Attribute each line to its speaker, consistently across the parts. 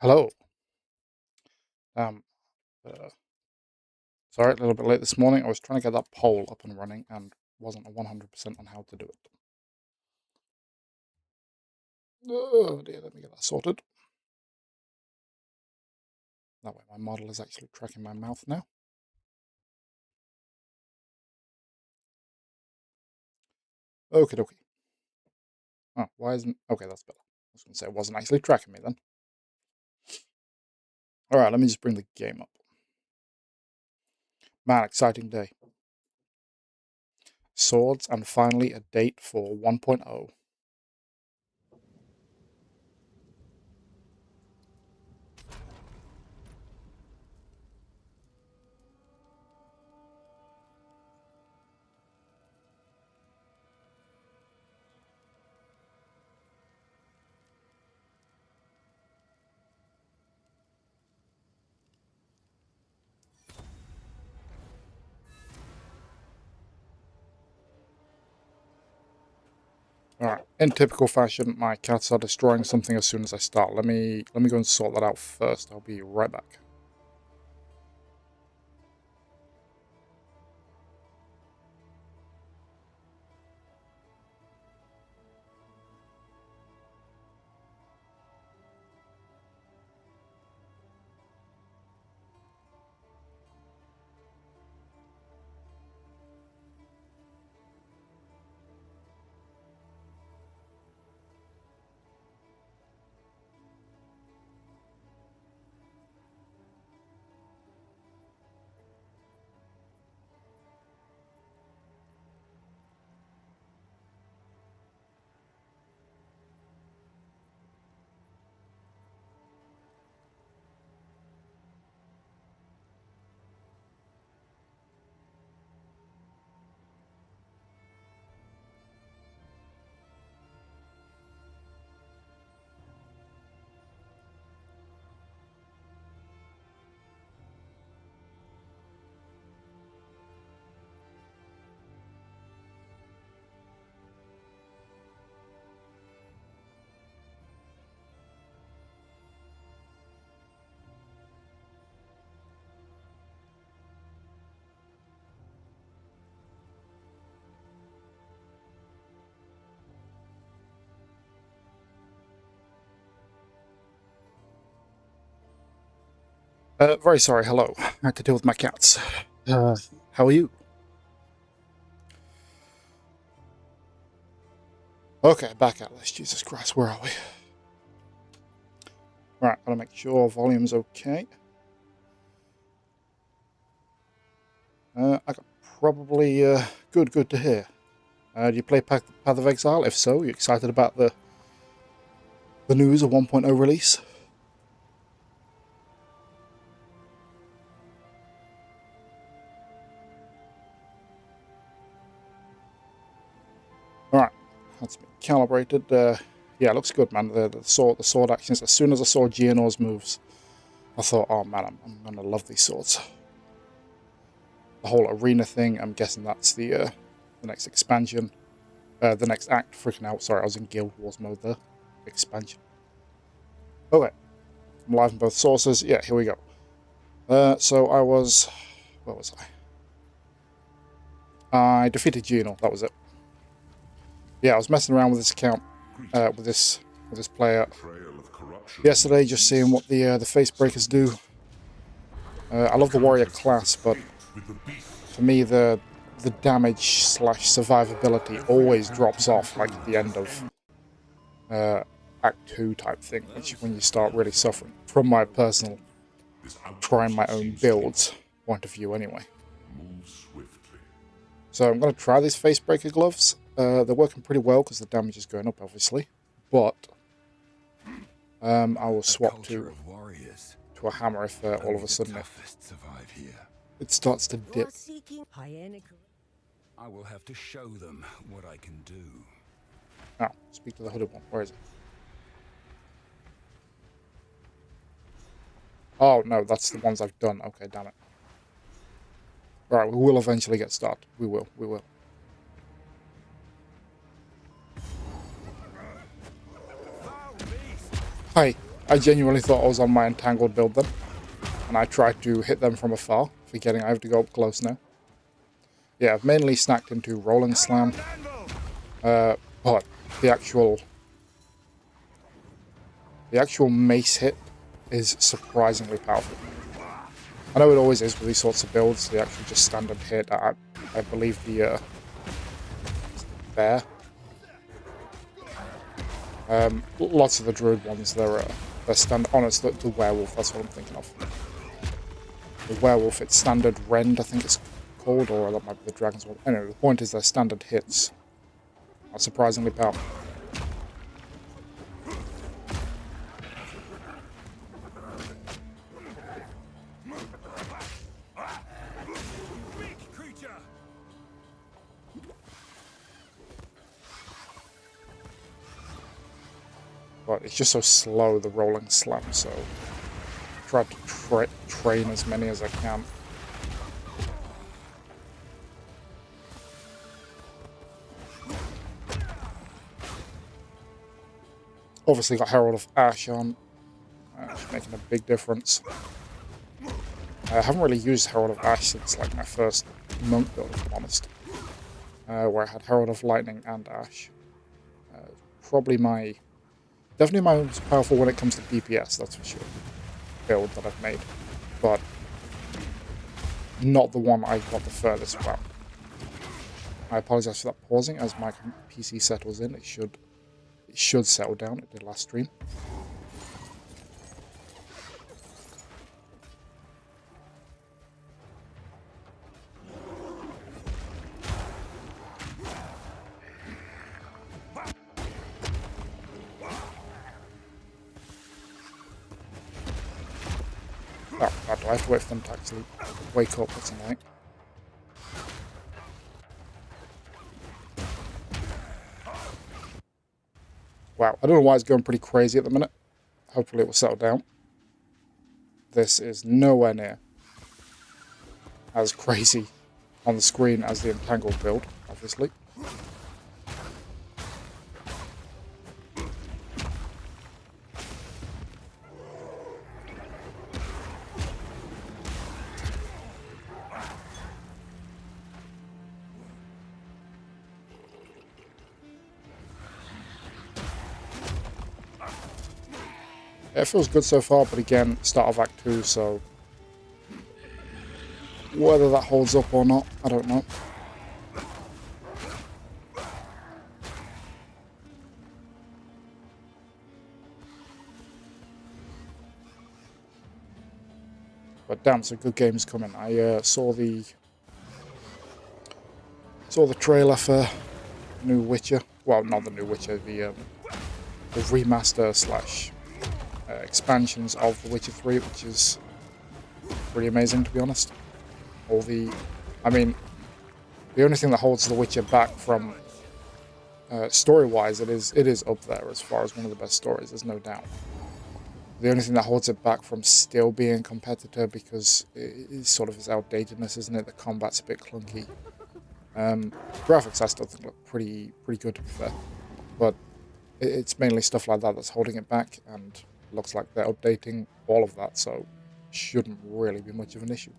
Speaker 1: Hello. Um, uh, Sorry, a little bit late this morning. I was trying to get that poll up and running and wasn't 100% on how to do it. Oh dear, let me get that sorted. That way my model is actually tracking my mouth now. Okie dokie. Oh, why isn't... Okay, that's better. I was going to say it wasn't actually tracking me then. Alright, let me just bring the game up. Man, exciting day. Swords and finally a date for 1.0. Alright, in typical fashion, my cats are destroying something as soon as I start. Let me go and sort that out first. I'll be right back. Very sorry, hello. I had to deal with my cats. How are you? Okay, back at this. Jesus Christ, where are we? Right, gotta make sure volume's okay. I got probably good to hear. Do you play Path of Exile? If so, you excited about the news of 1.0 release? Alright, that's been calibrated. Yeah, it looks good, man. The sword actions. As soon as I saw Geonor's moves, I thought, oh man, I'm gonna love these swords. The whole arena thing, I'm guessing that's the next expansion. The next act, freaking out. Sorry, I was in Guild Wars mode there. Expansion. Okay, I'm live in both sources. Yeah, here we go. So I was... Where was I? I defeated Geno, that was it. Yeah, I was messing around with this account, with this player yesterday, just seeing what the face breakers do. I love the warrior class, but for me the damage slash survivability always drops off, like at the end of Act 2 type thing, which when you start really suffering. From my personal trying my own builds point of view anyway. So I'm going to try these face breaker gloves. They're working pretty well because the damage is going up, obviously. But I will swap to a hammer if all of a sudden it starts to dip.
Speaker 2: I will have to show them what I can do.
Speaker 1: Oh, speak to the hooded one. Where is it? Oh, no, that's the ones I've done. Okay, damn it. Right, we will eventually get started. We will. Hi. I genuinely thought I was on my entangled build then, and I tried to hit them from afar, forgetting I have to go up close now. Yeah, I've mainly snacked into rolling slam, but the actual mace hit is surprisingly powerful. I know it always is with these sorts of builds, the actual just standard hit. I believe the bear. Lots of the druid ones, they're standard. Honest, the werewolf, that's what I'm thinking of. The werewolf, it's standard rend, I think it's called, or that might be the dragon's one. Anyway, the point is their standard hits are surprisingly powerful. But it's just so slow, the rolling slam, so I try to train as many as I can. Obviously got Herald of Ash on, making a big difference. I haven't really used Herald of Ash since like my first monk build, if I'm honest, where I had Herald of Lightning and Ash. Probably definitely my most powerful when it comes to DPS, that's for sure, build that I've made, but not the one I got the furthest from. I apologize for that pausing as my PC settles in. It should settle down. It did last stream. Oh, do I have to wait for them to actually wake up? That's annoying. Wow, I don't know why it's going pretty crazy at the minute. Hopefully it will settle down. This is nowhere near as crazy on the screen as the entangled build, obviously. It feels good so far, but again, start of Act 2, so whether that holds up or not, I don't know. But damn, some good games coming. I saw the trailer for new Witcher. Well, not the new Witcher, the remaster slash expansions of The Witcher 3, which is pretty amazing, to be honest. I mean, the only thing that holds The Witcher back from story-wise, it is up there as far as one of the best stories, there's no doubt. The only thing that holds it back from still being competitor, because it's sort of its outdatedness, isn't it? The combat's a bit clunky. Graphics I still think look pretty good, to be fair. But it's mainly stuff like that that's holding it back, and looks like they're updating all of that, so shouldn't really be much of an issue.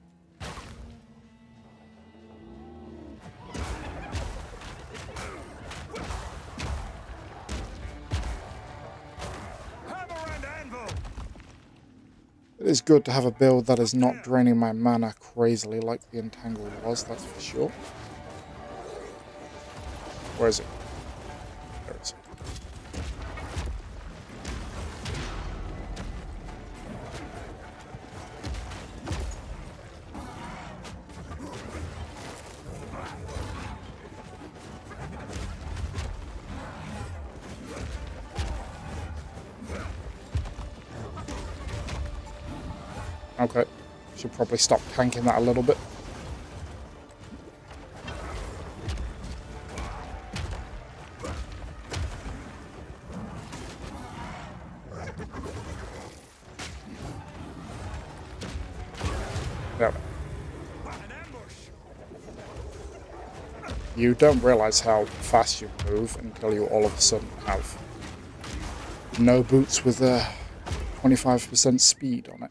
Speaker 1: It is good to have a build that is not draining my mana crazily like the Entangled was, that's for sure. Where is it? There it is. Okay, should probably stop tanking that a little bit. There. You don't realize how fast you move until you all of a sudden have no boots with 25% speed on it.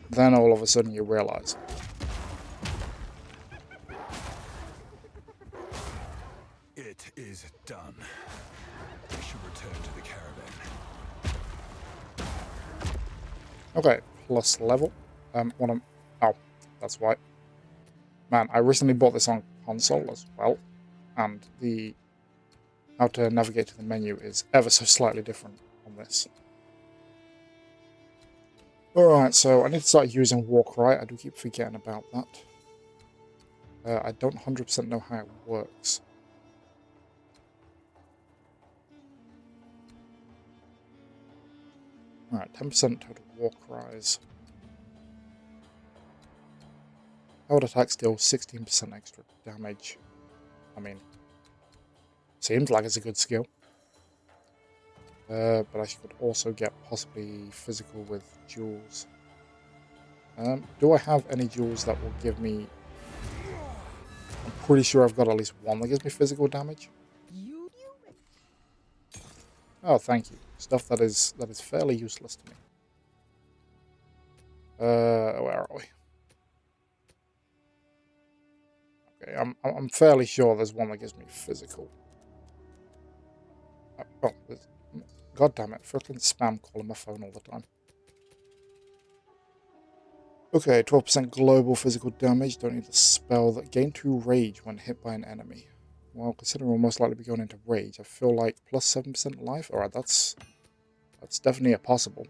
Speaker 1: Then all of a sudden you realize.
Speaker 2: It is done. We should return to the caravan.
Speaker 1: Okay, plus level. Oh, that's why. Man, I recently bought this on console as well, and the how to navigate to the menu is ever so slightly different on this. Alright, so I need to start using Warcry. I do keep forgetting about that. I don't 100% know how it works. Alright, 10% total Warcries. Held attacks deal 16% extra damage. I mean, seems like it's a good skill. But I could also get possibly physical with duels. Do I have any duels that will give me... I'm pretty sure I've got at least one that gives me physical damage. Oh, thank you. Stuff that is fairly useless to me. Where are we? Okay, I'm fairly sure there's one that gives me physical. Oh, god damn it! Freaking spam calling my phone all the time. Okay, 12% global physical damage. Don't need the spell. That gain 2 rage when hit by an enemy. Well, considering we'll most likely be going into rage, I feel like plus 7% life. All right, that's definitely a possible.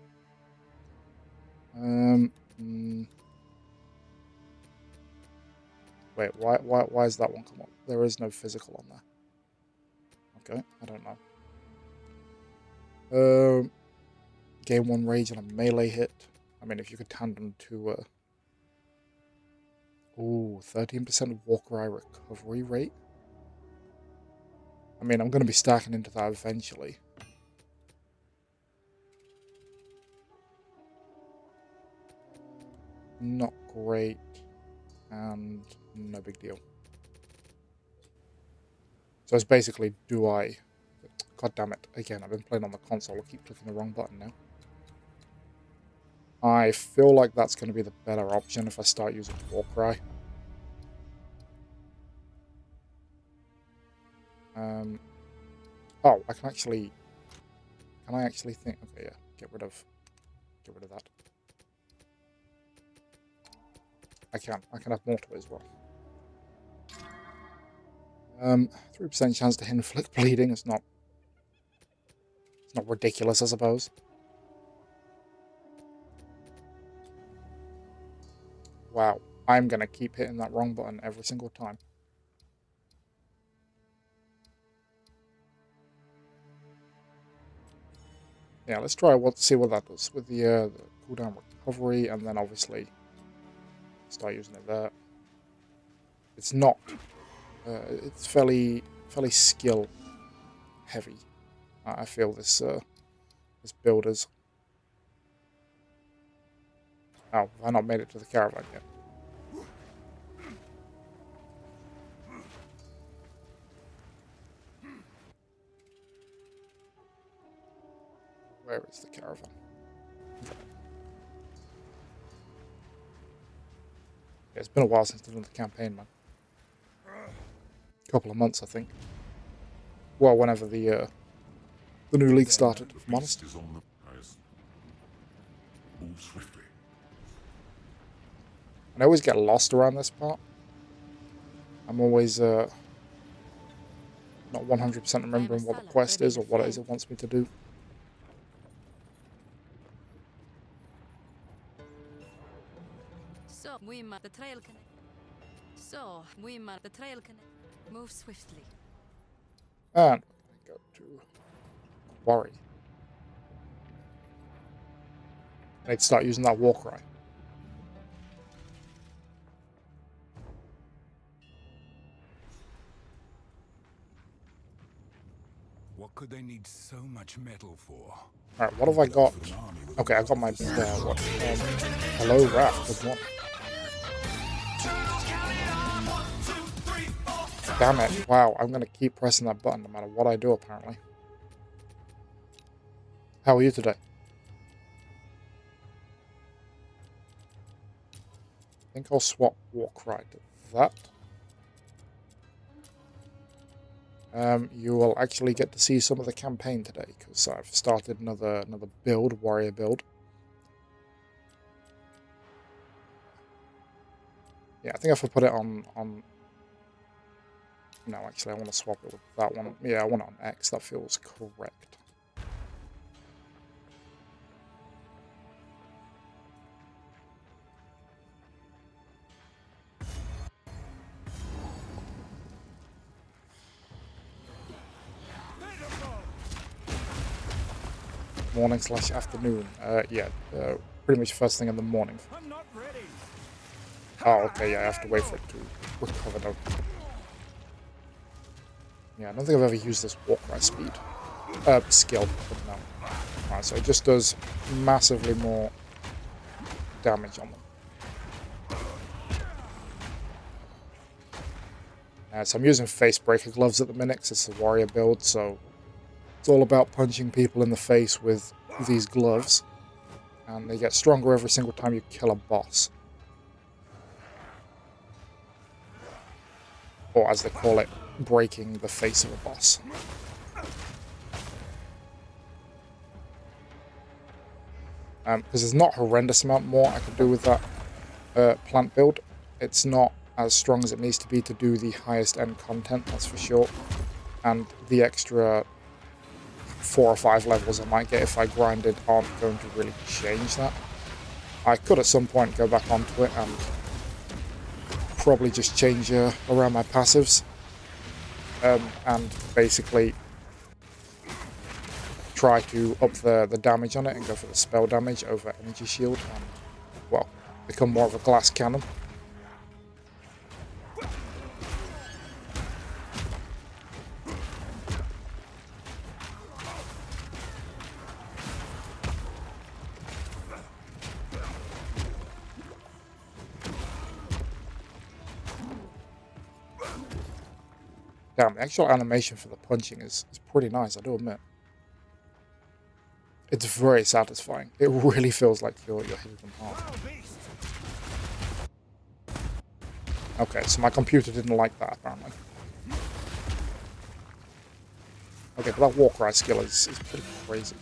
Speaker 1: Wait, why is that one come up? There is no physical on there. Okay, I don't know. Gain 1 rage on a melee hit. I mean, if you could tandem to... Ooh, 13% Warcry recovery rate? I mean, I'm going to be stacking into that eventually. Not great. And no big deal. So it's basically, do I... God damn it. Again, I've been playing on the console. I keep clicking the wrong button now. I feel like that's going to be the better option if I start using Warcry. Oh, I can actually... Can I actually think... Okay, yeah. Get rid of that. I can have mortar as well. 3% chance to inflict bleeding. It's not ridiculous, I suppose. Wow, I'm gonna keep hitting that wrong button every single time. Yeah, let's try see what that does with the cooldown recovery, and then obviously start using it there. It's not. It's fairly skill heavy. I feel this build is. Oh, I've not made it to the caravan yet. Where is the caravan? Okay. Yeah, it's been a while since I've done the campaign, man. A couple of months, I think. Well, whenever the new league started, if I'm honest.
Speaker 3: Move swiftly.
Speaker 1: I always get lost around this part. I'm always not 100% remembering what the quest is or what it is it wants me to do.
Speaker 4: So we must the trail connect. Move swiftly.
Speaker 1: And we're going to go to Worry. I need to start using that Warcry.
Speaker 2: What could they need so much metal for?
Speaker 1: Alright, what have I got? Okay, I got my hello, Raph, good one. Damn it. Wow, I'm going to keep pressing that button no matter what I do, apparently. How are you today? think I'll swap Warcry to that. You will actually get to see some of the campaign today, because I've started another build, warrior build. Yeah, I think if I put it on... No, actually, I want to swap it with that one. Yeah, I want it on X. That feels correct. Morning / afternoon. Yeah, pretty much first thing in the morning.
Speaker 2: I'm not ready.
Speaker 1: Oh, okay, yeah, I have to wait for it to recover though. Yeah, I don't think I've ever used this Warcry speed. Skill, but no. Alright, so it just does massively more damage on them. So I'm using face breaker gloves at the minute, 'cause it's a warrior build, so it's all about punching people in the face with these gloves. And they get stronger every single time you kill a boss. Or as they call it, breaking the face of a boss. Because there's not a horrendous amount more I can do with that plant build. It's not as strong as it needs to be to do the highest end content, that's for sure. And the extra 4 or 5 levels I might get if I grinded aren't going to really change that. I could at some point go back onto it and probably just change around my passives. And basically try to up the damage on it and go for the spell damage over energy shield and, well, become more of a glass cannon. Damn, the actual animation for the punching is pretty nice, I do admit. It's very satisfying. It really feels like you're hitting them hard. Okay, so my computer didn't like that, apparently. Okay, but that Warcry skill is pretty crazy.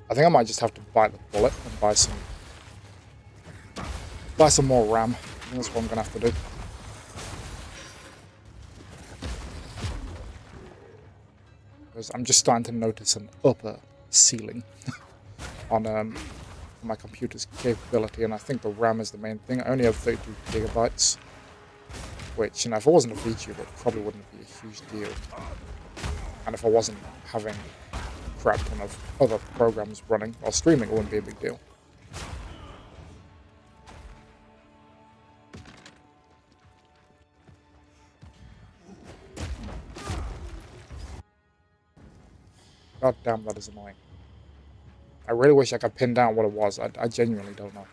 Speaker 1: I think I might just have to bite the bullet and buy some more RAM. I think that's what I'm gonna have to do. Because I'm just starting to notice an upper ceiling on my computer's capability, and I think the RAM is the main thing. I only have 32 gigabytes, which, you know, if I wasn't a VTuber, it probably wouldn't be a huge deal. And if I wasn't having a crap ton of other programs running while streaming, it wouldn't be a big deal. God damn, that is annoying. I really wish I could pin down what it was. I genuinely don't know.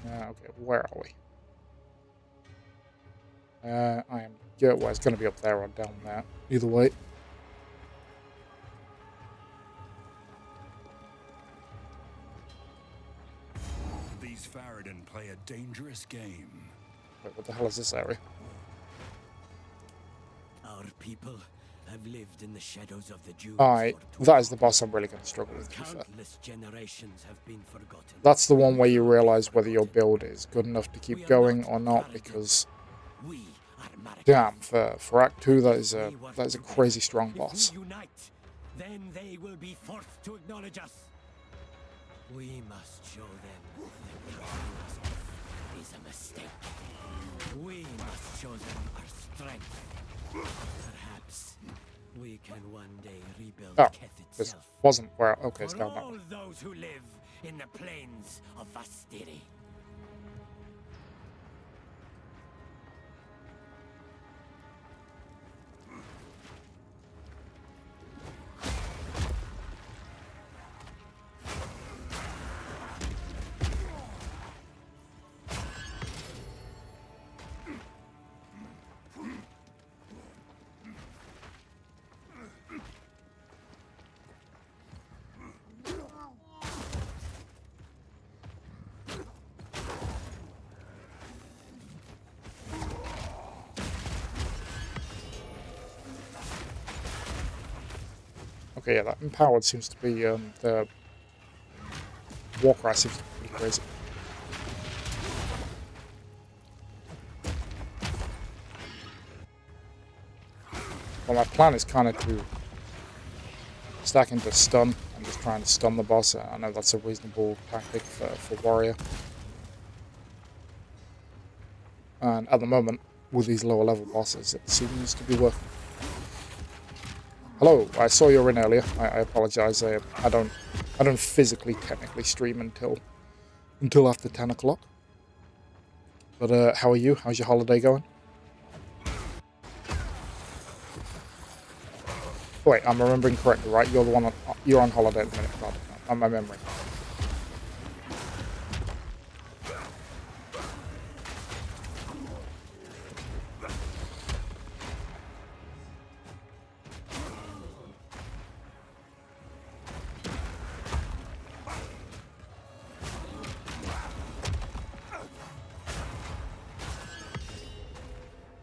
Speaker 1: Okay, where are we? I am... Yeah, well, it's going to be up there or down there. Either way.
Speaker 2: These Faradin play a dangerous game.
Speaker 1: Wait, what the hell is this area?
Speaker 3: Our people have lived in the shadows of the Jews.
Speaker 1: That is the boss I'm really going to struggle with, to be fair.
Speaker 3: Countless generations have been forgotten.
Speaker 1: That's the one where you realize whether your build is good enough to keep going or not, because... Damn, for Act 2, that is a crazy strong boss.
Speaker 3: If we unite, then they will be forced to acknowledge us. We must show them that cutting us off is a mistake. We must show them our strength. Perhaps we can one day rebuild Keth
Speaker 1: this
Speaker 3: itself.
Speaker 1: wasn't where... Okay, it's
Speaker 3: For
Speaker 1: down that
Speaker 3: all
Speaker 1: way.
Speaker 3: those who live in the plains of Vastiri.
Speaker 1: Okay, yeah, that empowered seems to be the Warcry seems to be pretty crazy. Well, my plan is kind of to stack into stun and just trying to stun the boss. I know that's a reasonable tactic for warrior. And at the moment, with these lower level bosses, it seems to be working. Hello, I saw you were in earlier. I apologize. I don't physically technically stream until after 10 o'clock. But how are you? How's your holiday going? Oh, wait, I'm remembering correctly, right? You're the one you're on holiday at the minute. God, on my memory.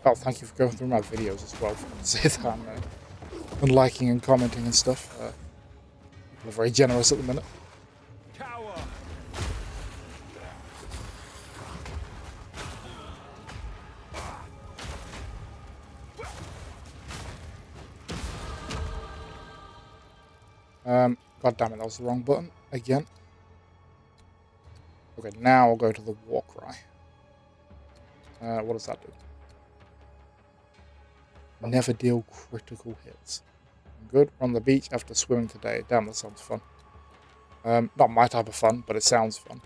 Speaker 1: Oh, thank you for going through my videos as well. For say that and liking and commenting and stuff. People are very generous at the minute.
Speaker 2: Cower.
Speaker 1: God damn it, that was the wrong button again. Okay, now I'll go to the Warcry. What does that do? Never deal critical hits. Good. On the beach after swimming today. Damn, that sounds fun. Not my type of fun, but it sounds fun.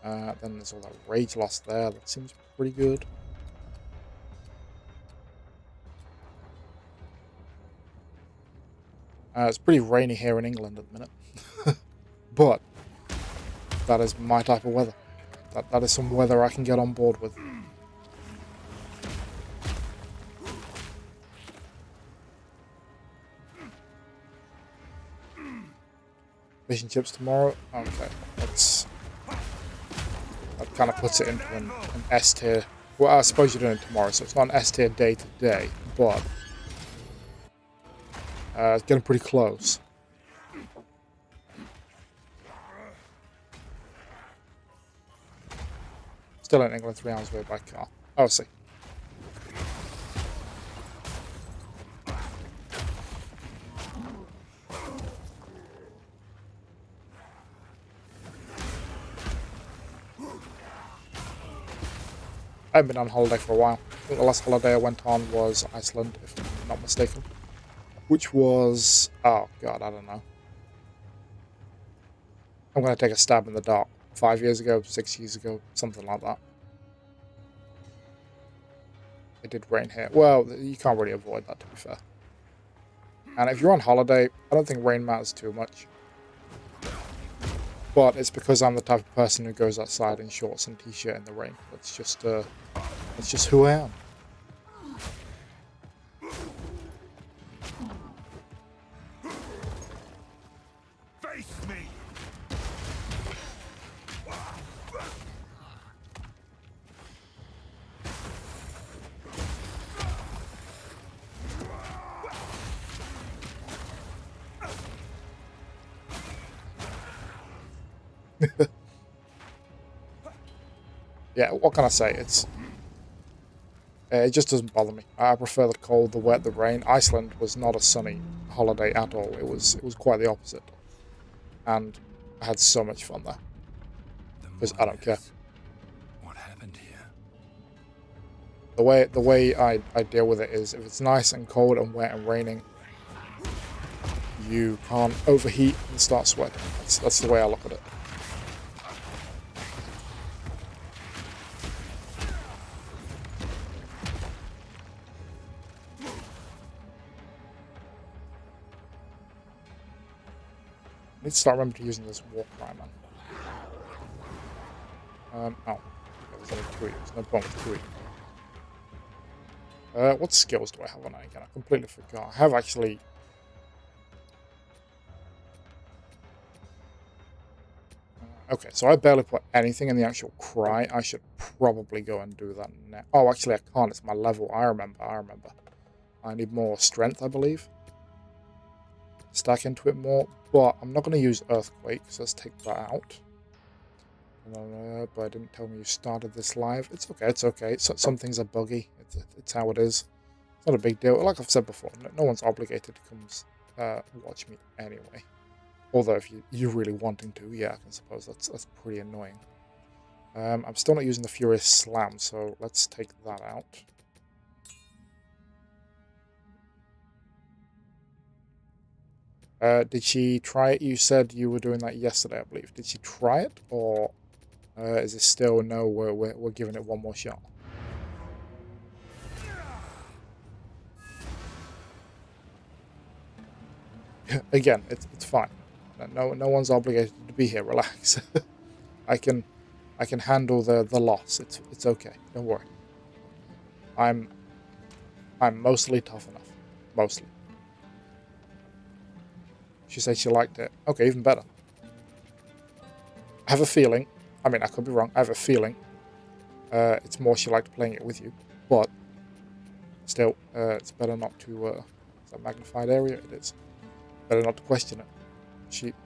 Speaker 1: Then there's all that rage loss there. That seems pretty good. It's pretty rainy here in England at the minute. But that is my type of weather. That is some weather I can get on board with. Fish and chips tomorrow? Okay. That kind of puts it into an S tier. Well, I suppose you're doing it tomorrow, so it's not an S tier day to day, but it's getting pretty close. Still in England, 3 hours away by car. Oh, I see. I haven't been on holiday for a while. I think the last holiday I went on was Iceland, if I'm not mistaken. Which was... oh, God, I don't know. I'm going to take a stab in the dark. 5 years ago, 6 years ago, something like that. It did rain here. Well, you can't really avoid that, to be fair. And if you're on holiday, I don't think rain matters too much. But it's because I'm the type of person who goes outside in shorts and t-shirt in the rain. That's just who I am.
Speaker 2: Face me.
Speaker 1: Yeah, what can I say? It just doesn't bother me. I prefer the cold, the wet, the rain. Iceland was not a sunny holiday at all. It was quite the opposite. And I had so much fun there. Because I don't care.
Speaker 2: What happened here?
Speaker 1: The way I deal with it is if it's nice and cold and wet and raining, you can't overheat and start sweating. That's the way I look at it. I need to start remembering to using this Warcry, man. Oh. There's only 2. There's no point with 2. What skills do I have on it again? I completely forgot. I have actually... okay, so I barely put anything in the actual cry. I should probably go and do that now. Oh, actually I can't. It's my level. I remember. I need more strength, I believe. Stack into it more, but I'm not going to use Earthquake, so let's take that out. But I didn't tell me you started this live. It's okay, it's okay. Some things are buggy. It's how it is. It's not a big deal. Like I've said before, no one's obligated to come watch me anyway. Although if you're really wanting to, yeah, I can suppose that's pretty annoying. I'm still not using the Furious Slam, so let's take that out. Did she try it? You said you were doing that yesterday, I believe. Did she try it, or is it still no? We're giving it one more shot. Again, it's fine. No one's obligated to be here. Relax. I can handle the loss. It's okay. Don't worry. I'm mostly tough enough. Mostly. She said she liked it. Okay, even better. I have a feeling. I mean, I could be wrong. I have a feeling. It's more she liked playing it with you, but still, it's better not to. Is that magnified area? It is. Better not to question it.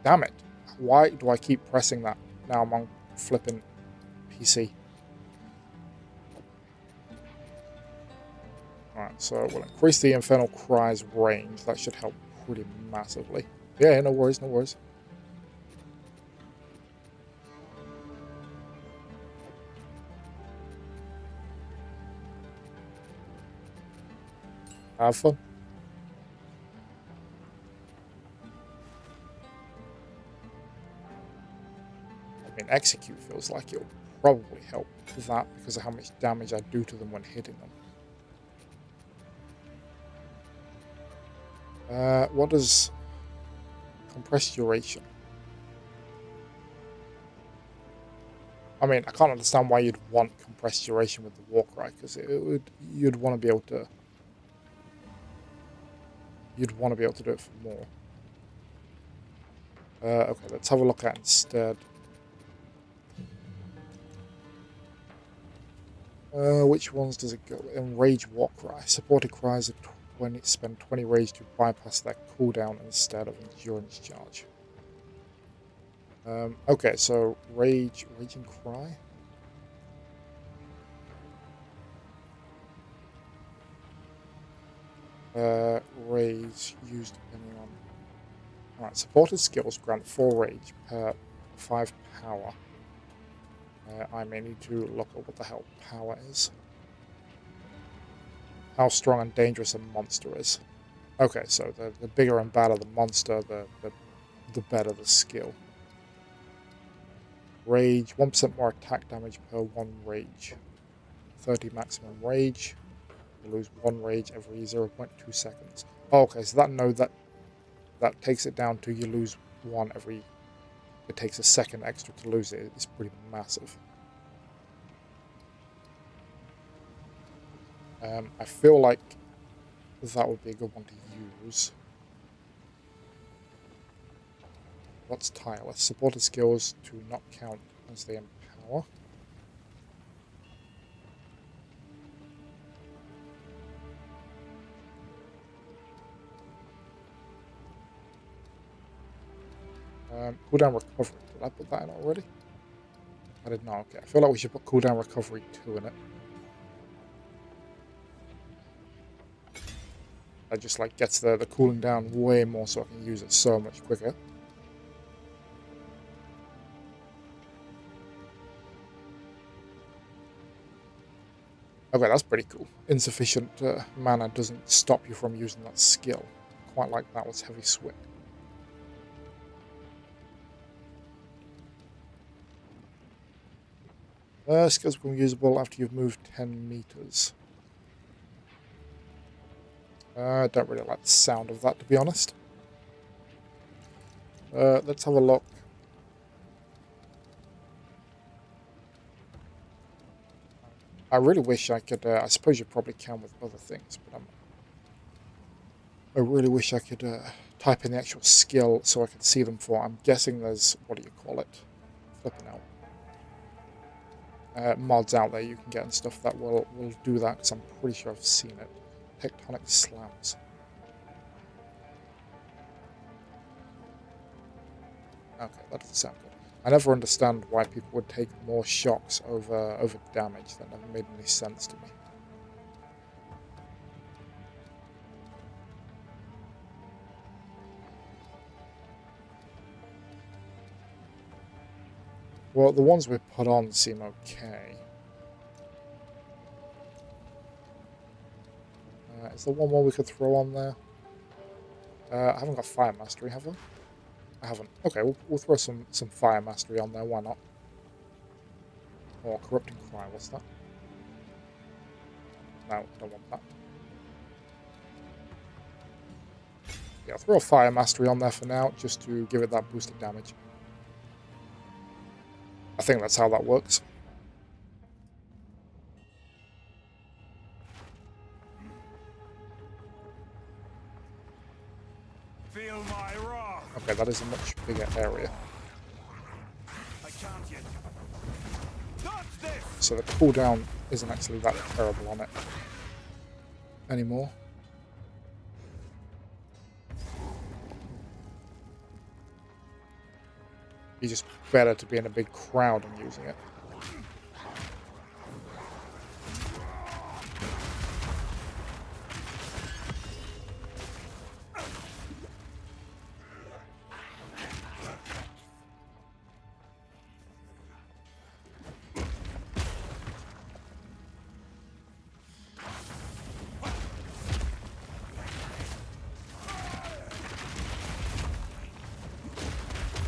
Speaker 1: Damn it! Why do I keep pressing that? Now I'm on flipping PC. Alright, so we'll increase the Infernal Cry's range. That should help pretty massively. Yeah, no worries, no worries. Have fun. I mean, Execute feels like it'll probably help with that because of how much damage I do to them when hitting them. What does compressed duration? I mean, I can't understand why you'd want compressed duration with the Warcry, because you'd want to be able to. You'd want to be able to do it for more. Okay, let's have a look at it instead. Which ones does it go? Enrage Warcry. Supported cries of 20 spend 20 rage to bypass that cooldown instead of endurance charge. Okay, so Raging Cry. Rage used depending on. Alright, supported skills grant 4 rage per 5 power. I may need to look at what the hell power is. How strong and dangerous a monster is. Okay, so the bigger and badder the monster, the better the skill. Rage, 1% more attack damage per 1 rage. 30 maximum rage. You lose 1 rage every 0.2 seconds. Oh, okay, so that takes it down to you lose 1 every... It takes a second extra to lose it. It's pretty massive. I feel like that would be a good one to use. What's tireless? Supported skills to not count as they empower. Cooldown recovery. Did I put that in already? I did not. Okay. I feel like we should put cooldown recovery 2 in it. That just like gets the cooling down way more so I can use it so much quicker. Okay, that's pretty cool. Insufficient mana doesn't stop you from using that skill. Quite like that was Heavy Sweat. Skills become usable after you've moved 10 meters. I don't really like the sound of that, to be honest. Let's have a look. I really wish I could, I suppose you probably can with other things, but I really wish I could type in the actual skill so I could see them for. I'm guessing there's, what do you call it? Flipping out. Mods out there you can get and stuff that will do that, because I'm pretty sure I've seen it. tectonic slams. Okay, that doesn't sound good. I never understand why people would take more shocks over damage. That never made any sense to me. Well, the ones we put on seem okay. Is there one more we could throw on there? I haven't got Fire Mastery, have I? I haven't. Okay, we'll throw some Fire Mastery on there, why not? Or Corrupting Cry, what's that? No, don't want that. Yeah, I'll throw a Fire Mastery on there for now, just to give it that boosted damage. I think that's how that works.
Speaker 2: Feel my wrath.
Speaker 1: Okay, that is a much bigger area.
Speaker 2: I can't yet. Dodge this.
Speaker 1: So the cooldown isn't actually that terrible on it anymore. You're just better to be in a big crowd and using it.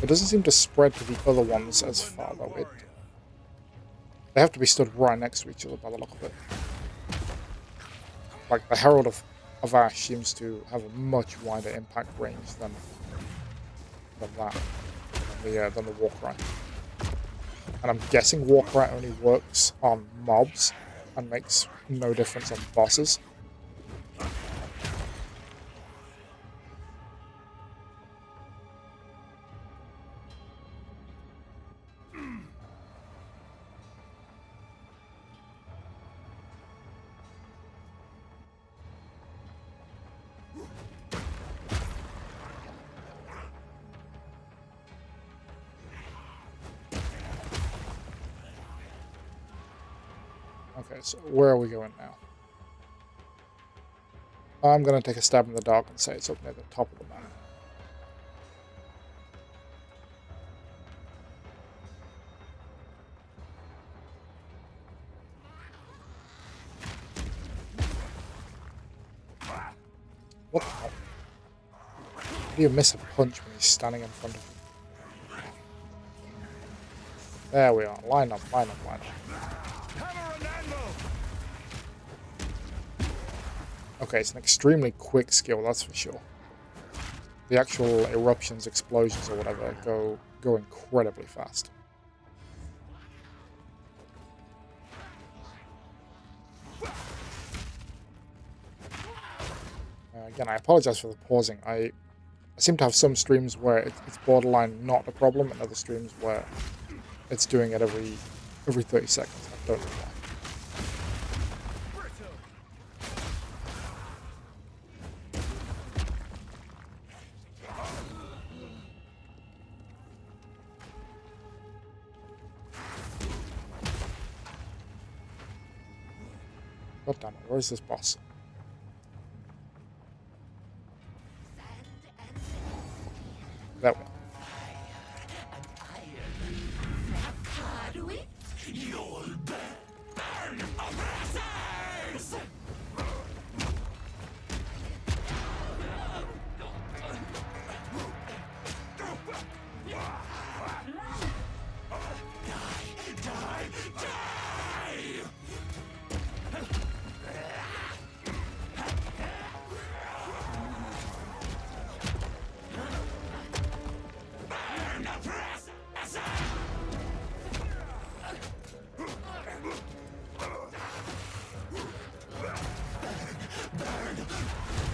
Speaker 1: It doesn't seem to spread to the other ones as far, though. They have to be stood right next to each other by the look of it. Like, the Herald of Ash seems to have a much wider impact range than the Warcry. And I'm guessing Warcry only works on mobs and makes no difference on bosses. Okay, so where are we going now? I'm going to take a stab in the dark and say it's up near the top of the map. What the hell? How do you miss a punch when he's standing in front of you? There we are. Line up, line up, line up. Okay, it's an extremely quick skill, that's for sure. The actual eruptions, explosions, or whatever go incredibly fast. Again, I apologize for the pausing. I seem to have some streams where it's borderline not a problem, and other streams where it's doing it every 30 seconds. I don't know why. God damn it, where is this boss? That one.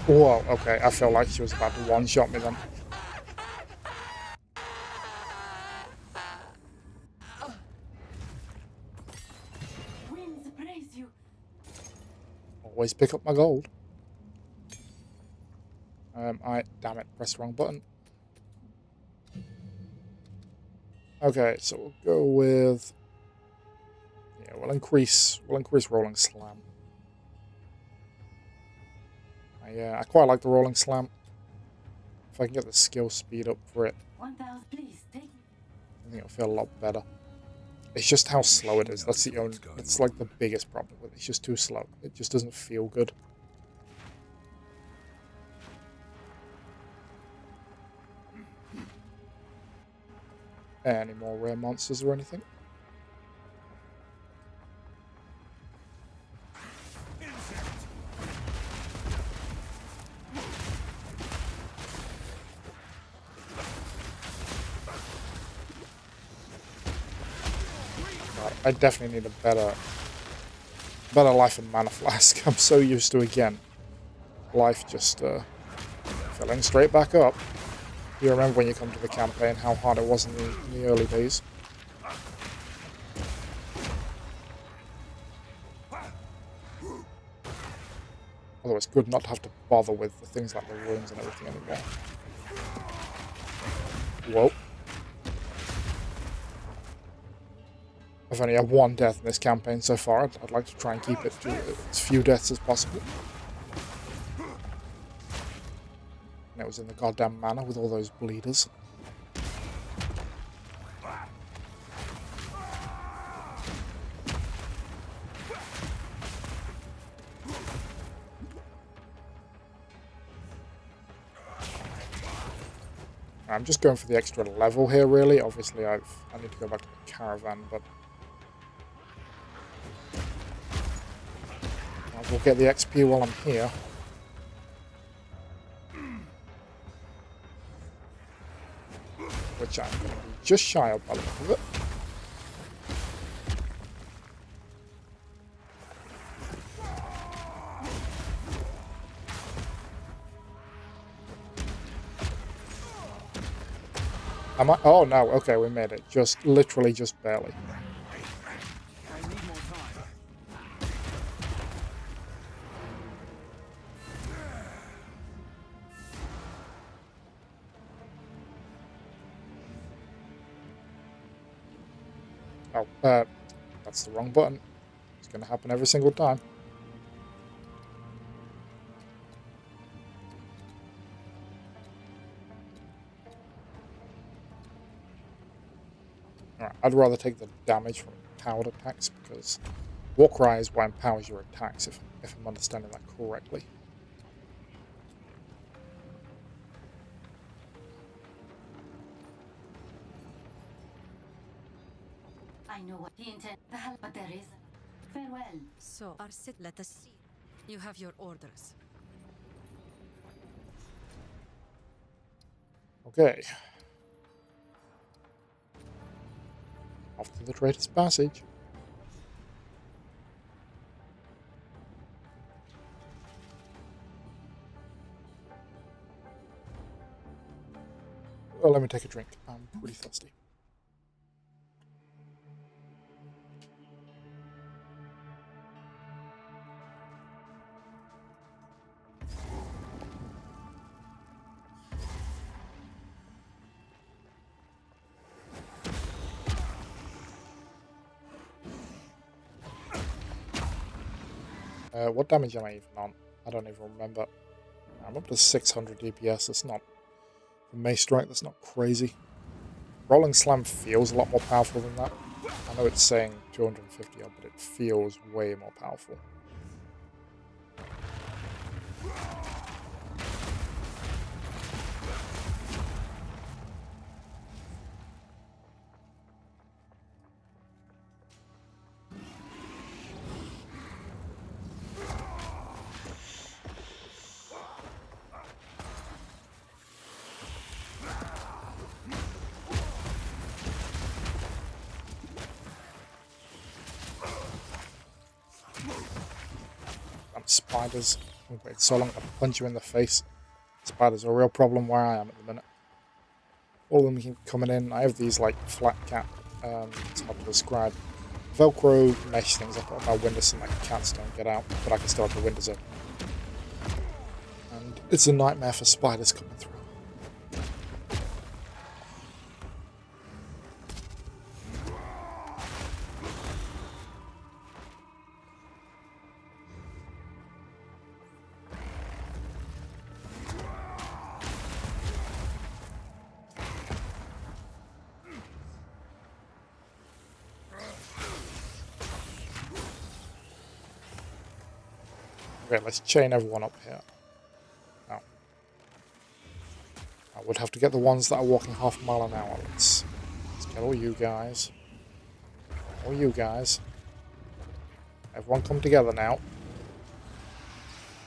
Speaker 1: Whoa, okay, I felt like she was about to one-shot me then. Always pick up my gold. Damn it, pressed the wrong button. Okay, so we'll go with... Yeah, we'll increase rolling slam. I quite like the rolling slam. If I can get the skill speed up for it,
Speaker 5: 1,000, please take.
Speaker 1: I think it'll feel a lot better. It's just how slow it is. That's the only... It's like the biggest problem with it. It's just too slow. It just doesn't feel good. Any more rare monsters or anything? God, I definitely need a better life and mana flask. I'm so used to, again, life just filling straight back up. You remember when you come to the campaign how hard it was in the early days. Although it's good not to have to bother with the things like the ruins and everything anymore. Whoa. I've only had one death in this campaign so far. I'd like to try and keep it to as few deaths as possible. And it was in the goddamn manor with all those bleeders. I'm just going for the extra level here, really. Obviously, I need to go back to the caravan, but we'll get the XP while I'm here. Which I'm going to be just shy of by the look of it. Am I? Oh no, okay, we made it. Just, literally just barely.
Speaker 2: I need more time.
Speaker 1: Oh, that's the wrong button. It's going to happen every single time. Alright, I'd rather take the damage from powered attacks because Warcry is what empowers your attacks, if I'm understanding that correctly.
Speaker 5: I know what he intends, but there is. Farewell.
Speaker 4: So, Arsit, let us see. You have your orders.
Speaker 1: Okay. Off to the Traitor's Passage. Well, let me take a drink. I'm pretty thirsty. What damage am I even on? I don't even remember. I'm up to 600 DPS. That's not... For Mace Strike, that's not crazy. Rolling Slam feels a lot more powerful than that. I know it's saying 250 odd, but it feels way more powerful. Spiders. Oh, wait so long to punch you in the face. Spiders are a real problem where I am at the minute. All of them keep coming in. I have these like flat cap, it's hard to describe, Velcro mesh things I put on my windows so my cats don't get out, but I can still have the windows open. And it's a nightmare for spiders coming through. Okay, let's chain everyone up here. Now, I would have to get the ones that are walking half a mile an hour. Let's get all you guys. All you guys. Everyone come together now.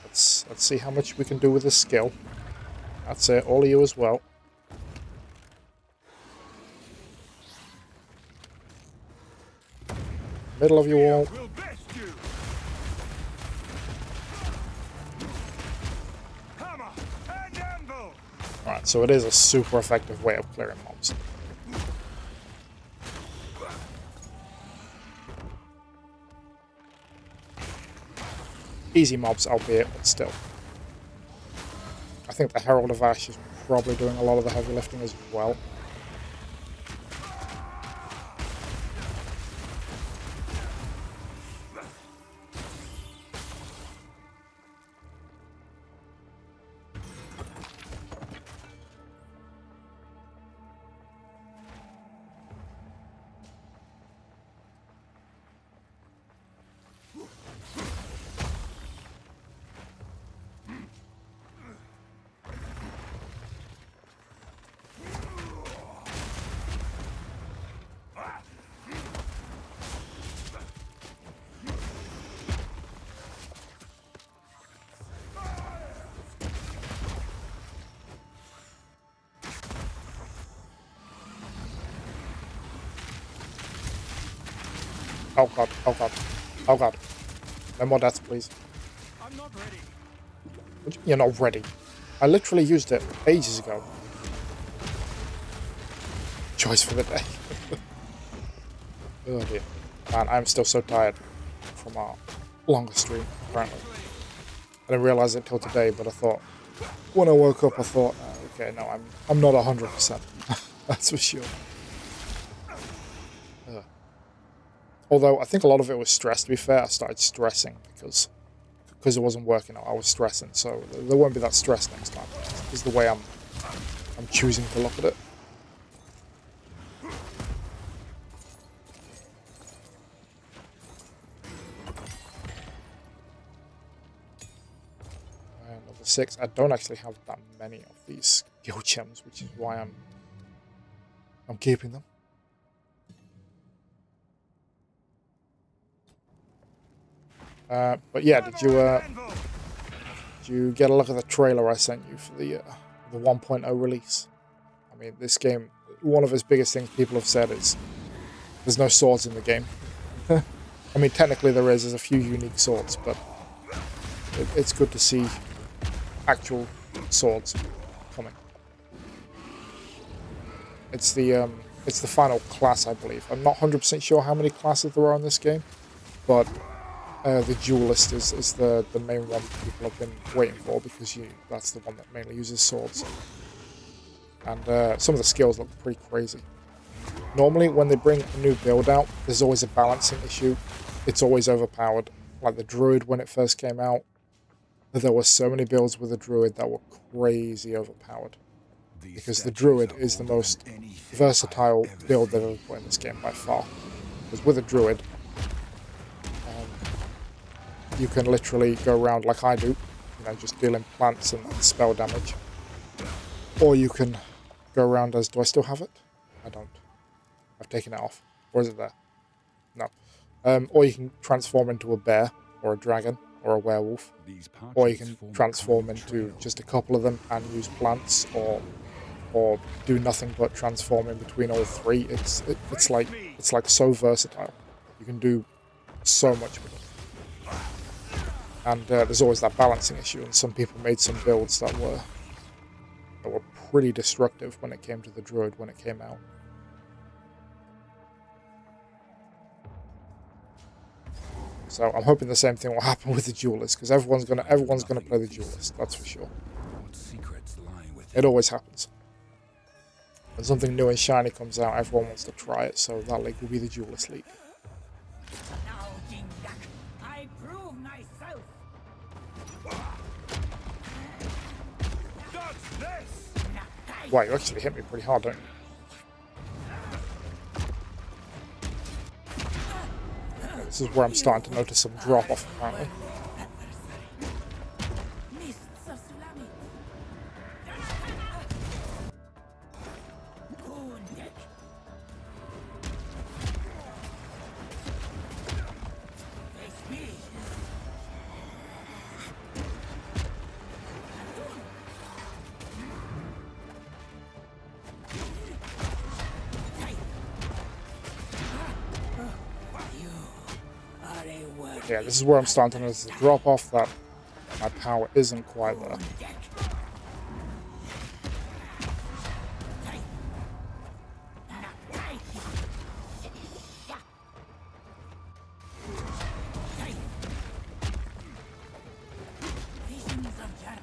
Speaker 1: Let's see how much we can do with this skill. That's it, all of you as well. Middle of you all.
Speaker 2: We'll best you. Hammer and anvil.
Speaker 1: Alright, so it is a super effective way of clearing mobs. Easy mobs, albeit, but still. I think the Herald of Ash is probably doing a lot of the heavy lifting as well. Oh god, oh god, oh god. No more deaths, please.
Speaker 2: I'm not ready.
Speaker 1: You're not ready. I literally used it ages ago. Choice for the day. Oh dear. Man, I'm still so tired from our longer stream, apparently. I didn't realise it till today, but I thought, when I woke up, I thought, okay, no, I'm not 100%. That's for sure. Although I think a lot of it was stress, to be fair. I started stressing because it wasn't working out. I was stressing, so there won't be that stress next time. Is the way I'm choosing to look at it. And level 6. I don't actually have that many of these skill gems, which is why I'm keeping them. But yeah, did you get a look at the trailer I sent you for the 1.0 release? I mean, this game, one of its biggest things people have said is there's no swords in the game. I mean, technically there's a few unique swords, but it's good to see actual swords coming. It's the final class, I believe. I'm not 100% sure how many classes there are in this game, but the duelist is the main one people have been waiting for, because that's the one that mainly uses swords. And some of the skills look pretty crazy. Normally, when they bring a new build out, there's always a balancing issue. It's always overpowered. Like the druid, when it first came out, there were so many builds with the druid that were crazy overpowered. Because the druid is the most versatile build they've ever put in this game by far. Because with a druid, you can literally go around like I do, you know, just dealing plants and spell damage. Or you can go around as, do I still have it? I don't. I've taken it off. Or is it there? No. Or you can transform into a bear, or a dragon, or a werewolf. Or you can transform into just a couple of them and use plants, or do nothing but transform in between all three. It's like so versatile. You can do so much with it. And there's always that balancing issue, and some people made some builds that were pretty destructive when it came to the druid when it came out. So I'm hoping the same thing will happen with the duelist, because everyone's gonna play the duelist, that's for sure.
Speaker 2: got secrets lying within.
Speaker 1: It always happens. When something new and shiny comes out, everyone wants to try it, so that league will be the Duelist League.
Speaker 3: Now, Jingdak, I prove myself.
Speaker 2: That's this!
Speaker 1: Wow, you actually hit me pretty hard, don't you? Okay, this is where I'm starting to notice some drop-off, apparently.
Speaker 3: Mists of Sulami. Kundek. Face me. Are a work.
Speaker 1: Yeah, this is where I'm starting to notice the drop-off, that my power isn't quite there.
Speaker 3: Visions of Jan.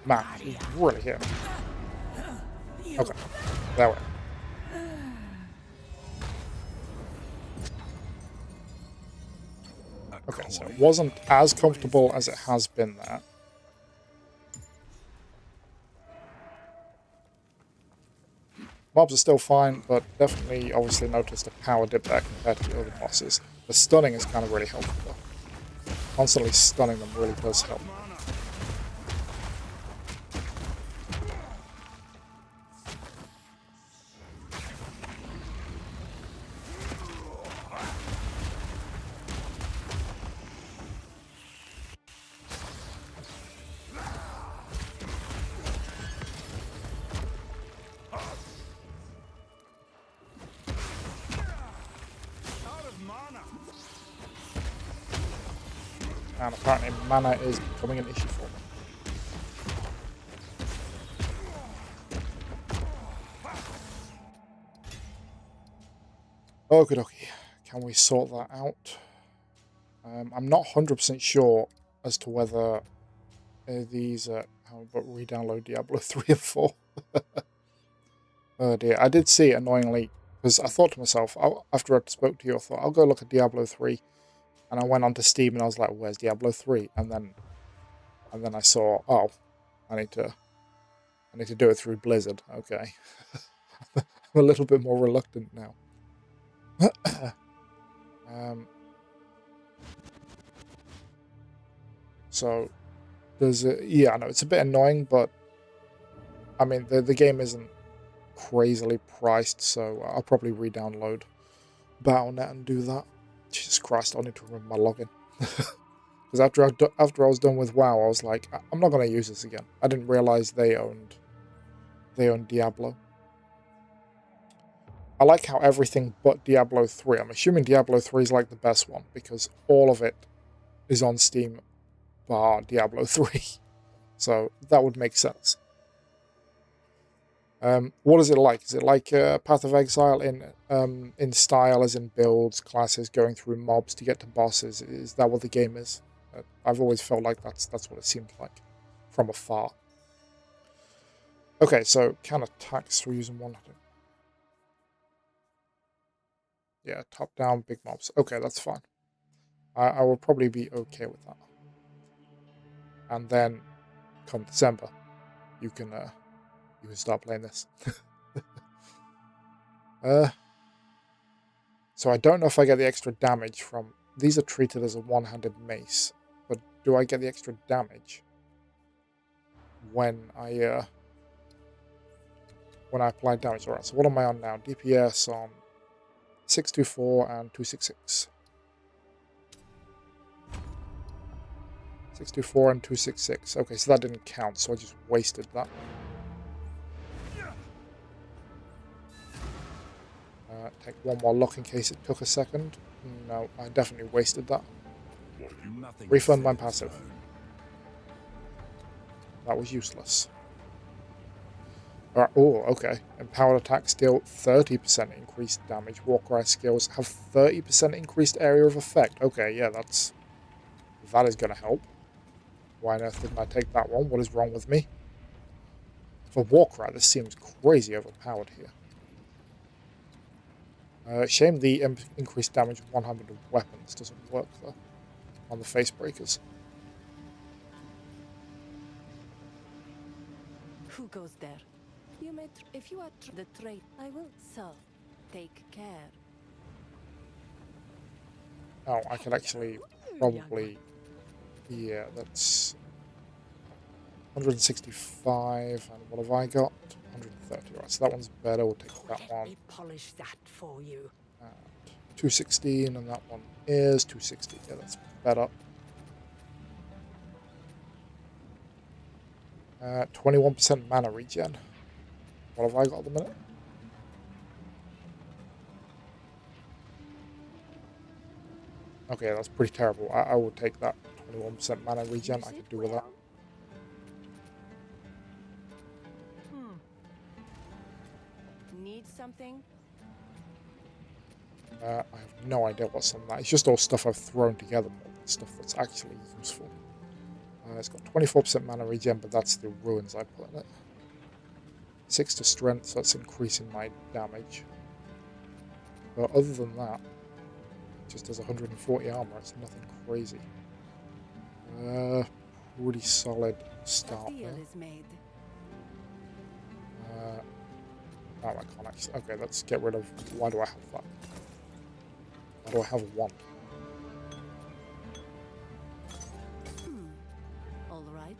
Speaker 1: Man, he's really hitting me. Okay, that way. Okay, so it wasn't as comfortable as it has been there. Mobs are still fine, but definitely obviously noticed a power dip there compared to the other bosses. The stunning is kind of really helpful though. Constantly stunning them really does help. And apparently mana is becoming an issue for me. Okie dokie. Can we sort that out? I'm not 100% sure as to whether these how about re-download Diablo 3 and 4. Oh dear, I did see it annoyingly, because I thought to myself, after I spoke to you, I thought, I'll go look at Diablo 3. And I went onto Steam and I was like, where's Diablo 3? And then I saw, oh, I need to do it through Blizzard. Okay. I'm a little bit more reluctant now. So there's yeah, I know it's a bit annoying, but I mean the game isn't crazily priced, so I'll probably re-download Battle.net and do that. Jesus Christ, I need to remember my login. Because after I was done with WoW, I was like, I'm not going to use this again. I didn't realize they owned Diablo. I like how everything but Diablo 3. I'm assuming Diablo 3 is like the best one because all of it is on Steam bar Diablo 3. So that would make sense. What is it like? Is it like Path of Exile in style, as in builds, classes, going through mobs to get to bosses? Is that what the game is? I've always felt like that's what it seemed like from afar. Okay, so can attacks through using one-handed. Yeah, top-down big mobs. Okay, that's fine. I will probably be okay with that. And then, come December, you can start playing this. So I don't know if I get the extra damage from... These are treated as a one-handed mace, but do I get the extra damage when I apply damage? Alright, so what am I on now? DPS on 624 and 266. 624 and 266. Okay, so that didn't count, so I just wasted that. Take one more lock in case it took a second. No, I definitely wasted that. Refund my passive. That was useless. Oh, okay. Empowered attacks deal 30% increased damage. Warcry skills have 30% increased area of effect. Okay, yeah, that is going to help. Why on earth didn't I take that one? What is wrong with me? For Warcry, this seems crazy overpowered here. Shame the increased damage of 100 of weapons doesn't work, though, on the face breakers.
Speaker 6: Who goes there? You may, if you are the trade, I will. So, take care.
Speaker 1: Oh, I could actually probably... Yeah, that's 165, and what have I got? 130. Right, so that one's better. We'll take that
Speaker 3: Let
Speaker 1: one.
Speaker 3: me polish that for you.
Speaker 1: And 216, and that one is 260. Yeah, that's better. 21% mana regen. What have I got at the minute? Okay, that's pretty terrible. I will take that 21% mana regen. I could do with that.
Speaker 6: Need something?
Speaker 1: I have no idea what's on that. It's just all stuff I've thrown together, more than stuff that's actually useful. It's got 24% mana regen, but that's the ruins I put in it. 6 to strength, so that's increasing my damage. But other than that, it just does 140 armor. It's nothing crazy. Pretty solid start
Speaker 6: The deal
Speaker 1: there.
Speaker 6: is made.
Speaker 1: Oh, I can't actually. Okay, let's get rid of. Why do I have that? Why do I have one?
Speaker 6: All right.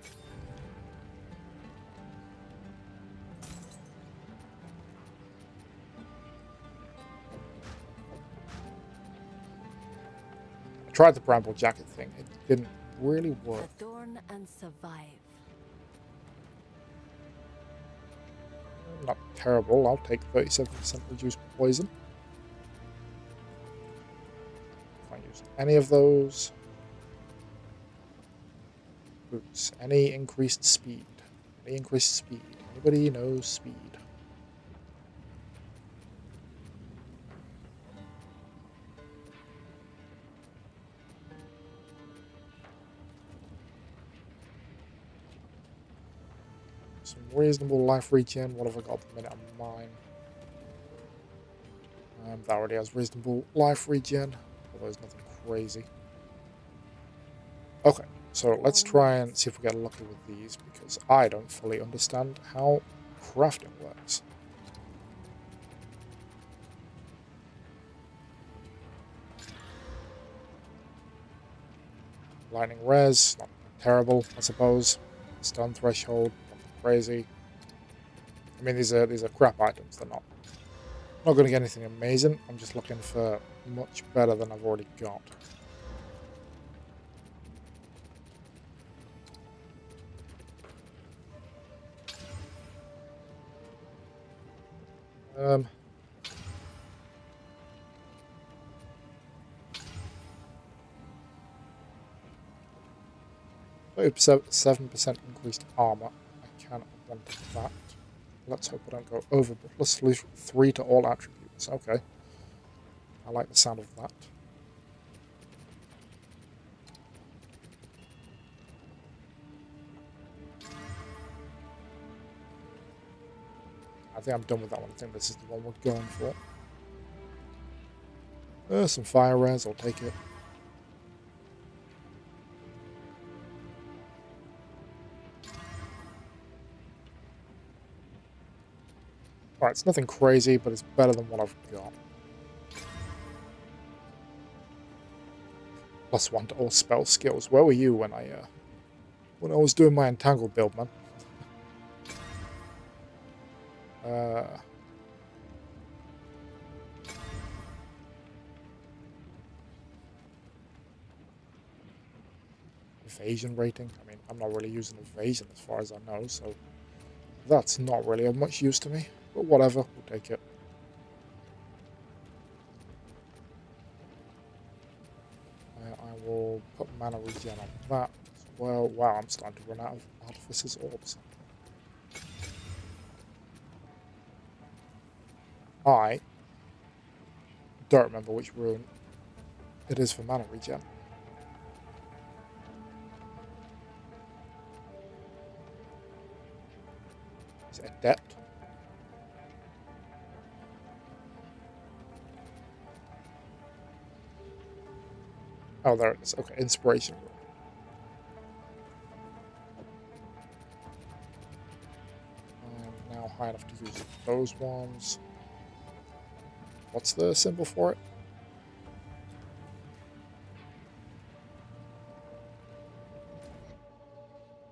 Speaker 1: I tried the bramble jacket thing. It didn't really work.
Speaker 6: Adorn and survive.
Speaker 1: Not terrible. I'll take 37% reduced poison. Can't use any of those. Boots. Any increased speed? Any increased speed? Anybody knows speed? Some reasonable life regen. What have I got at the minute on mine? That already has reasonable life regen, although there's nothing crazy. Okay, so let's try and see if we get lucky with these, because I don't fully understand how crafting works. Lightning res, not terrible, I suppose. Stun threshold, nothing crazy. I mean, these are crap items. They're not going to get anything amazing. I'm just looking for much better than I've already got. Um. 7% increased armor. I kind of wanted that. Let's hope I don't go over. Plus 3 to all attributes. Okay. I like the sound of that. I think I'm done with that one. I think this is the one we're going for. Some fire res. I'll take it. Alright, it's nothing crazy, but it's better than what I've got. +1 to all spell skills. Where were you when I was doing my entangle build, man? Evasion rating. I mean, I'm not really using evasion as far as I know, so that's not really of much use to me. But whatever, we'll take it. I will put mana regen on that as well. Wow, I'm starting to run out of Artificer's Orbs. I don't remember which rune it is for mana regen. Is it Adept? Oh, there it is. Okay, Inspiration rune. I'm now high enough to use those ones. What's the symbol for it?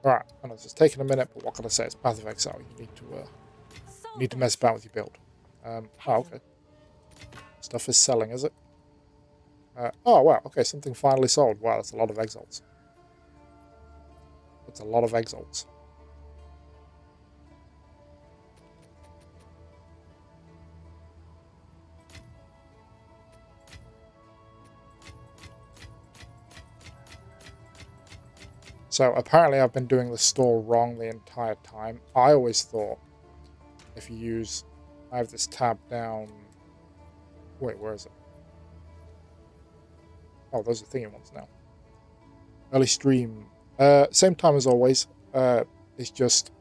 Speaker 1: Alright, I know this is taking a minute, but what can I say? It's Path of Exile. You need to mess about with your build. Oh, okay. Stuff is selling, is it? Oh, wow. Okay, something finally sold. Wow, that's a lot of exalts. That's a lot of exalts. So apparently I've been doing the store wrong the entire time. I always thought if you use... I have this tab down... Wait, where is it? Oh, those are thingy ones now. Early stream. Same time as always. It's just...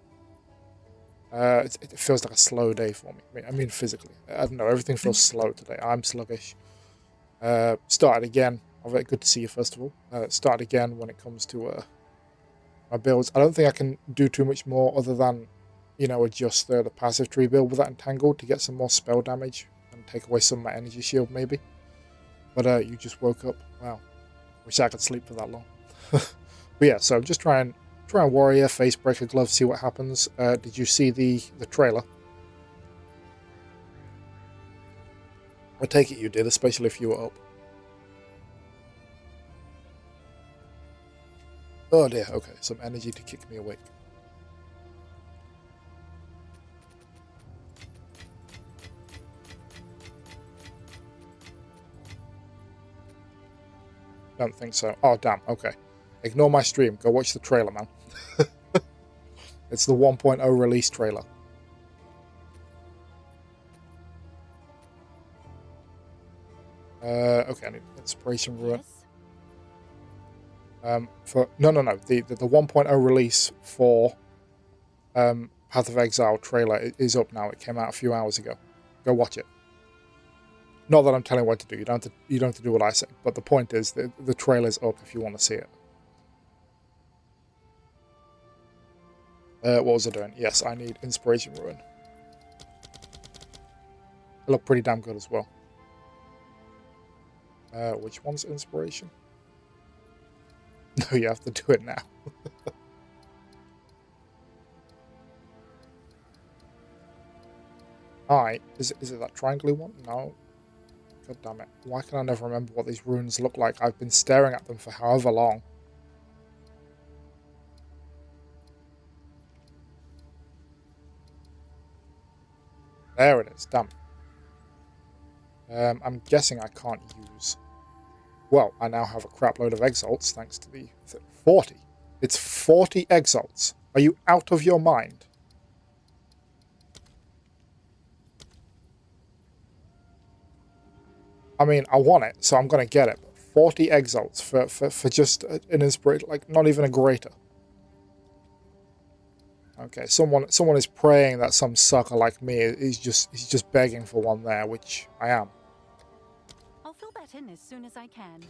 Speaker 1: it feels like a slow day for me. I mean physically. I don't know, everything feels slow today. I'm sluggish. Started again. Good to see you, first of all. Started again when it comes to... my builds. I don't think I can do too much more other than, you know, adjust the passive tree build with that entangled to get some more spell damage and take away some of my energy shield maybe. But you just woke up. Wow. Wish I could sleep for that long. But yeah, so just try and warrior, facebreaker glove, see what happens. Did you see the trailer? I take it you did, especially if you were up. Oh dear, okay, some energy to kick me awake. Don't think so. Oh damn, okay. Ignore my stream, go watch the trailer, man. It's the 1.0 release trailer. Okay, I need inspiration rune.
Speaker 6: Yes?
Speaker 1: No, the 1.0 release for Path of Exile trailer is up now. It came out a few hours ago. Go watch it. Not that I'm telling you what to do. You don't have to do what I say. But the point is, the trailer's up if you want to see it. What was I doing? Yes, I need Inspiration Ruin. They look pretty damn good as well. Which one's Inspiration? No, you have to do it now. Alright, is it that triangle one? No. God damn it. Why can I never remember what these runes look like? I've been staring at them for however long. There it is, damn. I'm guessing I can't use... Well, I now have a crap load of exalts thanks to the... 40. It's 40 exalts. Are you out of your mind? I mean, I want it, so I'm going to get it. 40 exalts for just an inspiration, like not even a greater. Okay, someone is praying that some sucker like me is just begging for one there, which I am.
Speaker 6: I'll fill that in as soon as I can.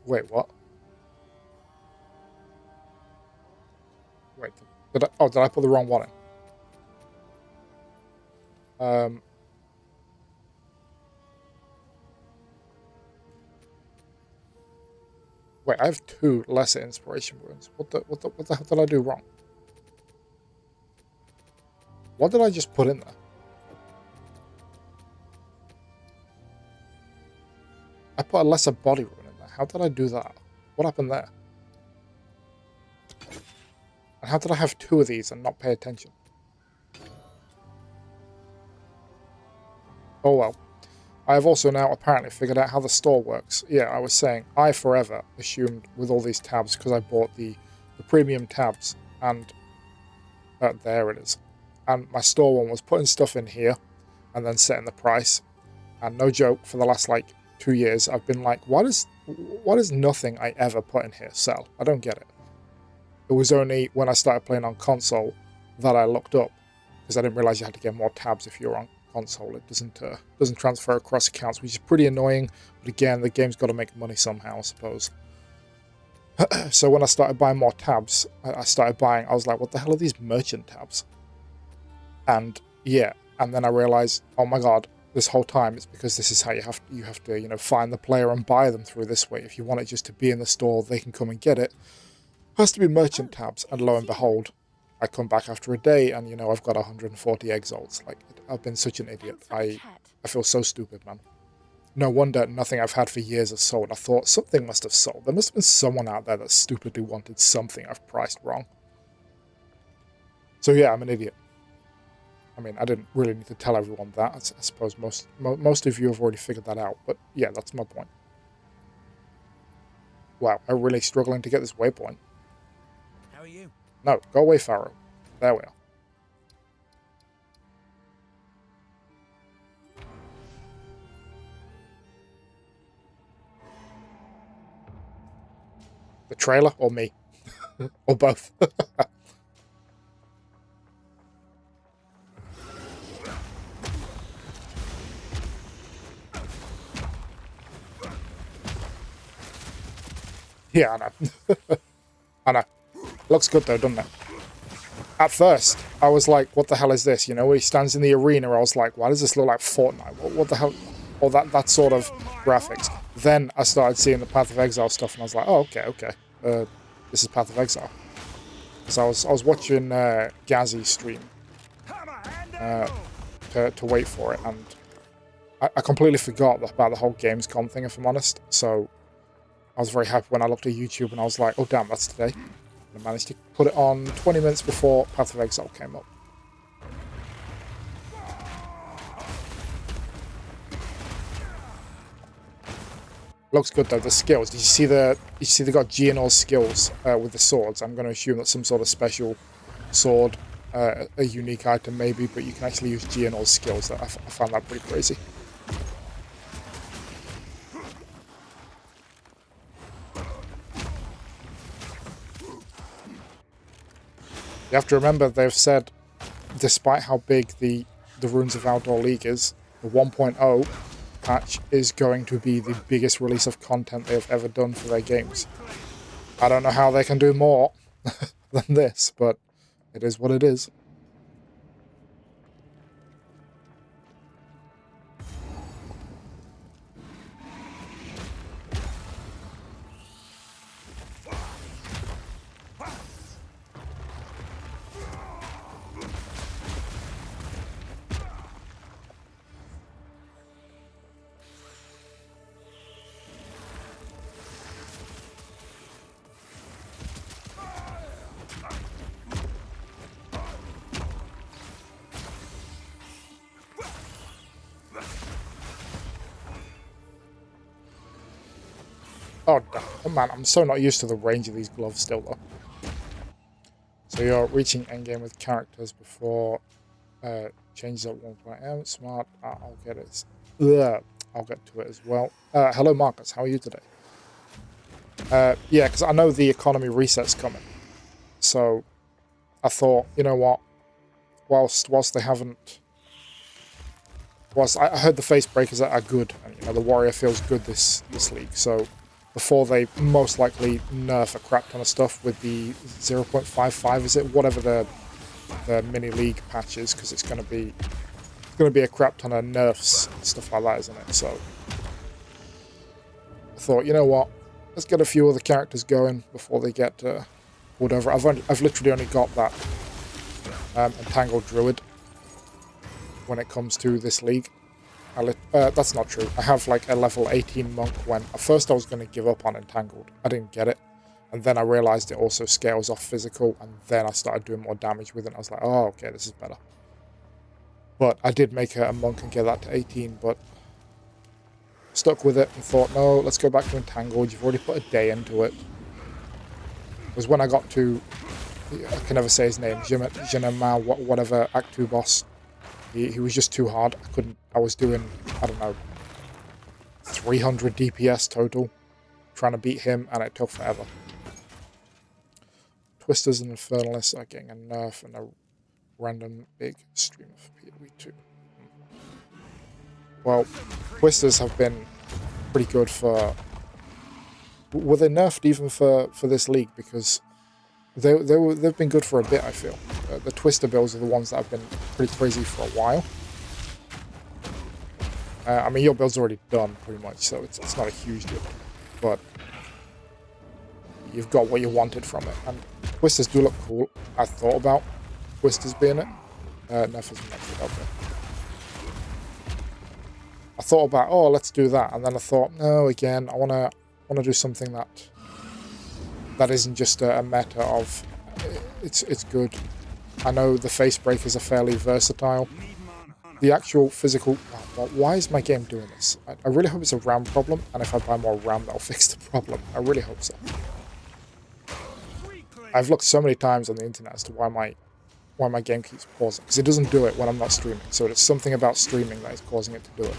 Speaker 1: Wait, what? Wait, did I put the wrong one in? Wait, I have 2 lesser inspiration runes. What the hell did I do wrong? What did I just put in there? I put a lesser body rune in there. How did I do that? What happened there? And how did I have 2 of these and not pay attention? Oh well. I have also now apparently figured out how the store works. Yeah, I was saying, I forever assumed with all these tabs, because I bought the premium tabs, and there it is. And my store one was putting stuff in here, and then setting the price. And no joke, for the last like 2 years, I've been like, why does nothing I ever put in here sell? I don't get it. It was only when I started playing on console that I looked up, because I didn't realize you had to get more tabs if you're on console. It doesn't transfer across accounts, which is pretty annoying. But again, the game's got to make money somehow, I suppose. So when I started buying more tabs, I was like, what the hell are these merchant tabs? And yeah, and then I realized, oh my god, this whole time it's because this is how you have to, you know, find the player and buy them through this way. If you want it just to be in the store, they can come and get it. It has to be merchant tabs, and lo and behold, I come back after a day and, you know, I've got 140 exalts. Like, I've been such an idiot. I feel so stupid, man. No wonder nothing I've had for years has sold. I thought something must have sold. There must have been someone out there that stupidly wanted something I've priced wrong. So yeah, I'm an idiot. I mean, I didn't really need to tell everyone that. I suppose most of you have already figured that out. But yeah, that's my point. Wow, I'm really struggling to get this waypoint.
Speaker 3: How are you?
Speaker 1: No, go away, Pharaoh. There we are. The trailer or me? Or both? Yeah, I know. I know. Looks good though, doesn't it? At first, I was like, what the hell is this? You know, when he stands in the arena, I was like, why does this look like Fortnite? What the hell? Or that sort of graphics. Then I started seeing the Path of Exile stuff, and I was like, oh, okay. This is Path of Exile. So I was watching Gazzy stream to wait for it, and I completely forgot about the whole Gamescom thing, if I'm honest. So I was very happy when I looked at YouTube and I was like, oh damn, that's today. And I managed to put it on 20 minutes before Path of Exile came up. Looks good though, the skills. Did you see they got Geonor's skills with the swords? I'm going to assume that's some sort of special sword, a unique item maybe, but you can actually use Geonor's skills. I found that pretty crazy. You have to remember, they've said, despite how big the Runes of Outdoor League is, the 1.0 patch is going to be the biggest release of content they've ever done for their games. I don't know how they can do more than this, but it is what it is. Oh man, I'm so not used to the range of these gloves still though. So you're reaching endgame with characters before changes at 1.m. Smart. I'll get it. I'll get to it as well. Hello Marcus, how are you today? Yeah, because I know the economy reset's coming. So I thought, you know what? Whilst they haven't... Whilst I heard the face breakers are good, and you know the warrior feels good this league, so before they most likely nerf a crap ton of stuff with the 0.55, is it? Whatever the mini league patch is, because it's going to be a crap ton of nerfs and stuff like that, isn't it? So I thought, you know what? Let's get a few other characters going before they get pulled over. I've literally only got that Entangled Druid when it comes to this league. That's not true. I have like a level 18 monk when at first I was going to give up on Entangled. I didn't get it. And then I realized it also scales off physical, and then I started doing more damage with it. I was like, oh, okay, this is better. But I did make a monk and get that to 18, but stuck with it and thought, no, let's go back to Entangled. You've already put a day into it. It was when I got to, I can never say his name, Jinama, whatever, Act 2 boss. He was just too hard. I was doing, I don't know, 300 DPS total, trying to beat him, and it took forever. Twisters and Infernalists are getting a nerf and a random big stream of PoE2. Well, Twisters have been pretty good for... Were they nerfed even for this league? Because they've been good for a bit, I feel. The Twister builds are the ones that have been pretty crazy for a while. I mean, your build's already done, pretty much, so it's not a huge deal. But you've got what you wanted from it. And Twisters do look cool. I thought about Twisters being it. Nerf isn't mentioned, okay. I thought about, oh, let's do that. And then I thought, no, again, I want to do something that isn't just a meta of it's good. I know the face breakers are fairly versatile. The actual physical... Why is my game doing this? I really hope it's a RAM problem, and if I buy more RAM, that'll fix the problem. I really hope so. I've looked so many times on the internet as to why my game keeps pausing, because it doesn't do it when I'm not streaming. So it's something about streaming that is causing it to do it.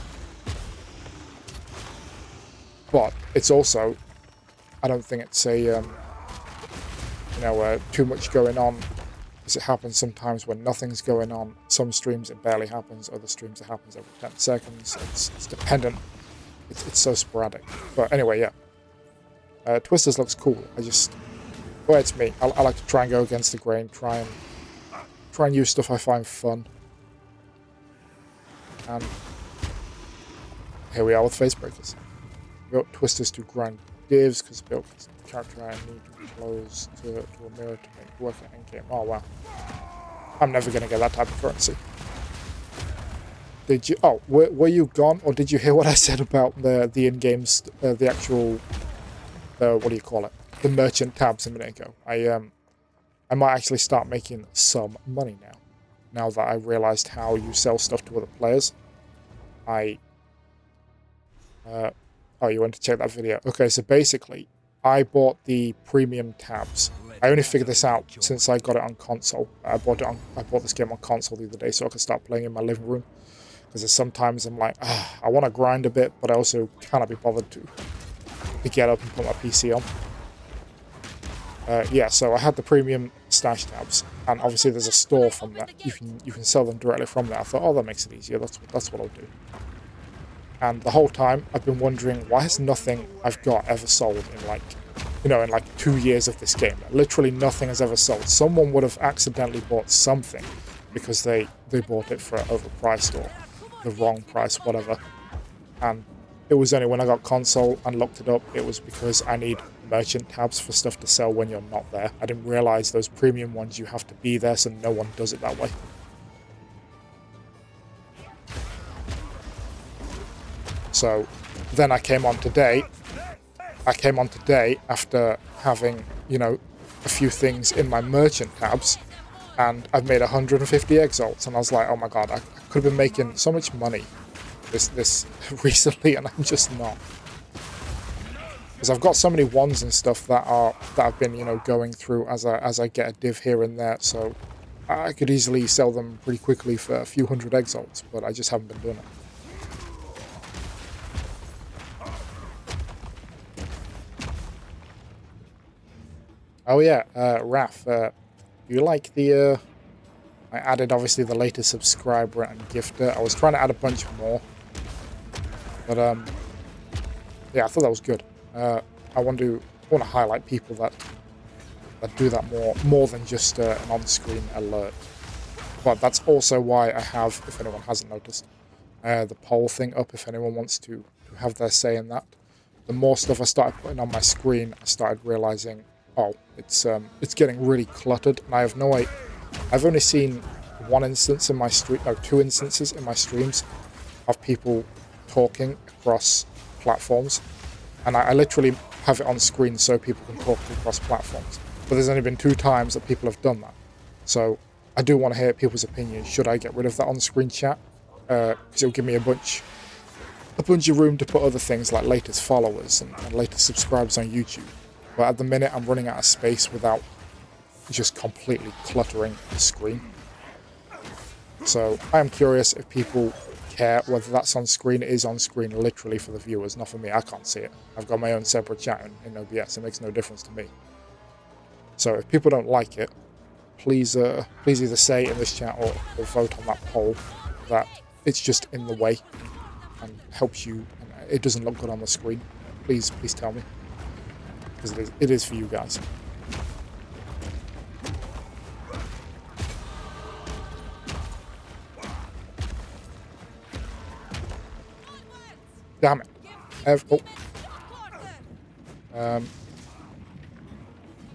Speaker 1: But it's also... I don't think it's a... too much going on, because it happens sometimes when nothing's going on. Some streams it barely happens, other streams it happens every 10 seconds. It's dependent. It's so sporadic. But anyway, yeah. Twisters looks cool. Well, it's me. I like to try and go against the grain, try and use stuff I find fun. And here we are with face breakers. Built Twisters to grind divs, because built character I need to be close to a mirror to make work at endgame. Oh wow. I'm never going to get that type of currency. Did you... Oh, were you gone? Or did you hear what I said about the in-games, the actual... what do you call it? The merchant tabs a minute ago. I might actually start making some money now. Now that I realized how you sell stuff to other players. Oh, you went to check that video. Okay, so basically, I bought the premium tabs. I only figured this out since I got it on console. I bought this game on console the other day so I could start playing in my living room. Because sometimes I'm like, I want to grind a bit, but I also cannot be bothered to get up and put my PC on. Yeah, so I had the premium stash tabs, and obviously there's a store from that. You can sell them directly from there. I thought, oh, that makes it easier. That's what I'll do. And the whole time I've been wondering, why has nothing I've got ever sold in like 2 years of this game? Literally nothing has ever sold. Someone would have accidentally bought something because they bought it for overpriced or the wrong price, whatever. And it was only when I got console and looked it up, it was because I need merchant tabs for stuff to sell when you're not there. I didn't realize those premium ones you have to be there, so no one does it that way. So then I came on today after having, a few things in my merchant tabs, and I've made 150 exalts, and I was like, oh my god, I could have been making so much money this recently, and I'm just not. Because I've got so many ones and stuff that I've been, going through as I get a div here and there, so I could easily sell them pretty quickly for a few hundred exalts, but I just haven't been doing it. Oh yeah, Raf, you like the, I added obviously the latest subscriber and gifter. I was trying to add a bunch more, but yeah, I thought that was good. I want to highlight people that do that more than just an on-screen alert. But that's also why I have, if anyone hasn't noticed, the poll thing up if anyone wants to have their say in that. The more stuff I started putting on my screen, I started realizing, oh, it's getting really cluttered, and I have no idea. I've only seen one instance in my stream, no, 2 instances in my streams of people talking across platforms, and I literally have it on screen so people can talk across platforms. But there's only been 2 times that people have done that. So I do want to hear people's opinions. Should I get rid of that on-screen chat? Because it'll give me a bunch a bunch of room to put other things like latest followers and latest subscribers on YouTube. But at the minute, I'm running out of space without just completely cluttering the screen. So I am curious if people care whether that's on screen. It is on screen literally for the viewers, not for me. I can't see it. I've got my own separate chat in OBS. It makes no difference to me. So if people don't like it, please either say in this chat or vote on that poll that it's just in the way and helps you, and it doesn't look good on the screen. Please tell me, because it is for you guys. Damn it.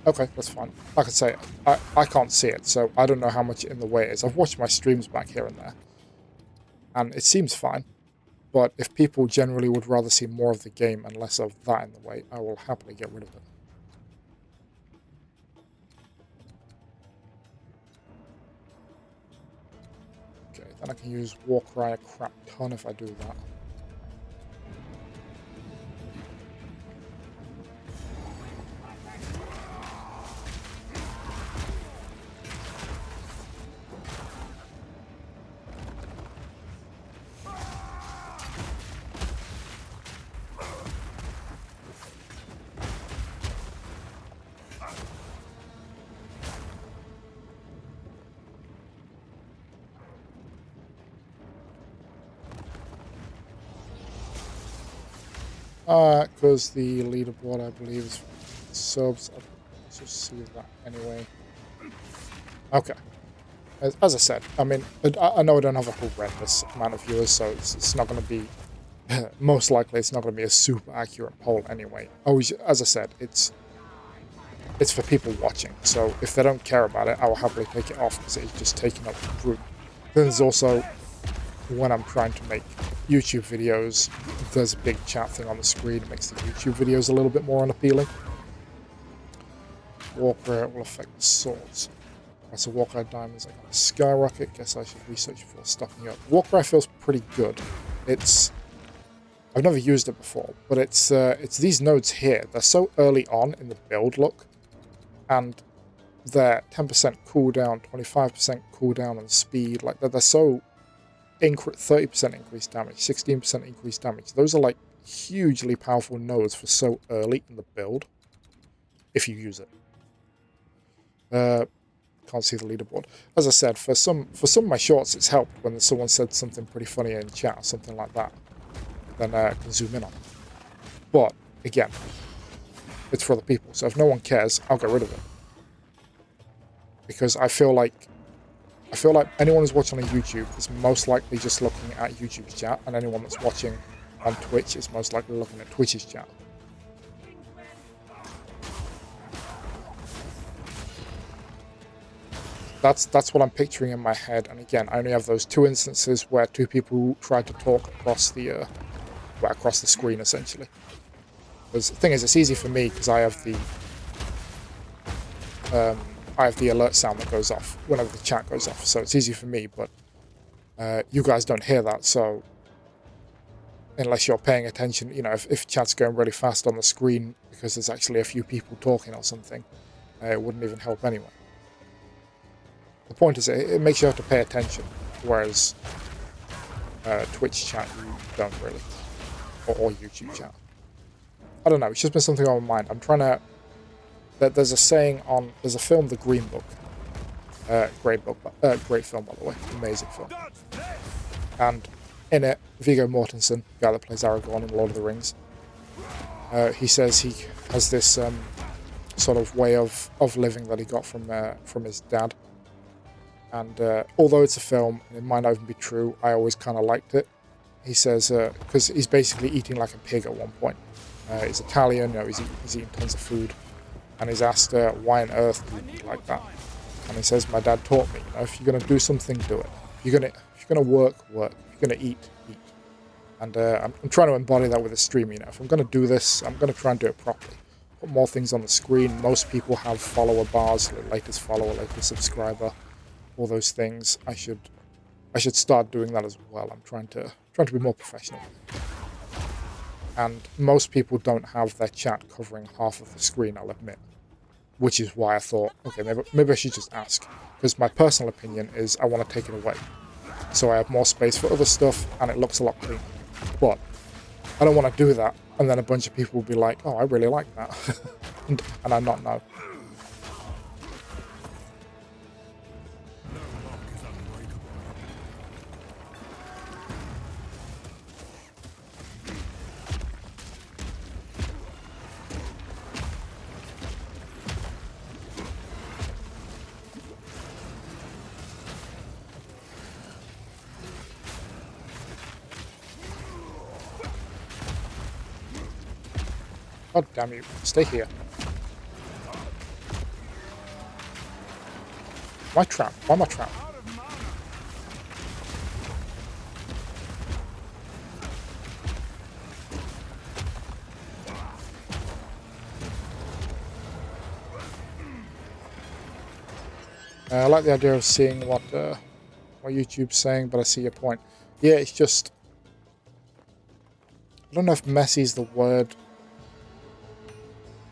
Speaker 1: Okay, that's fine. Like I say, I can't see it, so I don't know how much in the way it is. I've watched my streams back here and there, and it seems fine. But if people generally would rather see more of the game and less of that in the way, I will happily get rid of it. Okay, then I can use Warcry a crap ton if I do that. Because the leaderboard, I believe, is subs. I'll just see that anyway. Okay. As I said, I mean, I know I don't have a horrendous amount of viewers, so it's not going to be, most likely it's not going to be a super accurate poll anyway. Always, as I said, it's for people watching, so if they don't care about it, I will happily take it off because it's just taking up room. Then there's also, when I'm trying to make YouTube videos, there's a big chat thing on the screen. It makes the YouTube videos a little bit more unappealing. Warcry will affect the swords. That's a Warcry diamonds. I got a skyrocket. Guess I should research before stocking up. Warcry feels pretty good. I've never used it before, but it's these nodes here. They're so early on in the build look, and they're 10% cooldown, 25% cooldown and speed. Like they're so 30% increased damage, 16% increased damage. Those are like hugely powerful nodes for so early in the build, if you use it. Can't see the leaderboard. As I said, for some of my shorts, it's helped when someone said something pretty funny in chat or something like that. Then I can zoom in on it. But again, it's for other people. So if no one cares, I'll get rid of it. Because I feel like anyone who's watching on YouTube is most likely just looking at YouTube's chat, and anyone that's watching on Twitch is most likely looking at Twitch's chat. That's what I'm picturing in my head. And again, I only have those two instances where two people tried to talk across the screen essentially. Because the thing is, it's easy for me because I have the alert sound that goes off whenever the chat goes off, so it's easy for me, but you guys don't hear that, so unless you're paying attention, you know, if chat's going really fast on the screen because there's actually a few people talking or something, it wouldn't even help anyway. The point is, it makes you have to pay attention, whereas Twitch chat, you don't really, or YouTube chat. I don't know, it's just been something on my mind. I'm trying to... There's a saying on... There's a film, The Green Book. Great film, by the way. Amazing film. And in it, Viggo Mortensen, the guy that plays Aragorn in Lord of the Rings, he says he has this sort of way of living that he got from his dad. And although it's a film, and it might not even be true, I always kind of liked it. He says, because he's basically eating like a pig at one point. He's Italian, you know, he's eating tons of food. And he's asked, why on earth do you eat like that? And he says, my dad taught me, you know, if you're going to do something, do it. If you're going to work. If you're going to eat. And I'm trying to embody that with the stream, you know. If I'm going to do this, I'm going to try and do it properly. Put more things on the screen. Most people have follower bars, latest follower, latest subscriber, all those things. I should start doing that as well. I'm trying to be more professional. And most people don't have their chat covering half of the screen, I'll admit. Which is why I thought, okay, maybe I should just ask. Because my personal opinion is I want to take it away. So I have more space for other stuff, and it looks a lot cleaner. But I don't want to do that, and then a bunch of people will be like, oh, I really like that. and I not know. God damn you. Stay here. My trap. Why am I trapped? I like the idea of seeing what YouTube's saying, but I see your point. Yeah, it's just... I don't know if messy is the word.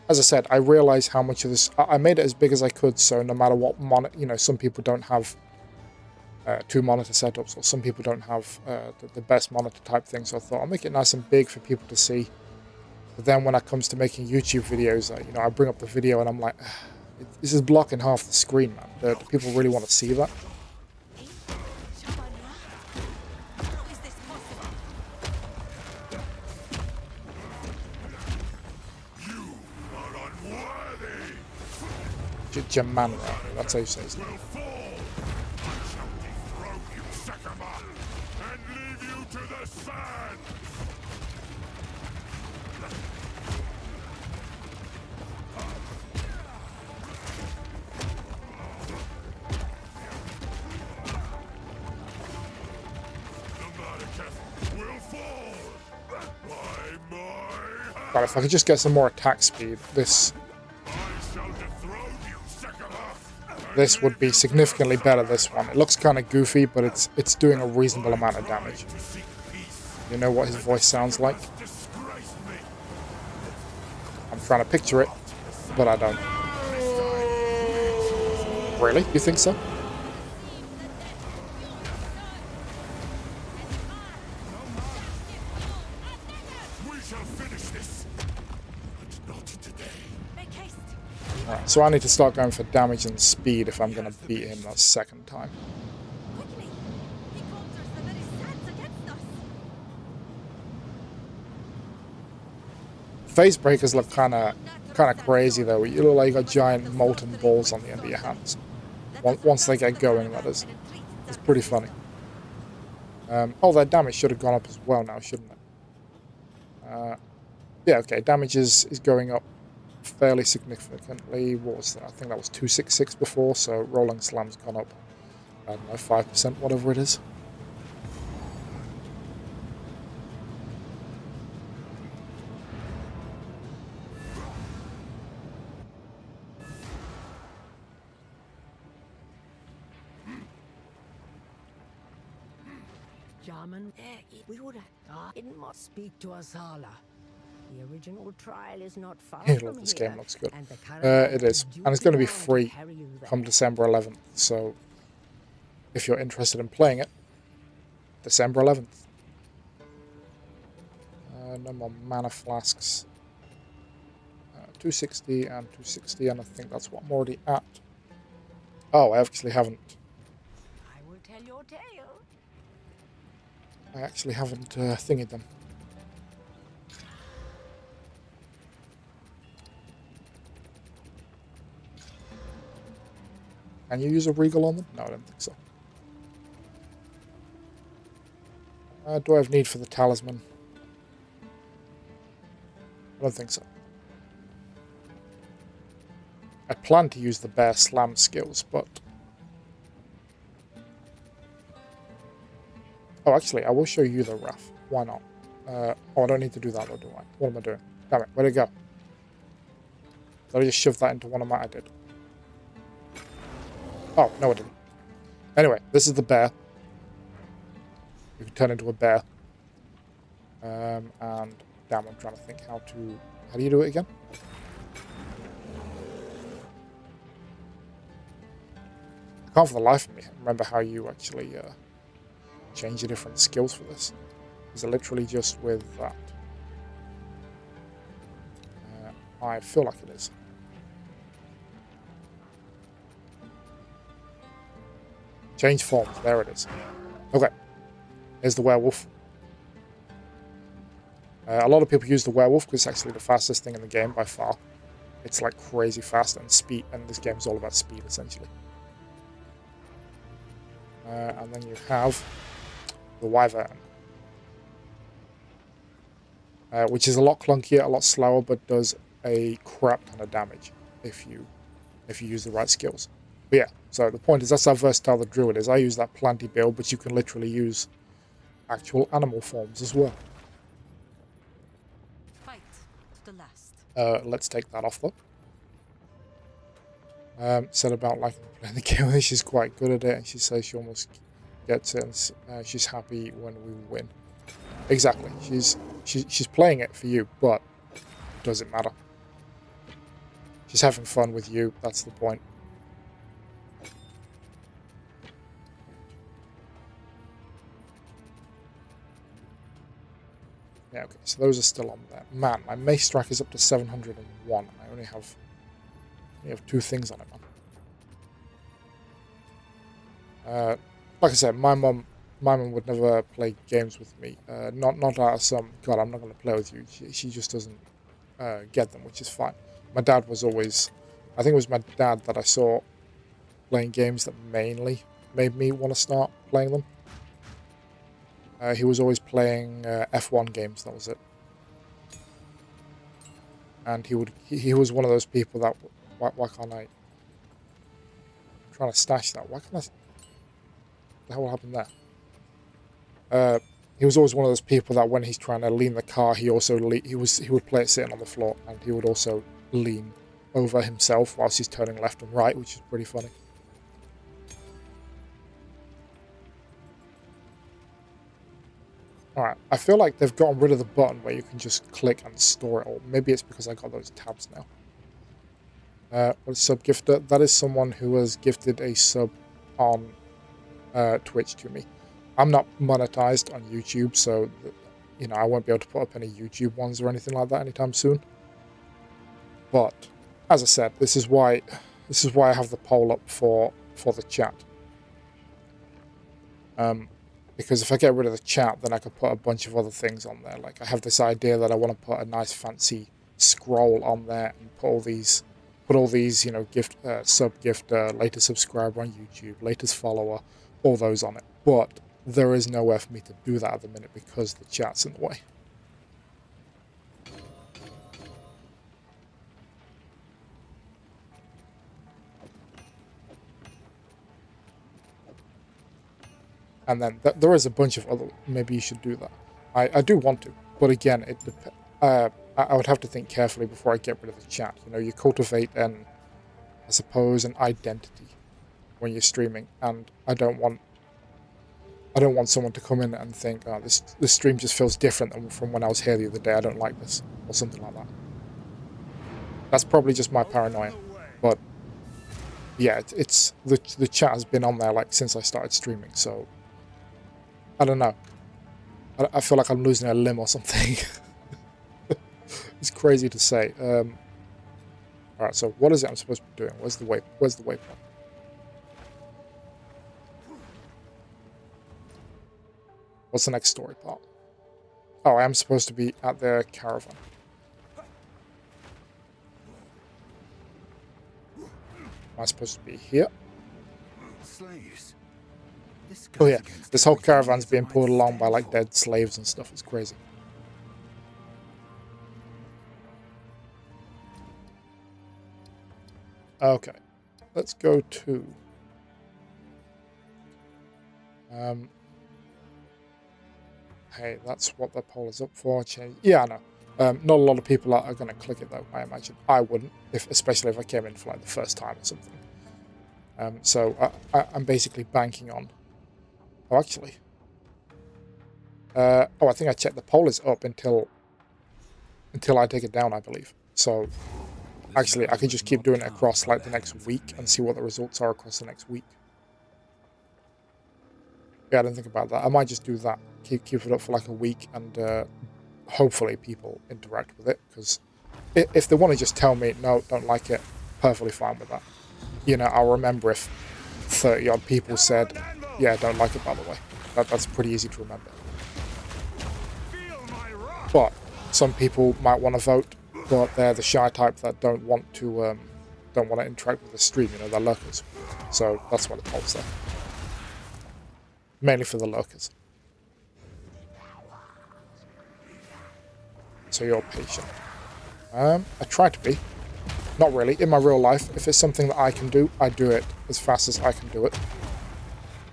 Speaker 1: As I said, I realize how much of this... I made it as big as I could, so no matter what monitor... You know, some people don't have 2 monitor setups, or some people don't have the best monitor type thing, so I thought I'll make it nice and big for people to see. But then when it comes to making YouTube videos, you know, I bring up the video and I'm like, this is blocking half the screen, man. Do people really want to see that? Jamanra, that's how you say his name. God, if I could just get some more attack speed, this would be significantly better, this one. It looks kind of goofy, but it's doing a reasonable amount of damage. You know what his voice sounds like? I'm trying to picture it, but I don't. Really? You think so? Alright, so I need to start going for damage and speed if I'm going to beat him that second time. Face breakers look kind of crazy though. You look like you got giant molten balls on the end of your hands. Once they get going, that is. It's pretty funny. Oh, their damage should have gone up as well now, shouldn't it? Yeah, okay, damage is going up fairly significantly. What was that? I think that was 266 before, so Rolling Slam's gone up, I don't know, 5%, whatever it is.
Speaker 7: German, we would speak to Asala. The original trial is not far from
Speaker 1: This
Speaker 7: here,
Speaker 1: game looks good.
Speaker 7: and the
Speaker 1: It is, and it's going to be free come December 11th, so if you're interested in playing it, December 11th. No more mana flasks. 260 and 260, and I think that's what I'm already at. Oh, I actually haven't.
Speaker 7: I will tell your tale.
Speaker 1: I actually haven't thingied them. Can you use a regal on them? No, I don't think so. Do I have need for the talisman? I don't think so. I plan to use the bear slam skills, but... Oh, actually, I will show you the Wrath. Why not? Oh, I don't need to do that, though, do I? What am I doing? Damn it, where'd it go? Did I just shove that into one of my... I did. Oh, no I didn't. Anyway, this is the bear. You can turn into a bear. And Damn, I'm trying to think how do you do it again? I can't for the life of me remember how you actually change the different skills for this. Is it literally just with that? I feel like it is. Change forms, there it is. Okay, here's the werewolf. A lot of people use the werewolf because it's actually the fastest thing in the game by far. It's like crazy fast and speed, and this game's all about speed essentially. And then you have the wyvern, which is a lot clunkier, a lot slower, but does a crap ton of damage if you use the right skills. But yeah, so the point is that's how versatile the druid is. I use that planty build, but you can literally use actual animal forms as well.
Speaker 4: Fight to the last.
Speaker 1: Let's take that off though. Said about like playing the game, she's quite good at it, and she says she almost gets it, and she's happy when we win. Exactly, she's playing it for you, but it doesn't matter. She's having fun with you. That's the point. Yeah, okay, so those are still on there. Man, my mace strike is up to 701. I only have 2 things on it, man. Like I said, my mum would never play games with me. Not out of some, God, I'm not going to play with you. She just doesn't get them, which is fine. My dad was always, I think it was my dad that I saw playing games that mainly made me want to start playing them. He was always playing F1 games, that was it. And he was one of those people that, why can't I? I'm trying to stash that. Why can't I? What the hell happened there? He was always one of those people that when he's trying to lean the car, he would play it sitting on the floor, and he would also lean over himself whilst he's turning left and right, which is pretty funny. Alright, I feel like they've gotten rid of the button where you can just click and store it, or maybe it's because I got those tabs now. What's sub gifter? That is someone who has gifted a sub on Twitch to me. I'm not monetized on YouTube, so I won't be able to put up any YouTube ones or anything like that anytime soon. But as I said, this is why I have the poll up for the chat. Because if I get rid of the chat, then I could put a bunch of other things on there. Like I have this idea that I want to put a nice fancy scroll on there and put all these, gift, sub gifter, latest subscriber on YouTube, latest follower, all those on it. But there is nowhere for me to do that at the minute because the chat's in the way. And then there is a bunch of other, maybe you should do that. I do want to, but again, I would have to think carefully before I get rid of the chat. You cultivate I suppose, an identity when you're streaming, and I don't want someone to come in and think, oh, this stream just feels different than from when I was here the other day. I don't like this, or something like that. That's probably just my paranoia, but yeah, it's the chat has been on there like since I started streaming, so. I don't know. I feel like I'm losing a limb or something. It's crazy to say. Alright, so what is it I'm supposed to be doing? Where's the waypoint? What's the next story part? Oh, I am supposed to be at the caravan. Am I supposed to be here?
Speaker 2: Slaves.
Speaker 1: Oh yeah, this whole caravan's being pulled along by like dead slaves and stuff. It's crazy. Okay, let's go to hey, that's what the poll is up for. Change. Yeah, I know. Not a lot of people are going to click it though. I imagine I wouldn't, especially if I came in for like the first time or something. So I'm basically banking on. Oh, actually. I think I checked the poll is up until until I take it down, I believe. So actually, I could just keep doing it across like the next week and see what the results are across the next week. Yeah, I didn't think about that. I might just do that. Keep it up for like a week, and hopefully people interact with it. Because if they want to just tell me, no, don't like it, perfectly fine with that. You know, I'll remember if 30-odd people said, yeah, don't like it, by the way. That's pretty easy to remember. But some people might want to vote, but they're the shy type that don't want to interact with the stream. You know, they're lurkers. So that's what it holds there. Mainly for the lurkers. So you're patient. I try to be. Not really. In my real life, if it's something that I can do, I do it as fast as I can do it.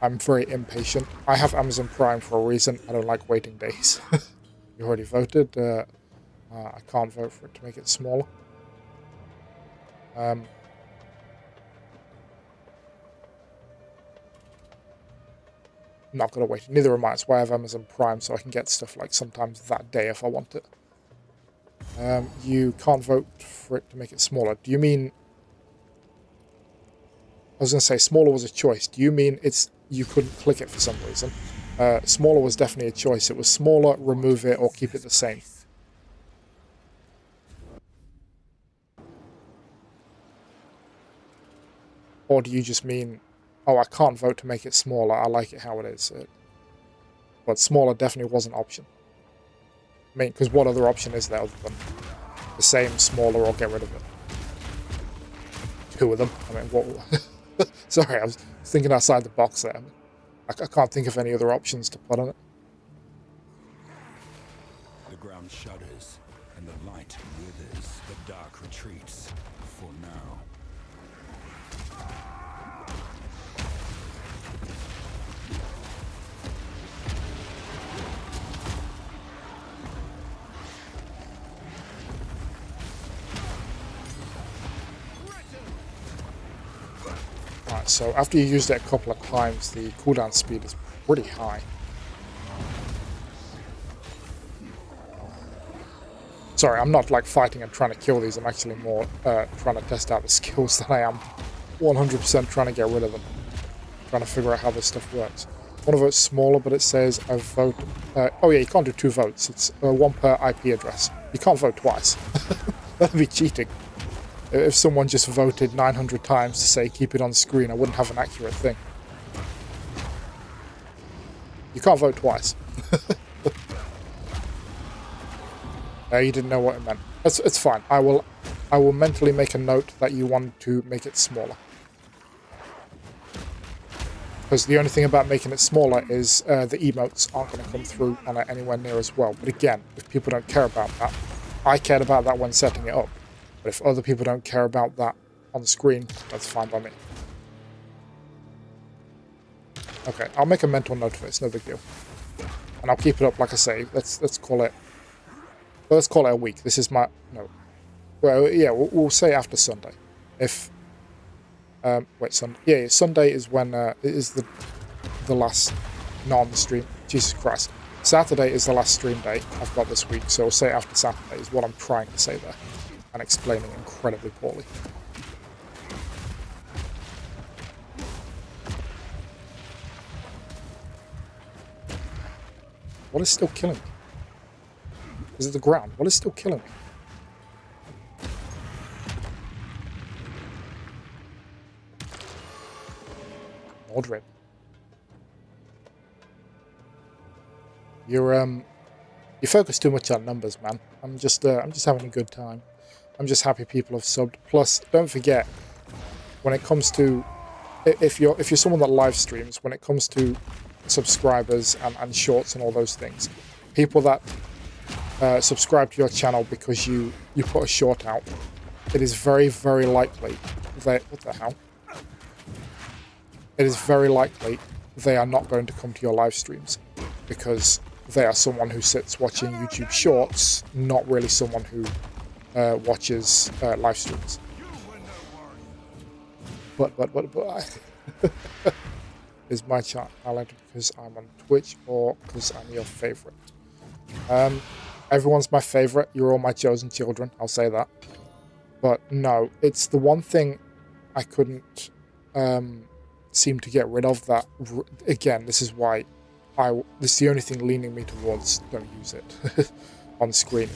Speaker 1: I'm very impatient. I have Amazon Prime for a reason. I don't like waiting days. You already voted. I can't vote for it to make it smaller. I'm not going to wait. Neither am I. That's why I have Amazon Prime, so I can get stuff like sometimes that day if I want it. You can't vote for it to make it smaller. Do you mean... I was going to say smaller was a choice. Do you mean you couldn't click it for some reason? Smaller was definitely a choice. It was smaller, remove it, or keep it the same. Or do you just mean, oh, I can't vote to make it smaller, I like it how it is. But smaller definitely was an option. I mean, because what other option is there other than the same, smaller, or get rid of it? Two of them. I mean, what... Sorry, I was thinking outside the box there. I can't think of any other options to put on it.
Speaker 2: The ground shudders, and the light withers. The dark retreats, for now.
Speaker 1: Right, so after you used it a couple of times, the cooldown speed is pretty high. Sorry, I'm not like fighting and trying to kill these, I'm actually more trying to test out the skills than I am 100% trying to get rid of them. Trying to figure out how this stuff works. I want to vote smaller, but it says I vote... oh yeah, you can't do 2 votes. It's 1 per IP address. You can't vote twice. That'd be cheating. If someone just voted 900 times to say keep it on screen, I wouldn't have an accurate thing. You can't vote twice. You didn't know what it meant. It's fine. I will mentally make a note that you want to make it smaller. Because the only thing about making it smaller is the emotes aren't going to come through on it anywhere near as well. But again, if people don't care about that, I cared about that when setting it up. But if other people don't care about that on the screen, that's fine by me. Okay, I'll make a mental note of it. It's no big deal, and I'll keep it up. Like I say, let's call it. Well, let's call it a week. This is my no. Well, yeah, we'll say after Sunday. If wait, Sunday. Yeah, Sunday is when it is the last non-stream. Jesus Christ. Saturday is the last stream day I've got this week, so we'll say after Saturday is what I'm trying to say there. And explaining incredibly poorly. What is still killing me? Is it the ground? What is still killing me? Mordred. You focus too much on numbers, man. I'm just having a good time. I'm just happy people have subbed. Plus, don't forget, when it comes to, if you're someone that live streams, when it comes to subscribers and shorts and all those things, people that subscribe to your channel because you put a short out, it is very, very likely that, what the hell? It is very likely they are not going to come to your live streams because they are someone who sits watching YouTube shorts, not really someone who watches live streams. But is my channel highlighted because I'm on Twitch or because I'm your favorite? everyone's my favorite. You're all my chosen children. I'll say that. But no, it's the one thing I couldn't seem to get rid of. That again, this is why this is the only thing leaning me towards don't use it on screen.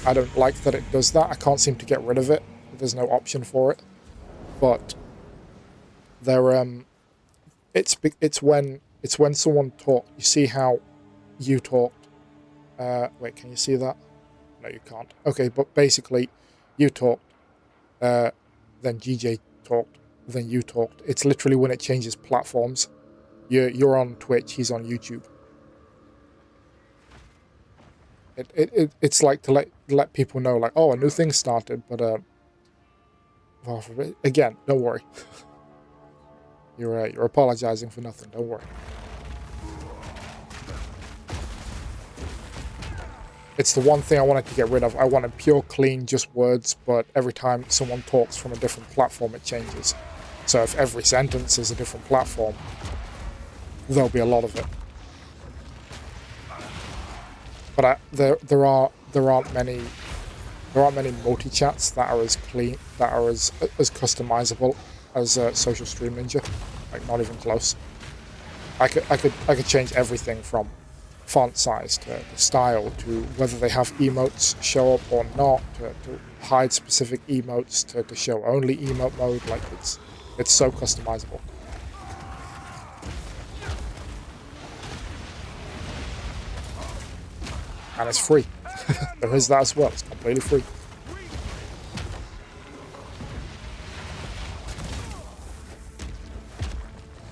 Speaker 1: I don't like that it does that. I can't seem to get rid of it. There's no option for it. But it's when someone talks. You see how you talked. Wait, can you see that? No, you can't. Okay, but basically, you talked. Then GJ talked. Then you talked. It's literally when it changes platforms. You're on Twitch. He's on YouTube. It's like to let people know, like, oh, a new thing started. But well, again, don't worry. You're apologizing for nothing. Don't worry. It's the one thing I wanted to get rid of. I wanted pure, clean, just words, but every time someone talks from a different platform, it changes. So if every sentence is a different platform, there'll be a lot of it. But there aren't many multi-chats that are as clean, that are as customizable as Social Stream Ninja. Like, not even close. I could change everything from font size to style to whether they have emotes show up or not, to hide specific emotes, to show only emote mode. Like, it's so customizable. And it's free. There is that as well. It's completely free.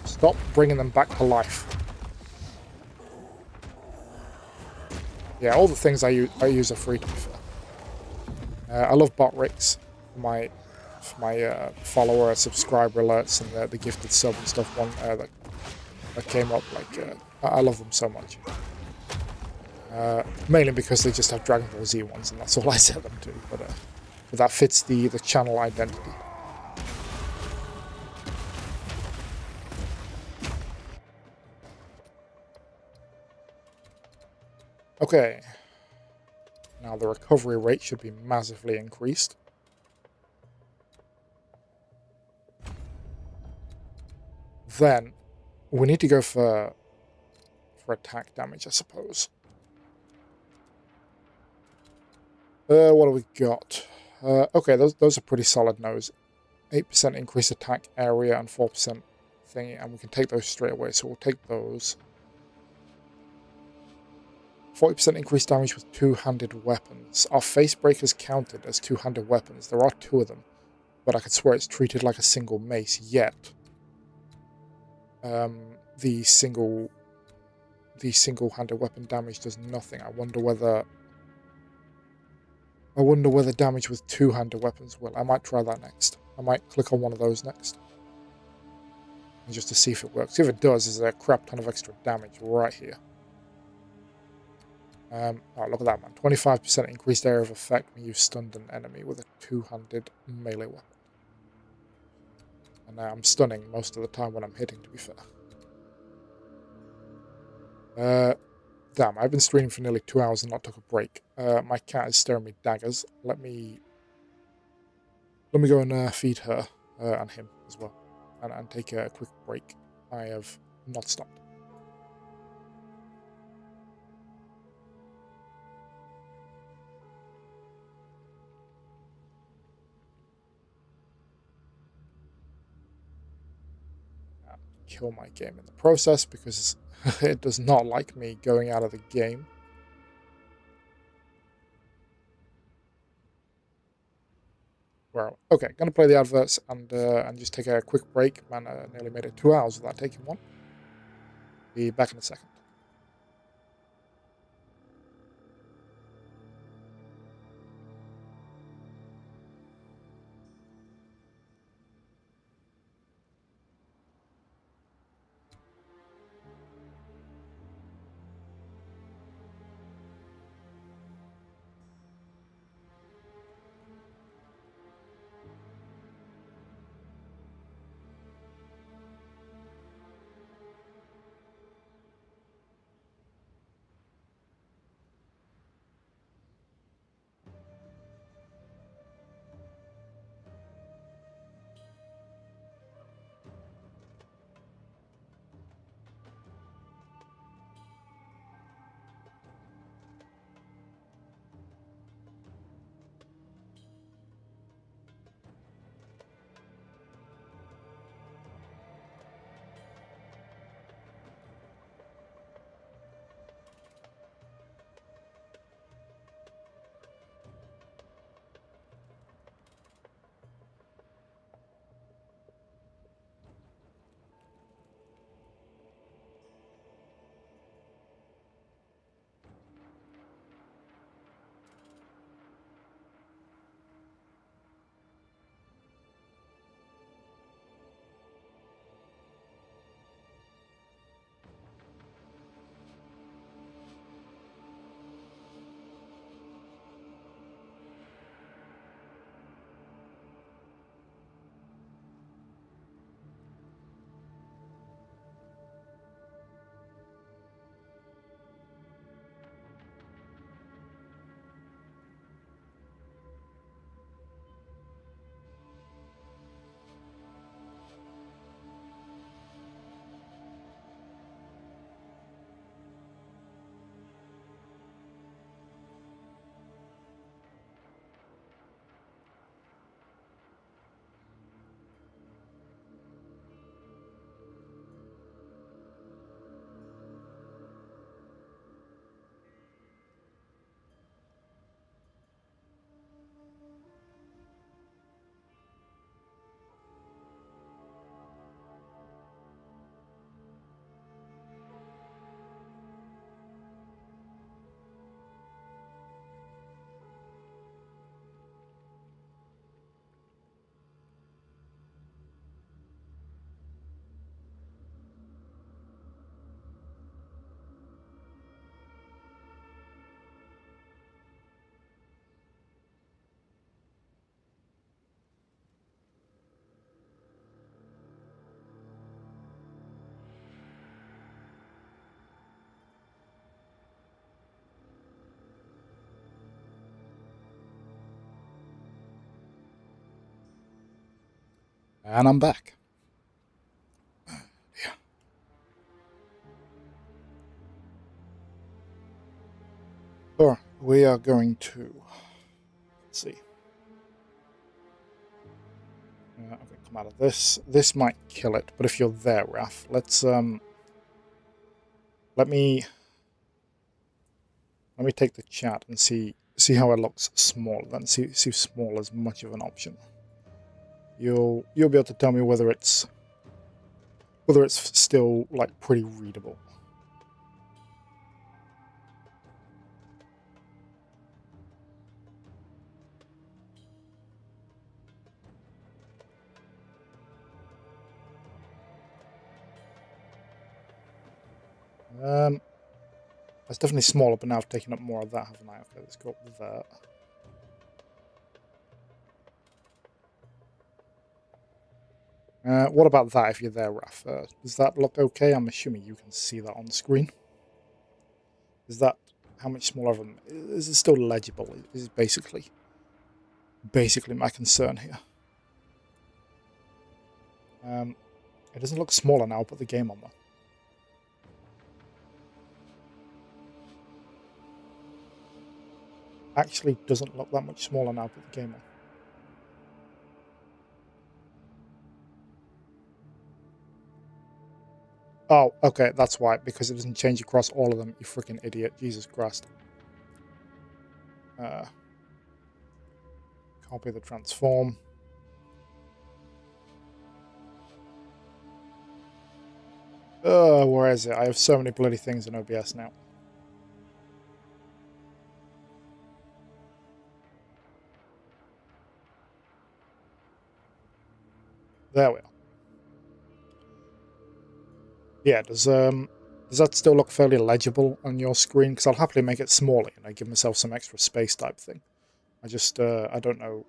Speaker 1: Stop bringing them back to life. Yeah, all the things I use are free, to be fair. I love bot rigs for my follower subscriber alerts and the gifted sub and stuff. One that came up, like, I love them so much. Mainly because they just have Dragon Ball Z ones, and that's all I set them to. But that fits the channel identity. Okay. Now the recovery rate should be massively increased. Then we need to go for attack damage, I suppose. What do we got? Okay, those are pretty solid no's. 8% increased attack area and 4% thingy, and we can take those straight away, so we'll take those. 40% increased damage with two-handed weapons. Are face breakers counted as two-handed weapons? There are two of them, but I could swear it's treated like a single mace, yet the single-handed weapon damage does nothing. I wonder whether damage with two-handed weapons will. I might try that next. I might click on one of those next. And just to see if it works. If it does, there's a crap ton of extra damage right here. Oh, look at that, man. 25% increased area of effect when you stunned an enemy with a two-handed melee weapon. And I'm stunning most of the time when I'm hitting, to be fair. Damn, I've been streaming for nearly 2 hours and not took a break. My cat is staring me daggers. Let me go and feed her and him as well, and take a quick break. I have not stopped. Kill my game in the process because it does not like me going out of the game. Well, okay, gonna play the adverts and just take a quick break. Man, I nearly made it 2 hours without taking one. Be back in a second. And I'm back. Yeah. Alright, we are going to... Let's see. I'm going to come out of this. This might kill it, but if you're there, Raf, let's... Let me take the chat and see how it looks small. Then see if small is much of an option. You'll be able to tell me whether it's still like pretty readable. It's definitely smaller, but now I've taken up more of that, haven't I? Okay, let's go up with that. What about that if you're there, Raf? Does that look okay? I'm assuming you can see that on the screen. Is that how much smaller of them? Is it still legible? Is basically my concern here. It doesn't look smaller now. I'll put the game on though. Actually, doesn't look that much smaller now. Put the game on. Oh, okay, that's why. Because it doesn't change across all of them. You freaking idiot! Jesus Christ. Copy the transform. Where is it? I have so many bloody things in OBS now. There we are. Yeah, does that still look fairly legible on your screen? Because I'll happily make it smaller, give myself some extra space type thing. I just, I don't know.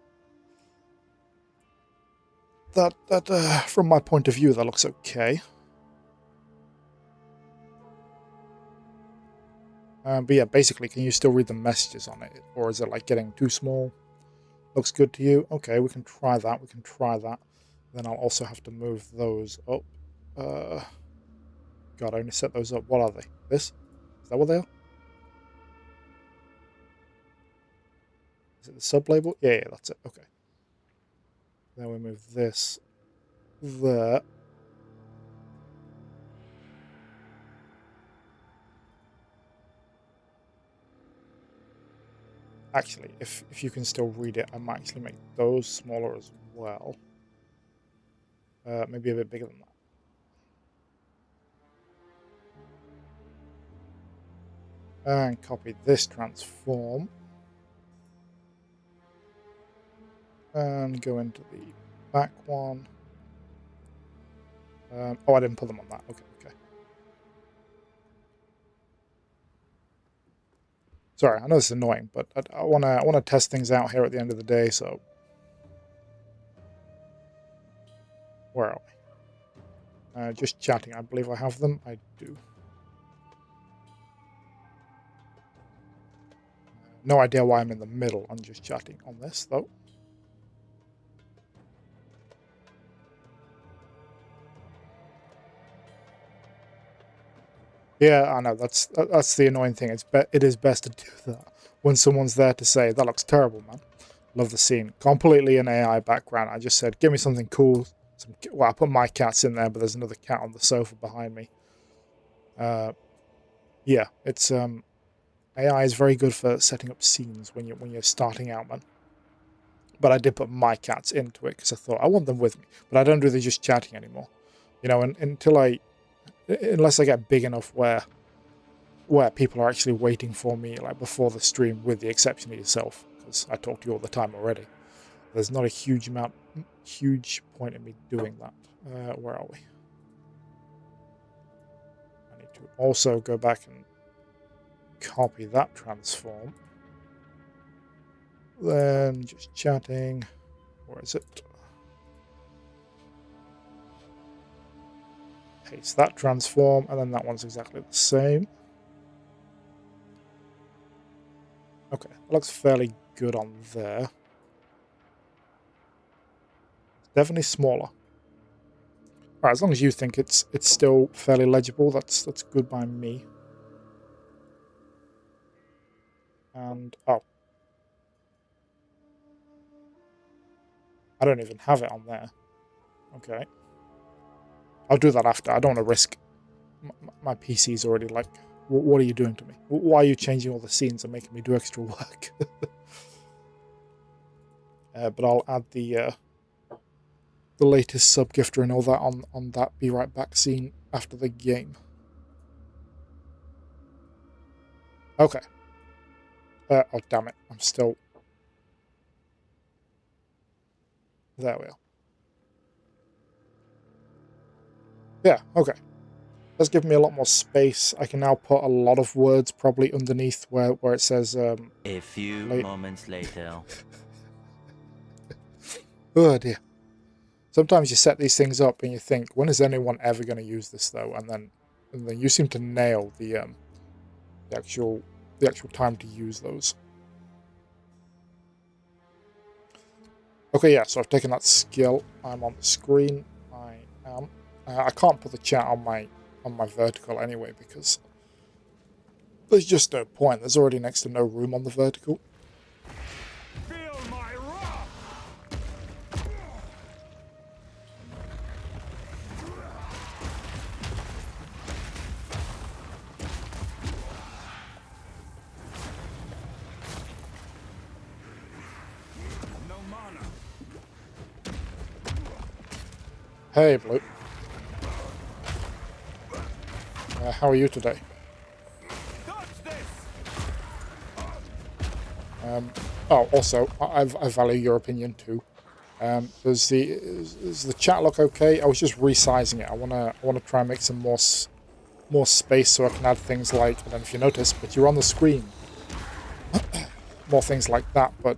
Speaker 1: That from my point of view, that looks okay. But yeah, basically, can you still read the messages on it? Or is it like getting too small? Looks good to you? Okay, we can try that. We can try that. Then I'll also have to move those up. God, I only set those up. What are they? This? Is that what they are? Is it the sub-label? Yeah, that's it. Okay. Then we move this there. Actually, if you can still read it, I might actually make those smaller as well. Maybe a bit bigger than that. And copy this transform. And go into the back one. Oh, I didn't put them on that. Okay. Sorry, I know this is annoying, but I wanna test things out here at the end of the day. So, where are we? Just chatting. I believe I have them. I do. No idea why I'm in the middle. I'm just chatting on this though. Yeah, I know. That's the annoying thing. It is best to do that when someone's there to say, that looks terrible, man. Love the scene. Completely an AI background. I just said, give me something cool. Well, I put my cats in there, but there's another cat on the sofa behind me. Yeah, it's AI is very good for setting up scenes when you're starting out, man. But I did put my cats into it because I thought I want them with me. But I don't do the just chatting anymore. Unless I get big enough where people are actually waiting for me, like before the stream, with the exception of yourself, because I talk to you all the time already. There's not a huge point in me doing that. Where are we? I need to also go back and copy that transform. Then just chatting. Where is it? Paste that transform, and then that one's exactly the same. Okay, that looks fairly good on there. Definitely smaller. Right, as long as you think it's still fairly legible, that's good by me. And oh, I don't even have it on there. Okay, I'll do that after. I don't want to risk. My PC's already like, what are you doing to me? Why are you changing all the scenes and making me do extra work? But I'll add the latest sub-gifter and all that on that Be Right Back scene after the game. Okay. Oh, damn it. I'm still... There we are. Yeah, okay. That's given me a lot more space. I can now put a lot of words probably underneath where it says...
Speaker 8: A few moments later.
Speaker 1: Oh, dear. Sometimes you set these things up and you think, when is anyone ever going to use this, though? And then you seem to nail the actual time to use those. Okay, yeah, so I've taken that skill. I'm on the screen. I am. I can't put the chat on my vertical anyway because there's just no point. There's already next to no room on the vertical.
Speaker 2: Feel my wrath! No mana.
Speaker 1: Hey, Blue. How are you today? Oh, also, I value your opinion too. Does the chat look okay? I was just resizing it. I wanna try and make some more space so I can add things like, I don't know if you noticed, but you're on the screen. More things like that, but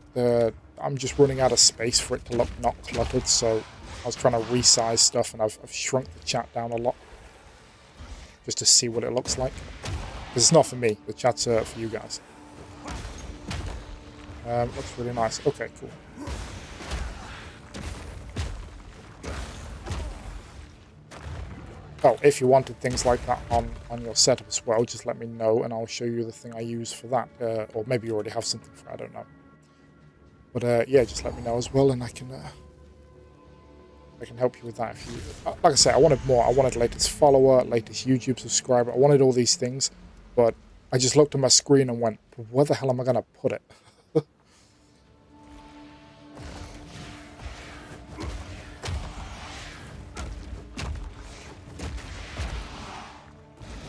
Speaker 1: I'm just running out of space for it to look not cluttered, so I was trying to resize stuff and I've shrunk the chat down a lot just to see what it looks like. Because it's not for me, the chat's for you guys. Looks really nice. Okay, cool. Oh, if you wanted things like that on your setup as well, just let me know and I'll show you the thing I use for that. Or maybe you already have something for it, I don't know. But yeah, just let me know as well and I can help you with that. If you, like I say, I wanted more. I wanted latest follower, latest YouTube subscriber. I wanted all these things, but I just looked at my screen and went, where the hell am I going to put it?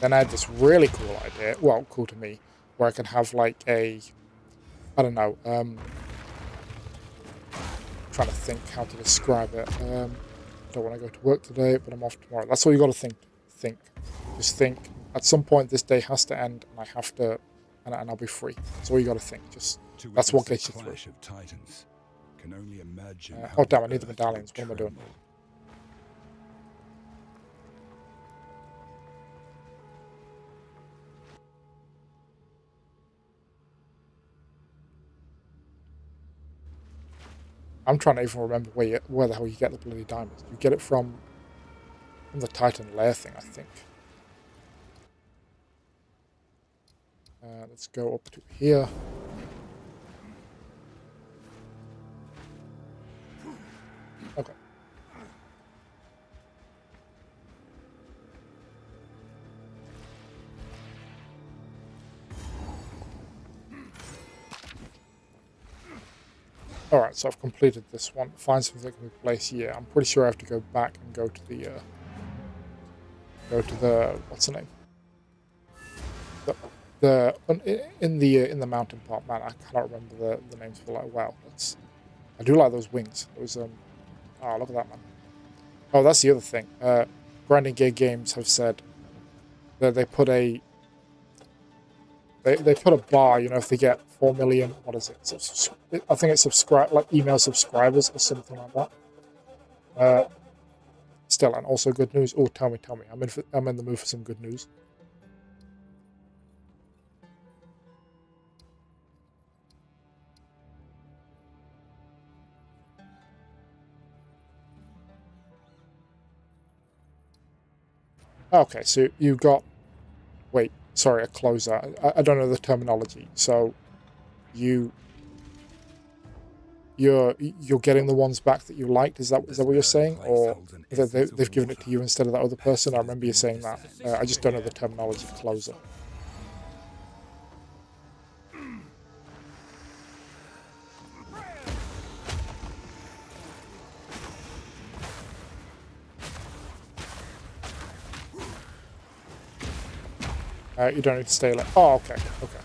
Speaker 1: Then I had this really cool idea, well, cool to me, where I can have like a, I don't know, trying to think how to describe it. Don't want to go to work today, but I'm off tomorrow. That's all you got to think. Just think, at some point this day has to end and I have to, and I'll be free. That's all you got to think. Just, that's what gets you through.
Speaker 2: Of titans can only imagine
Speaker 1: Oh damn, I need the medallions. What am I doing? I'm trying to even remember where the hell you get the bloody diamonds. You get it from the Titan lair thing, I think. Let's go up to here. Okay. Alright, so I've completed this one. Find something that can be placed here. I'm pretty sure I have to go back and go to the what's the name? In the mountain part, man, I cannot remember the names for that. Wow, I do like those wings. Those oh, look at that, man. Oh, that's the other thing. Grinding Gear Games have said that they put a bar, you know, if they get 4 million, what is it? I think it's email subscribers or something like that. Still, and also good news. Oh, tell me. I'm in the mood for some good news. Okay, so you got... Wait, sorry, a closer. I don't know the terminology. So you're getting the ones back that you liked. Is that what you're saying, or that they've given it to you instead of that other person? I remember you saying that. I just don't know the terminology. Closer. You don't need to stay late. Oh, okay, okay.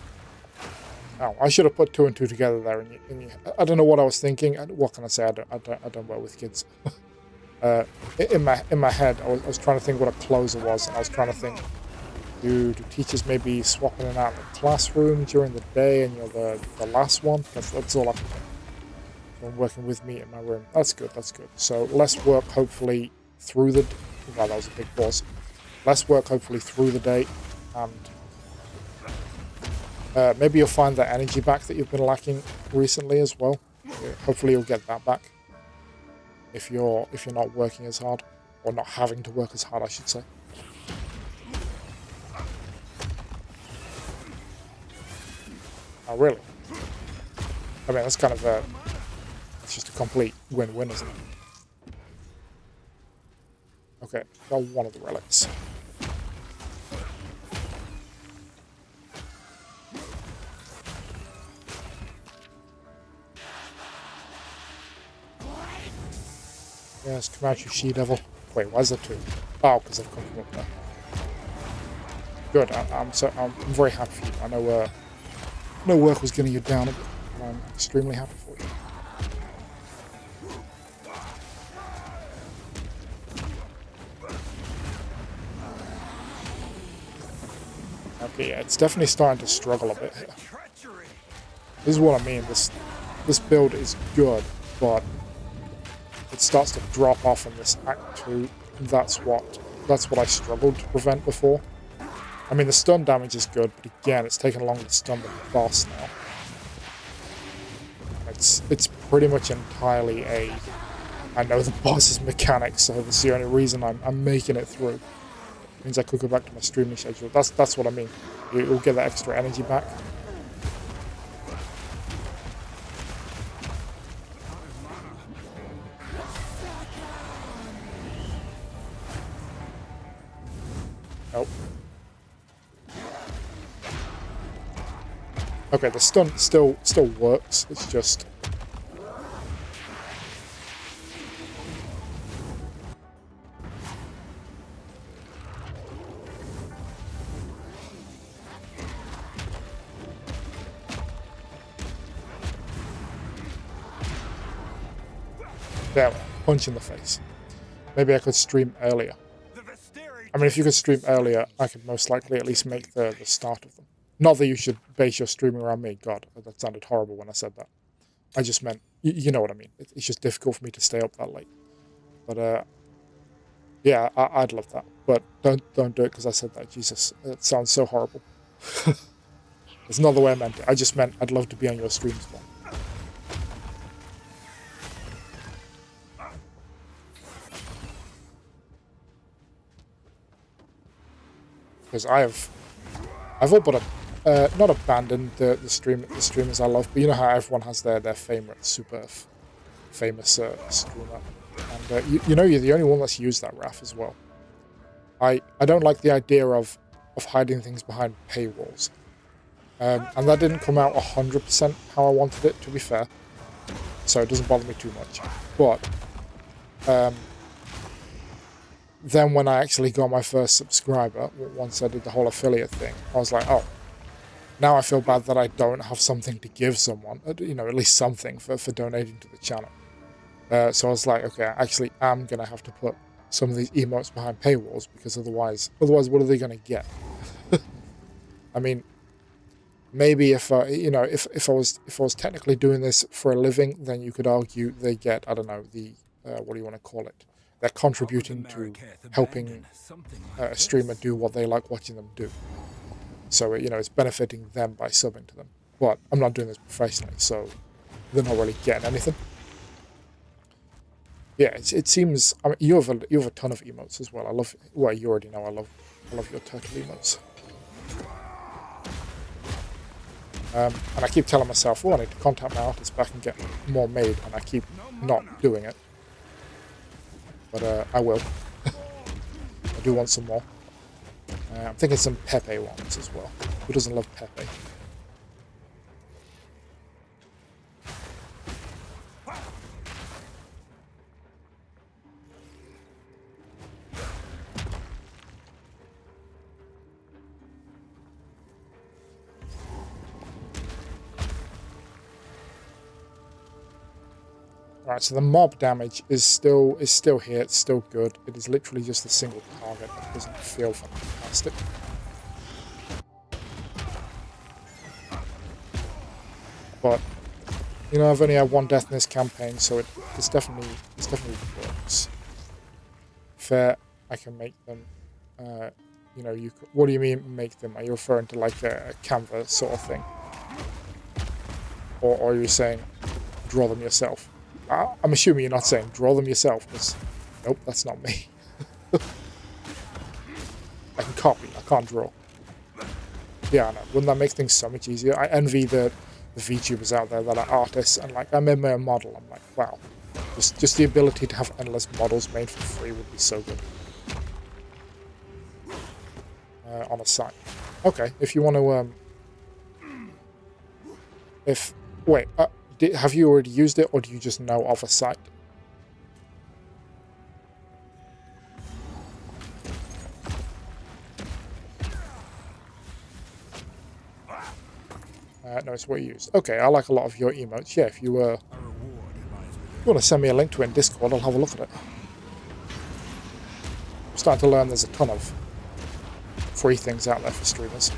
Speaker 1: Oh, I should have put 2 and 2 together there. I don't know what I was thinking. What can I say? I don't work with kids. In my head, I was trying to think what a closer was, and I was trying to think, do teachers maybe swap in and out of the classroom during the day, and you're the last one? That's all I can think. So I'm working with me in my room. That's good. That's good. So less work, hopefully through the. Wow, that was a big pause. Less work, hopefully through the day, and maybe you'll find that energy back that you've been lacking recently as well. Hopefully you'll get that back if you're not working as hard, or not having to work as hard, I should say. Oh, really? I mean, that's kind of it's just a complete win-win, isn't it? Okay, got one of the relics. Yes, come out, you she-devil. Wait, why is there 2? Oh, because I've come from up there. Good. I'm very happy for you. I know no work was getting you down a bit, and I'm extremely happy for you. Okay, yeah, it's definitely starting to struggle a bit here. This is what I mean. This build is good, but it starts to drop off in this Act 2. That's what I struggled to prevent before. I mean, the stun damage is good, but again, it's taking longer to stun the boss now. It's pretty much entirely I know the boss's mechanics, so that's the only reason I'm making it through. It means I could go back to my streaming schedule. That's what I mean. You'll get that extra energy back. Nope. Okay, the stun still works. It's just there, punch in the face. Maybe I could stream earlier. I mean, if you could stream earlier, I could most likely at least make the start of them. Not that you should base your streaming around me. God, that sounded horrible when I said that. I just meant, you know what I mean. It's just difficult for me to stay up that late. But, yeah, I'd love that. But don't do it because I said that. Jesus, it sounds so horrible. It's not the way I meant it. I just meant I'd love to be on your streams more. Because I've all but not abandoned the streamers I love, but you know how everyone has their favorite super famous streamer, and you know you're the only one that's used that RAF as well. I don't like the idea of hiding things behind paywalls, and that didn't come out 100% how I wanted it, to be fair, so it doesn't bother me too much. But then when I actually got my first subscriber, once I did the whole affiliate thing, I was like, oh, now I feel bad that I don't have something to give someone, you know, at least something for donating to the channel. So I was like, okay, I actually am going to have to put some of these emotes behind paywalls, because otherwise what are they going to get? I mean, maybe if you know, if I was technically doing this for a living, then you could argue they get, I don't know, the what do you want to call it? They're contributing to helping a streamer do what they like watching them do. So, you know, it's benefiting them by subbing to them. But I'm not doing this professionally, so they're not really getting anything. yeah, it seems. I mean, you have a ton of emotes as well. I love. Well, you already know I love your turtle emotes. And I keep telling myself, oh, I need to contact my artist back and get more made, and I keep not doing it. But I will. I do want some more. I'm thinking some Pepe ones as well. Who doesn't love Pepe? Alright, so the mob damage is still here, it's still good. It is literally just a single target that doesn't feel fantastic. But you know, I've only had one death in this campaign, so it's definitely works. Fair, I can make them. You know, what do you mean make them? Are you referring to like a Canva sort of thing, or are you saying draw them yourself? I'm assuming you're not saying draw them yourself, because nope, that's not me. I can copy, I can't draw. Yeah, I know. Wouldn't that make things so much easier? I envy the VTubers out there that are artists, and like I made my own model. I'm like, wow, just the ability to have endless models made for free would be so good. On a site. Okay, if you want to, have you already used it, or do you just know of a site? No, it's what you use. Okay, I like a lot of your emotes. Yeah, if you want to send me a link to it in Discord, I'll have a look at it. I'm starting to learn there's a ton of free things out there for streamers.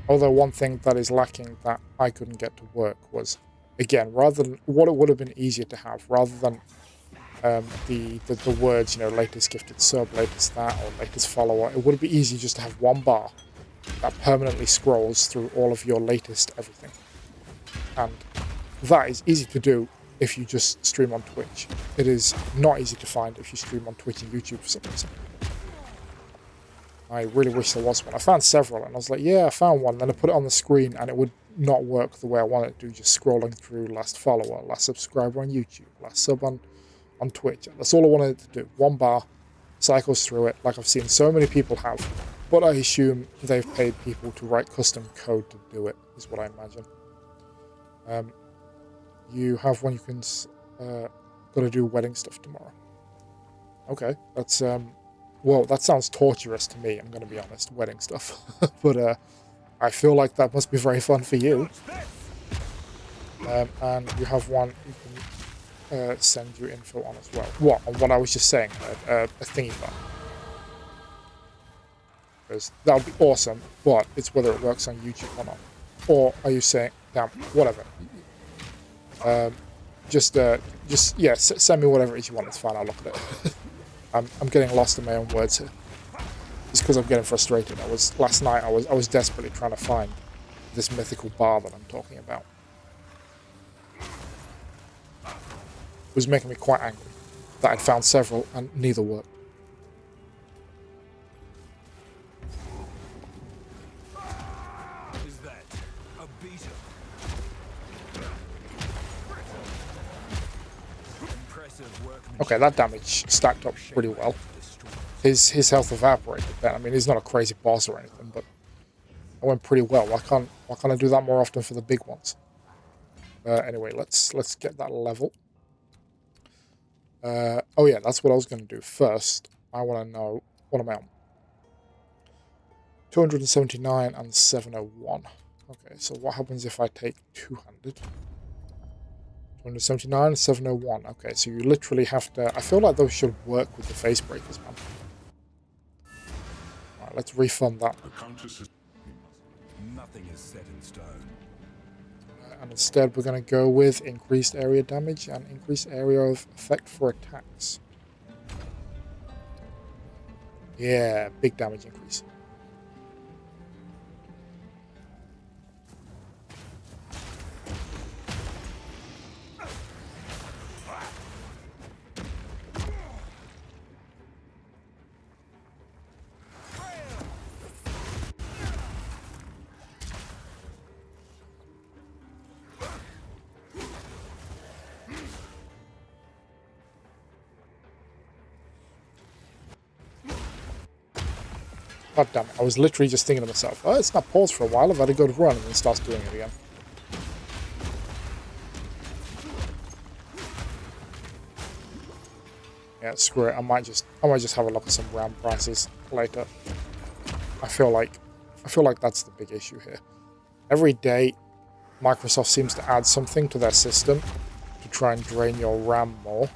Speaker 1: Although one thing that is lacking that I couldn't get to work was, again, rather than what it would have been easier to have, rather than the words, you know, latest gifted sub, latest that, or latest follower, it would be easy just to have one bar that permanently scrolls through all of your latest everything. And that is easy to do if you just stream on Twitch. It is not easy to find if you stream on Twitch and YouTube for some reason. I really wish there was one. I found several, and I was like, yeah, I found one. Then I put it on the screen, and it would not work the way I wanted it to, just scrolling through last follower, last subscriber on YouTube, last sub on Twitch. That's all I wanted it to do. One bar, cycles through it, like I've seen so many people have. But I assume they've paid people to write custom code to do it, is what I imagine. You have one you can... got to do wedding stuff tomorrow. Okay, that's... well, that sounds torturous to me, I'm going to be honest, wedding stuff. But I feel like that must be very fun for you. And you have one you can send your info on as well. What? On what I was just saying, a thingy bar. Because that would be awesome, but it's whether it works on YouTube or not. Or are you saying, damn, whatever. Yeah, send me whatever it is you want, it's fine, I'll look at it. I'm getting lost in my own words here. It's because I'm getting frustrated. Last night I was desperately trying to find this mythical bar that I'm talking about. It was making me quite angry that I'd found several and neither worked.
Speaker 2: Is that a beta? Impressive work.
Speaker 1: Okay, that damage stacked up pretty well. His health evaporated then. I mean, he's not a crazy boss or anything, but it went pretty well. Why can't I do that more often for the big ones? Anyway, let's get that level. Oh yeah, that's what I was going to do. First, I want to know, what am I on? 279 and 701. Okay, so what happens if I take 200? 279 and 701. Okay, so you literally have to... I feel like those should work with the face breakers, man. Alright, let's refund that.
Speaker 2: Nothing is set in stone.
Speaker 1: And instead we're going to go with increased area damage and increased area of effect for attacks. Yeah, big damage increase. God damn it. I was literally just thinking to myself, oh, it's not paused for a while. I've had a good run, and then starts doing it again. Yeah, screw it. I might just have a look at some RAM prices later. I feel like that's the big issue here. Every day, Microsoft seems to add something to their system to try and drain your RAM more.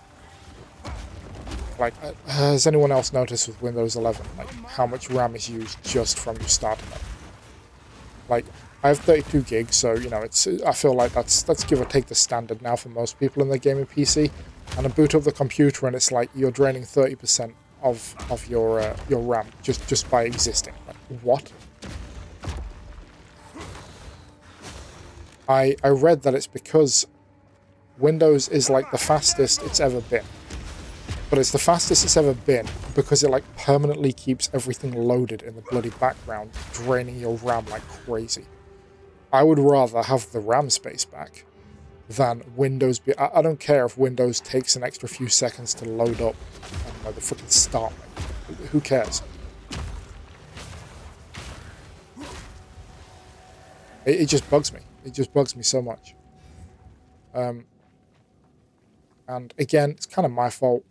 Speaker 1: Like, has anyone else noticed with Windows 11, like, how much RAM is used just from you starting it? Like, I have 32 gigs, so, you know, I feel like that's give or take the standard now for most people in their gaming PC. And I boot up the computer and it's like you're draining 30% of your RAM just by existing. Like, what? I read that it's because Windows is like the fastest it's ever been. But it's the fastest it's ever been because it like permanently keeps everything loaded in the bloody background, draining your RAM like crazy. I would rather have the RAM space back than Windows be... I don't care if Windows takes an extra few seconds to load up, I don't know, the freaking start menu. Who cares? It just bugs me. It just bugs me so much. And again, it's kind of my fault.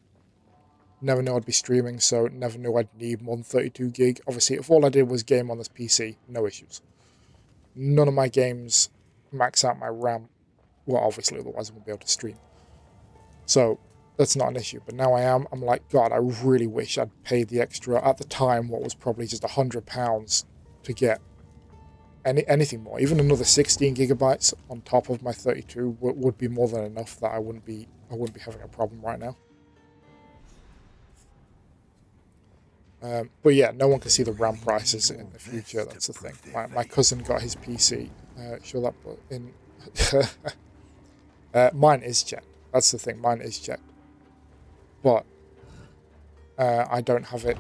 Speaker 1: Never knew I'd be streaming, so never knew I'd need more than 32 gig. Obviously, if all I did was game on this PC, no issues. None of my games max out my RAM. Well, obviously, otherwise I wouldn't be able to stream. So, that's not an issue. But now I am. I'm like, God, I really wish I'd paid the extra, at the time, what was probably just £100 to get anything more. Even another 16 gigabytes on top of my 32 would be more than enough that I wouldn't be having a problem right now. But yeah, no one can see the RAM prices in the future. That's the thing. My cousin got his PC. Show that in. Mine is checked. That's the thing. Mine is checked. But I don't have it.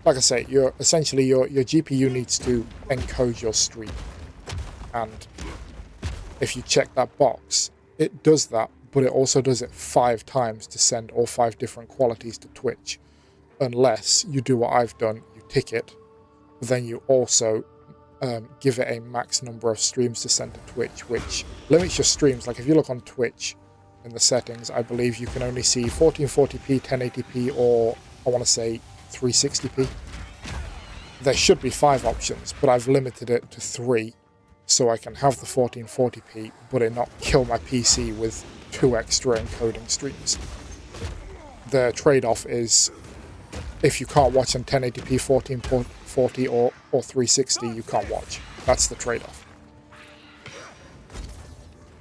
Speaker 1: Like I say, your GPU needs to encode your stream, and if you check that box, it does that, but it also does it 5 times to send all 5 different qualities to Twitch. Unless you do what I've done, you tick it, then you also give it a max number of streams to send to Twitch, which limits your streams. Like if you look on Twitch in the settings, I believe you can only see 1440p, 1080p, or I want to say 360p. There should be 5 options, but I've limited it to 3, so I can have the 1440p, but it not kill my PC with 2 extra encoding streams. The trade-off is, if you can't watch on 1080p, 1440 or 360, you can't watch. That's the trade-off.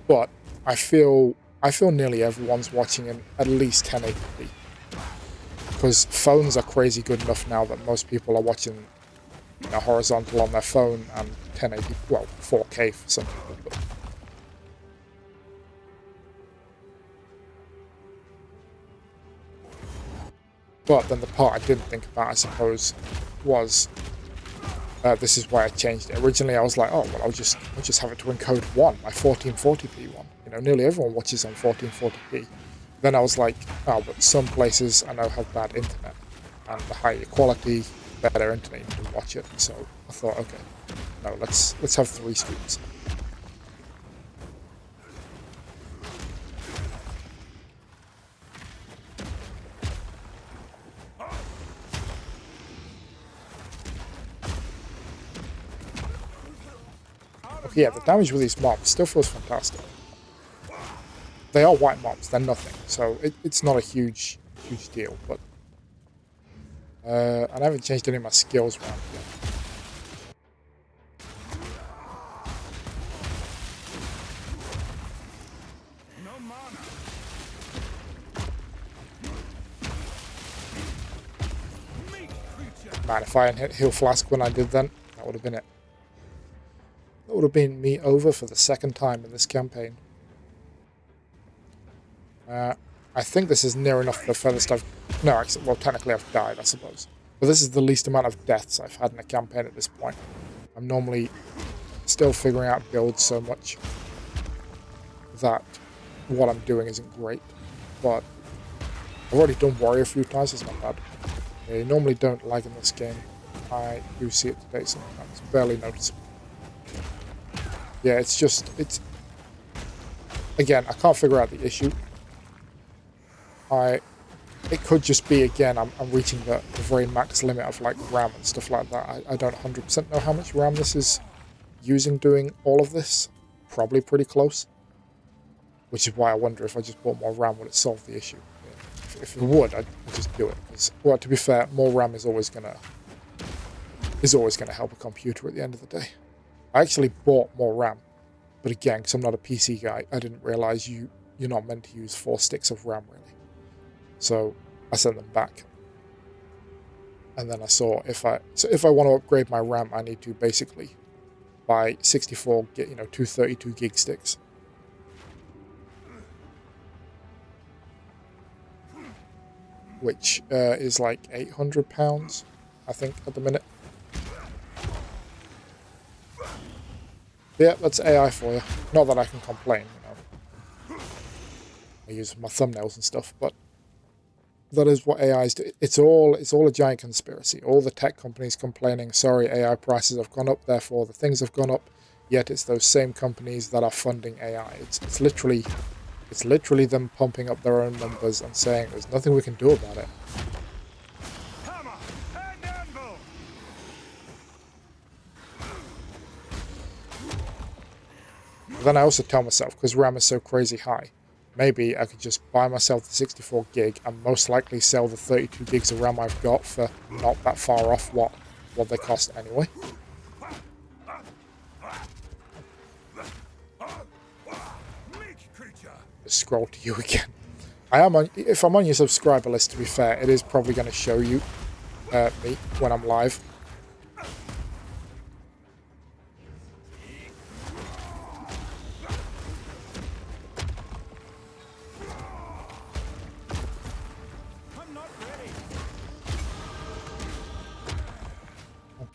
Speaker 1: But I feel nearly everyone's watching in at least 1080p. Because phones are crazy good enough now that most people are watching, you know, horizontal on their phone and 1080, well, 4K for some people. But then the part I didn't think about, I suppose, was this is why I changed it. Originally, I was like, oh well, I'll just have it to encode 1, my 1440p one. You know, nearly everyone watches on 1440p. Then I was like, oh, but some places I know have bad internet, and the higher quality, better internet, you can watch it. So I thought, okay, no, let's have 3 streams. Okay, yeah, the damage with these mobs still feels fantastic. They are white mobs, they're nothing, so it's not a huge deal, but and I haven't changed any of my skills around yet. Man, if I hadn't hit Heal Flask when I did then, that would have been it. That would have been me over for the 2nd time in this campaign. I think this is near enough the furthest I've... No, actually, well, technically I've died, I suppose. But this is the least amount of deaths I've had in a campaign at this point. I'm normally still figuring out builds so much that what I'm doing isn't great. But I've already done Warrior a few times, it's not bad. Yeah, you normally don't lag in this game. I do see it today sometimes. Barely noticeable. Yeah, it's... Again, I can't figure out the issue. It could just be, again, I'm reaching the very max limit of, like, RAM and stuff like that. I don't 100% know how much RAM this is using doing all of this. Probably pretty close. Which is why I wonder if I just bought more RAM, would it solve the issue? Yeah. If it would, I'd just do it. Because, well, to be fair, more RAM is always gonna help a computer at the end of the day. I actually bought more RAM. But again, because I'm not a PC guy, I didn't realize you're not meant to use 4 sticks of RAM, really. So I sent them back. And then I saw if I want to upgrade my RAM, I need to basically buy 64, get 232 gig sticks. Which is like £800, I think, at the minute. Yeah, that's AI for you. Not that I can complain, I use my thumbnails and stuff, but that is what AIs do. It's all a giant conspiracy. All the tech companies complaining, sorry, AI prices have gone up, therefore the things have gone up. Yet it's those same companies that are funding AI. It's literally them pumping up their own numbers and saying there's nothing we can do about it.
Speaker 2: Hammer and anvil.
Speaker 1: Then I also tell myself, because RAM is so crazy high, maybe I could just buy myself the 64 gig and most likely sell the 32 gigs of RAM I've got for not that far off what they cost anyway. Just scroll to you again. If I'm on your subscriber list, to be fair, it is probably going to show you me when I'm live.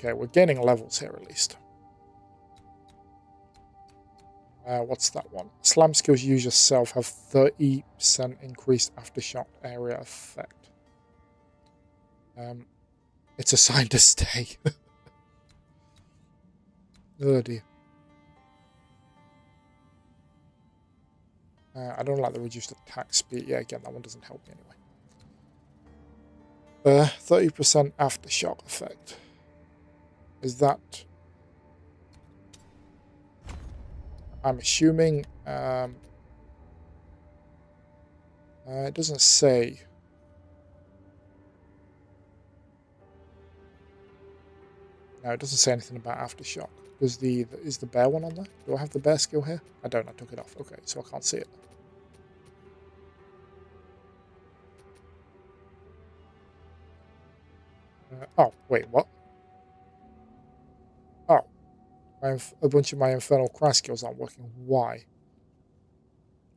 Speaker 1: Okay, we're gaining levels here at least. What's that one? Slam skills you use yourself have 30% increased aftershock area effect. It's assigned to stay. Oh dear. I don't like the reduced attack speed. Yeah, again, that one doesn't help me anyway. 30% aftershock effect. Is that... I'm assuming... it doesn't say... No, it doesn't say anything about aftershock. Is the bear one on there? Do I have the bear skill here? I don't. I took it off. Okay, so I can't see it. Oh, wait, what? Oh, a bunch of my infernal cry skills aren't working. Why?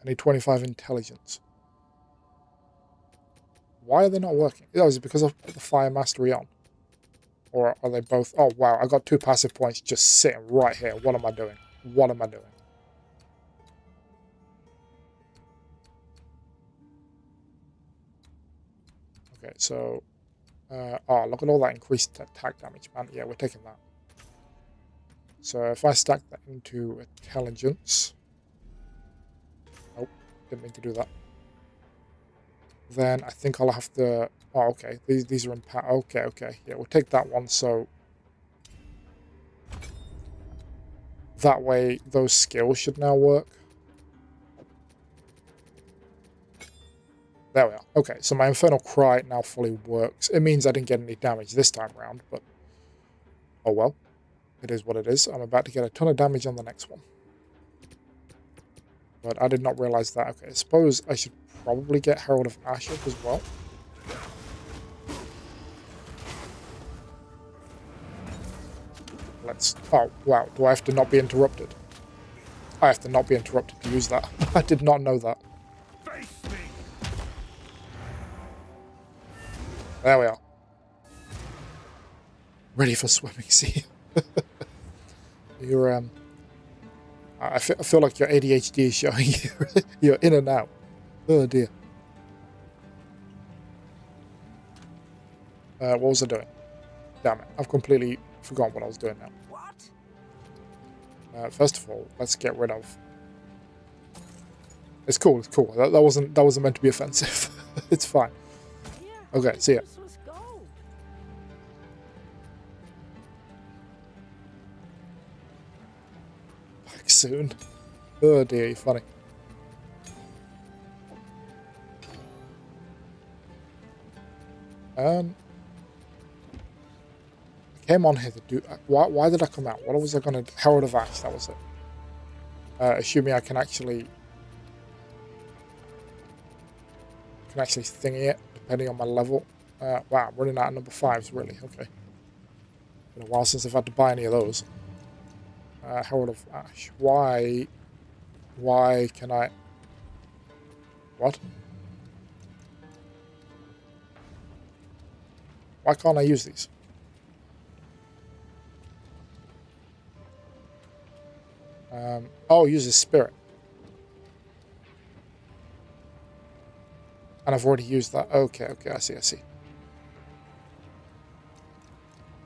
Speaker 1: I need 25 intelligence. Why are they not working? Oh, is it because I've put the fire mastery on? Or are they both... Oh, wow, I got 2 passive points just sitting right here. What am I doing? What am I doing? Okay, so... oh, look at all that increased attack damage, man. Yeah, we're taking that. So if I stack that into intelligence... Nope, didn't mean to do that. Then I think I'll have to... Oh, okay. These are in... Okay. Yeah, we'll take that one, so... That way, those skills should now work. There we are. Okay, so my Infernal Cry now fully works. It means I didn't get any damage this time around, but... Oh well. It is what it is. I'm about to get a ton of damage on the next one. But I did not realize that. Okay, I suppose I should probably get Herald of Ash up as well. Let's... Oh, wow. Do I have to not be interrupted? I have to not be interrupted to use that. I did not know that. There we are. Ready for swimming, see? You're, I feel like your ADHD is showing you. You're in and out. Oh, dear. What was I doing? Damn it, I've completely forgotten what I was doing now.
Speaker 7: What?
Speaker 1: First of all, let's get rid of... It's cool, it's cool. That wasn't meant to be offensive. It's fine.
Speaker 7: Yeah,
Speaker 1: Okay, see ya.
Speaker 7: let's go.
Speaker 1: Back soon. Oh dear, you're funny. I came on here to do... Why did I come out? What was I going to... Herald of Ash, that was it. Assuming I can actually thingy it, depending on my level. Wow, I'm running out of number 5s, really. Okay. Been a while since I've had to buy any of those. Herald of Ash. Why can I... What? Why can't I use these? Oh, use his spirit. And I've already used that. Okay, I see.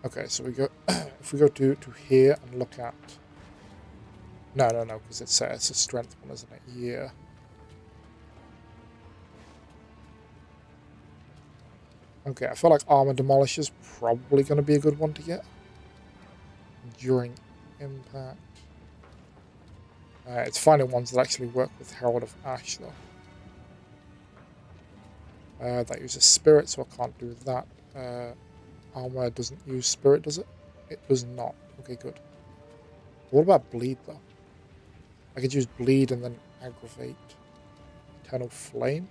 Speaker 1: Okay, so we go... if we go to here and look at... No, because it's a strength one, isn't it? Yeah. Okay, I feel like Armor Demolish is probably going to be a good one to get. During impact. It's finding ones that actually work with Herald of Ash, though. That uses Spirit, so I can't do that. Armor doesn't use Spirit, does it? It does not. Okay, good. What about Bleed, though? I could use Bleed and then Aggravate. Eternal Flame.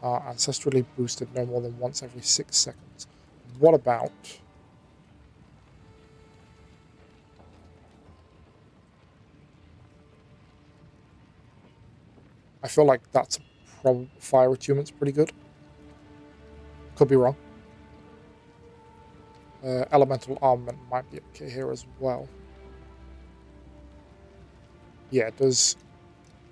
Speaker 1: Ancestrally boosted no more than once every 6 seconds. What about... I feel like that's fire attunement's pretty good. Could be wrong. Elemental armament might be okay here as well. Yeah, it does.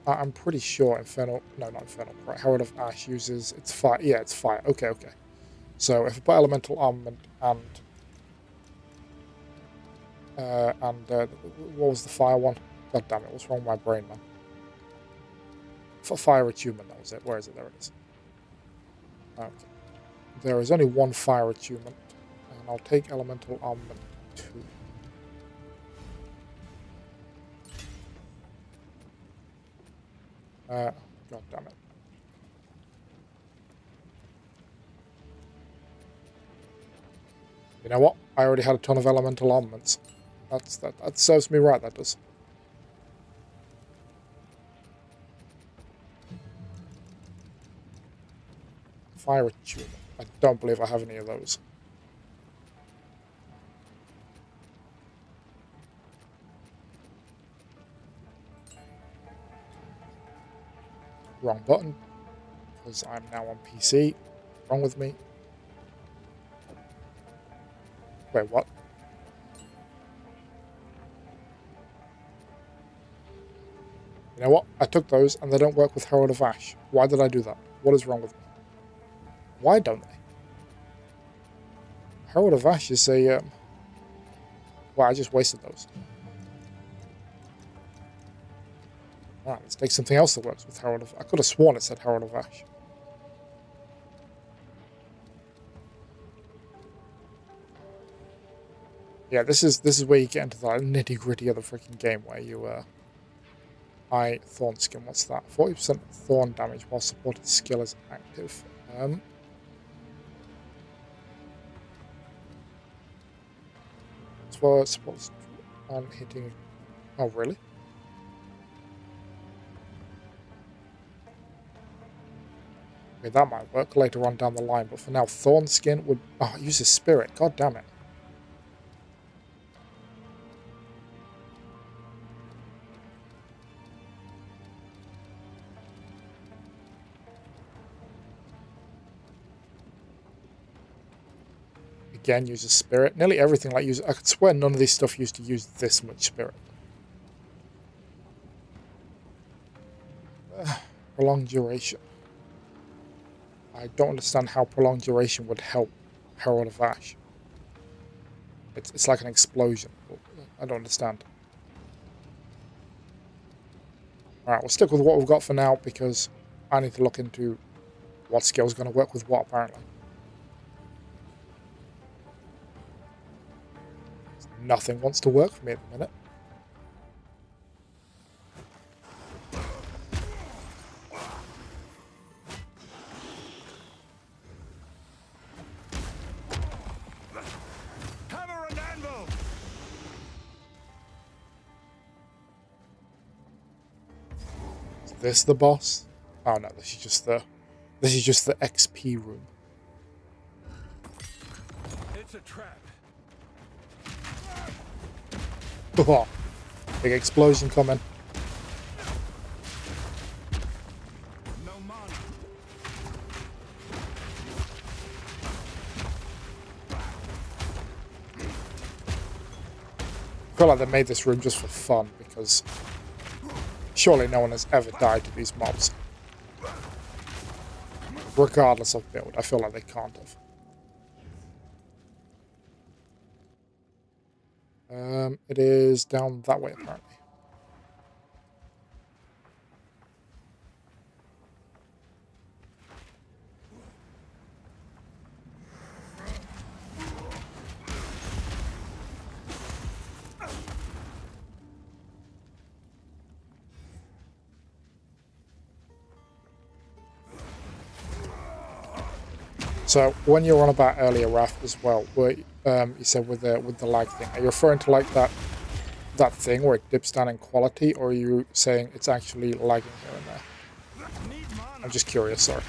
Speaker 1: I'm pretty sure Infernal. No, not Infernal. Right, Herald of Ash uses. It's fire. Yeah, it's fire. Okay. So if I put elemental armament and what was the fire one? God damn it! What's wrong with my brain, man? For fire attunement, that was it. Where is it? There it is. Okay. There is only one fire attunement, and I'll take elemental armament 2. God damn it. You know what? I already had a ton of elemental armaments. That serves me right, that does. Fire attunement. I don't believe I have any of those. Wrong button, because I'm now on PC. Wrong with me. Wait, what? You know what? I took those and they don't work with Herald of Ash. Why did I do that? What is wrong with me? Why don't they? Herald of Ash is a... Wow, I just wasted those. Alright, let's take something else that works with Herald of... I could have sworn it said Herald of Ash. Yeah, this is where you get into the nitty-gritty of the freaking game, where you, Thorn Skin, what's that? 40% Thorn damage while supported skill is active. For supposed on hitting... Oh, really? Okay, that might work later on down the line, but for now, Thorn Skin would... Oh, it uses Spirit. God damn it. Again, uses Spirit. Nearly everything like uses... I could swear none of this stuff used to use this much Spirit. Prolonged duration. I don't understand how prolonged duration would help Herald of Ash. It's like an explosion. I don't understand. Alright, we'll stick with what we've got for now because I need to look into what skill is going to work with what, apparently. Nothing wants to work for me at the minute.
Speaker 2: Hammer and anvil!
Speaker 1: Is this the boss? Oh no, this is just the XP room.
Speaker 2: It's a trap.
Speaker 1: Oh, big explosion coming.
Speaker 2: No mana.
Speaker 1: I feel like they made this room just for fun because surely no one has ever died to these mobs. Regardless of build, I feel like they can't have. It is down that way, apparently. So when you were on about earlier, Raph, as well, where you said with the lag thing, are you referring to like that thing where it dips down in quality, or are you saying it's actually lagging here and there? I'm just curious, sorry.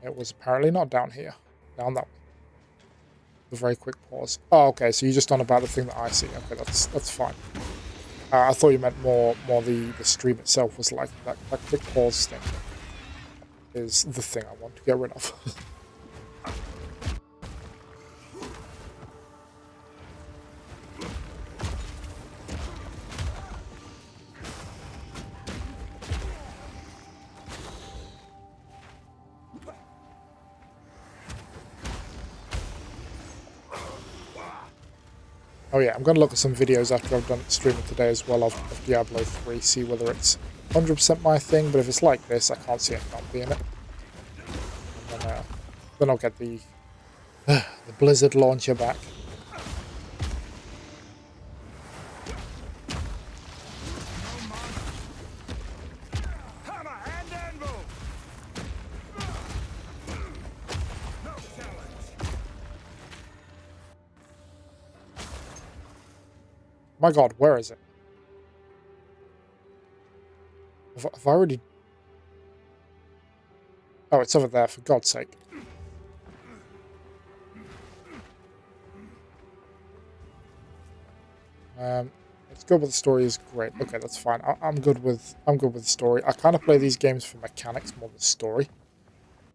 Speaker 1: It was apparently not down here. Down that way. A very quick pause. Oh, okay, so you're just on about the thing that I see. Okay, that's fine. I thought you meant more the stream itself was like that quick pause thing is the thing I want to get rid of. Oh yeah, I'm going to look at some videos after I've done streaming today as well of Diablo 3, see whether it's 100% my thing, but if it's like this, I can't see it not being it. And then I'll get the Blizzard launcher back.
Speaker 2: Hammer and anvil! No challenge.
Speaker 1: My god, where is it? Have I already... Oh, it's over there, for God's sake. It's good with the story is great. Okay, that's fine. I'm good with the story. I kind of play these games for mechanics more than story.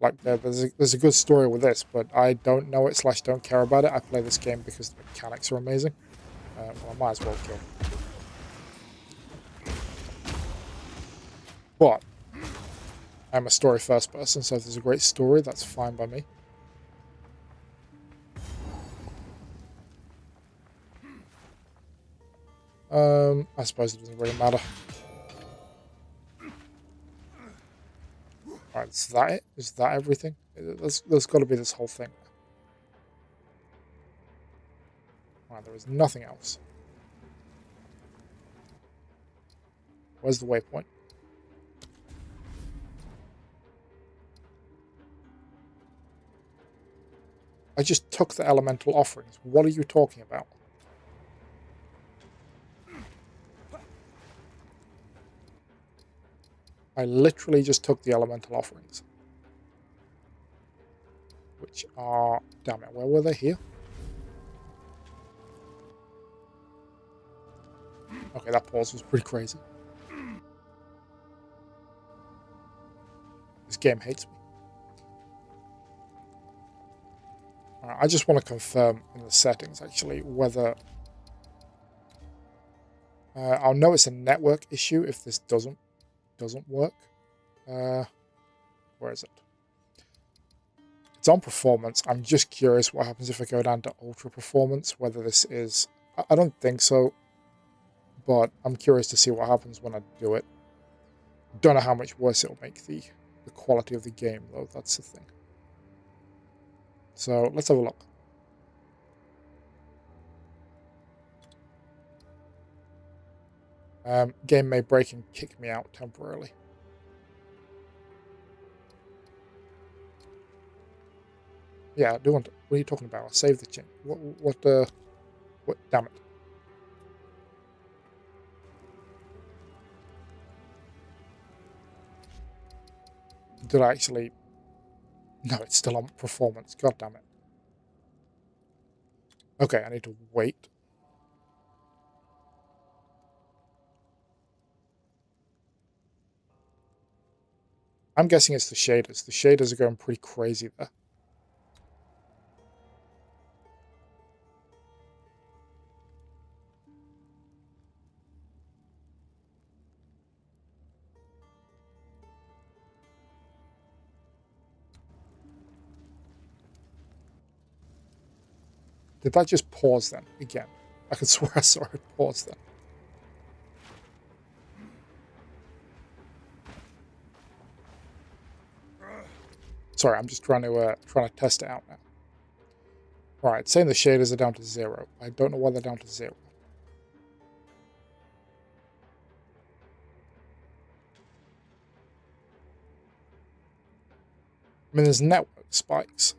Speaker 1: Like there's a good story with this, but I don't know it / don't care about it. I play this game because the mechanics are amazing. Well, I might as well kill. But I'm a story first person, so if there's a great story, that's fine by me. I suppose it doesn't really matter. Alright, is that it? Is that everything? There's got to be this whole thing. Alright, there is nothing else. Where's the waypoint? I just took the elemental offerings. What are you talking about? I literally just took the elemental offerings. Which are... Damn it, where were they? Here? Okay, that pause was pretty crazy. This game hates me. I just want to confirm in the settings, actually, whether I'll know it's a network issue if this doesn't work. Where is it? It's on performance. I'm just curious what happens if I go down to ultra performance, whether this is... I don't think so, but I'm curious to see what happens when I do it. Don't know how much worse it'll make the quality of the game, though. That's the thing. So let's have a look. Game may break and kick me out temporarily. Yeah, I do want to, what are you talking about? I'll save the chain. What, damn it. Did I actually... No, it's still on performance. God damn it. Okay, I need to wait. I'm guessing it's the shaders. The shaders are going pretty crazy there. Did that just pause then? Again. I could swear I saw it pause then. Sorry, I'm just trying to test it out now. Right, it's saying the shaders are down to 0. I don't know why they're down to 0. I mean, there's network spikes.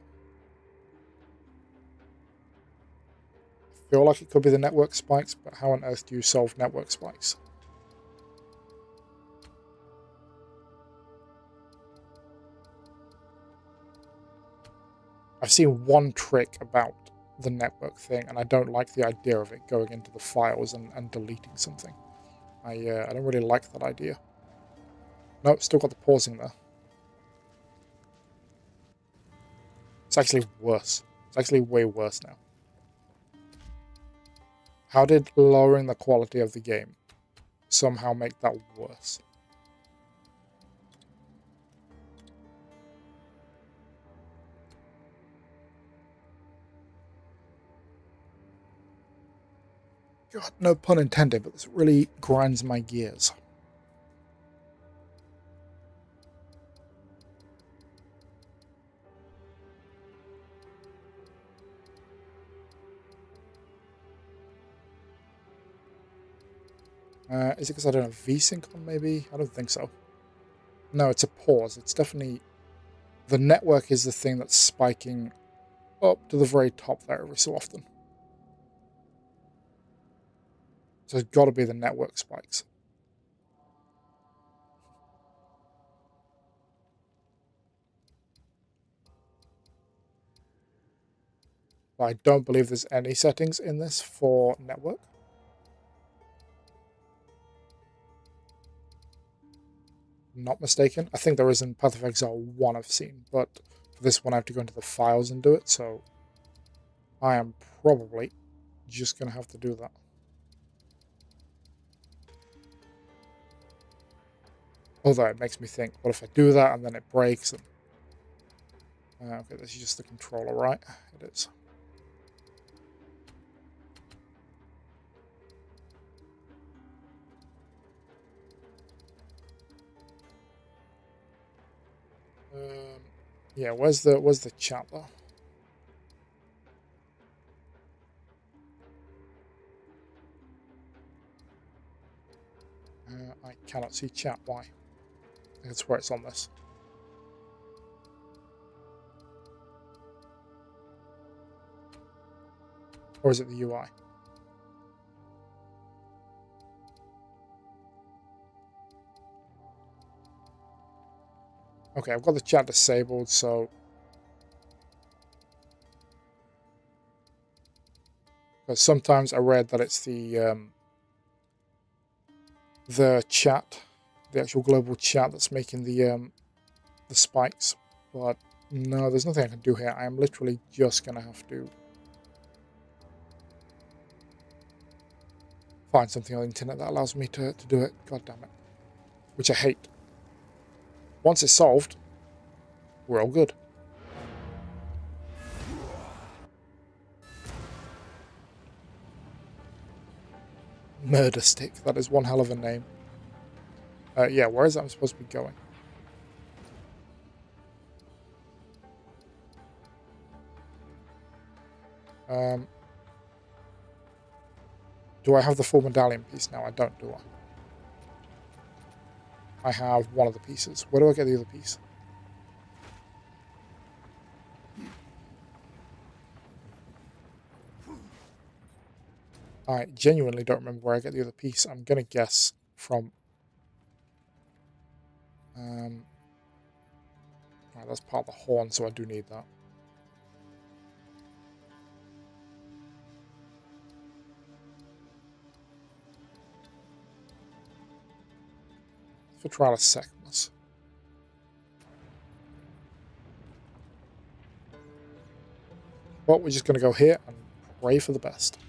Speaker 1: I feel like it could be the network spikes, but how on earth do you solve network spikes? I've seen one trick about the network thing, and I don't like the idea of it going into the files and deleting something. I don't really like that idea. Nope, still got the pausing there. It's actually worse. It's actually way worse now. How did lowering the quality of the game somehow make that worse? God, no pun intended, but this really grinds my gears. Is it because I don't have VSync on, maybe? I don't think so. No, it's a pause. It's definitely... The network is the thing that's spiking up to the very top there every so often. So it's got to be the network spikes. But I don't believe there's any settings in this for network. Not mistaken. I think there is in Path of Exile 1 I've seen, but for this one I have to go into the files and do it, so I am probably just going to have to do that. Although it makes me think, what if I do that and then it breaks? And... okay, this is just the controller, right? It is. Yeah, where's the chat though? I cannot see chat. Why? I think that's where it's on this. Or is it the UI? Okay, I've got the chat disabled, so... Because sometimes I read that it's the chat, the actual global chat that's making the spikes. But no, there's nothing I can do here. I am literally just going to have to find something on the internet that allows me to do it. God damn it. Which I hate. Once it's solved, we're all good. Murder Stick. That is one hell of a name. Yeah, where is that I'm supposed to be going? Do I have the full medallion piece now? I don't, do I? I have one of the pieces. Where do I get the other piece? I genuinely don't remember where I get the other piece. I'm going to guess from... right, that's part of the horn, so I do need that. For Trialis Secundus. Well, we're just going to go here and pray for the best.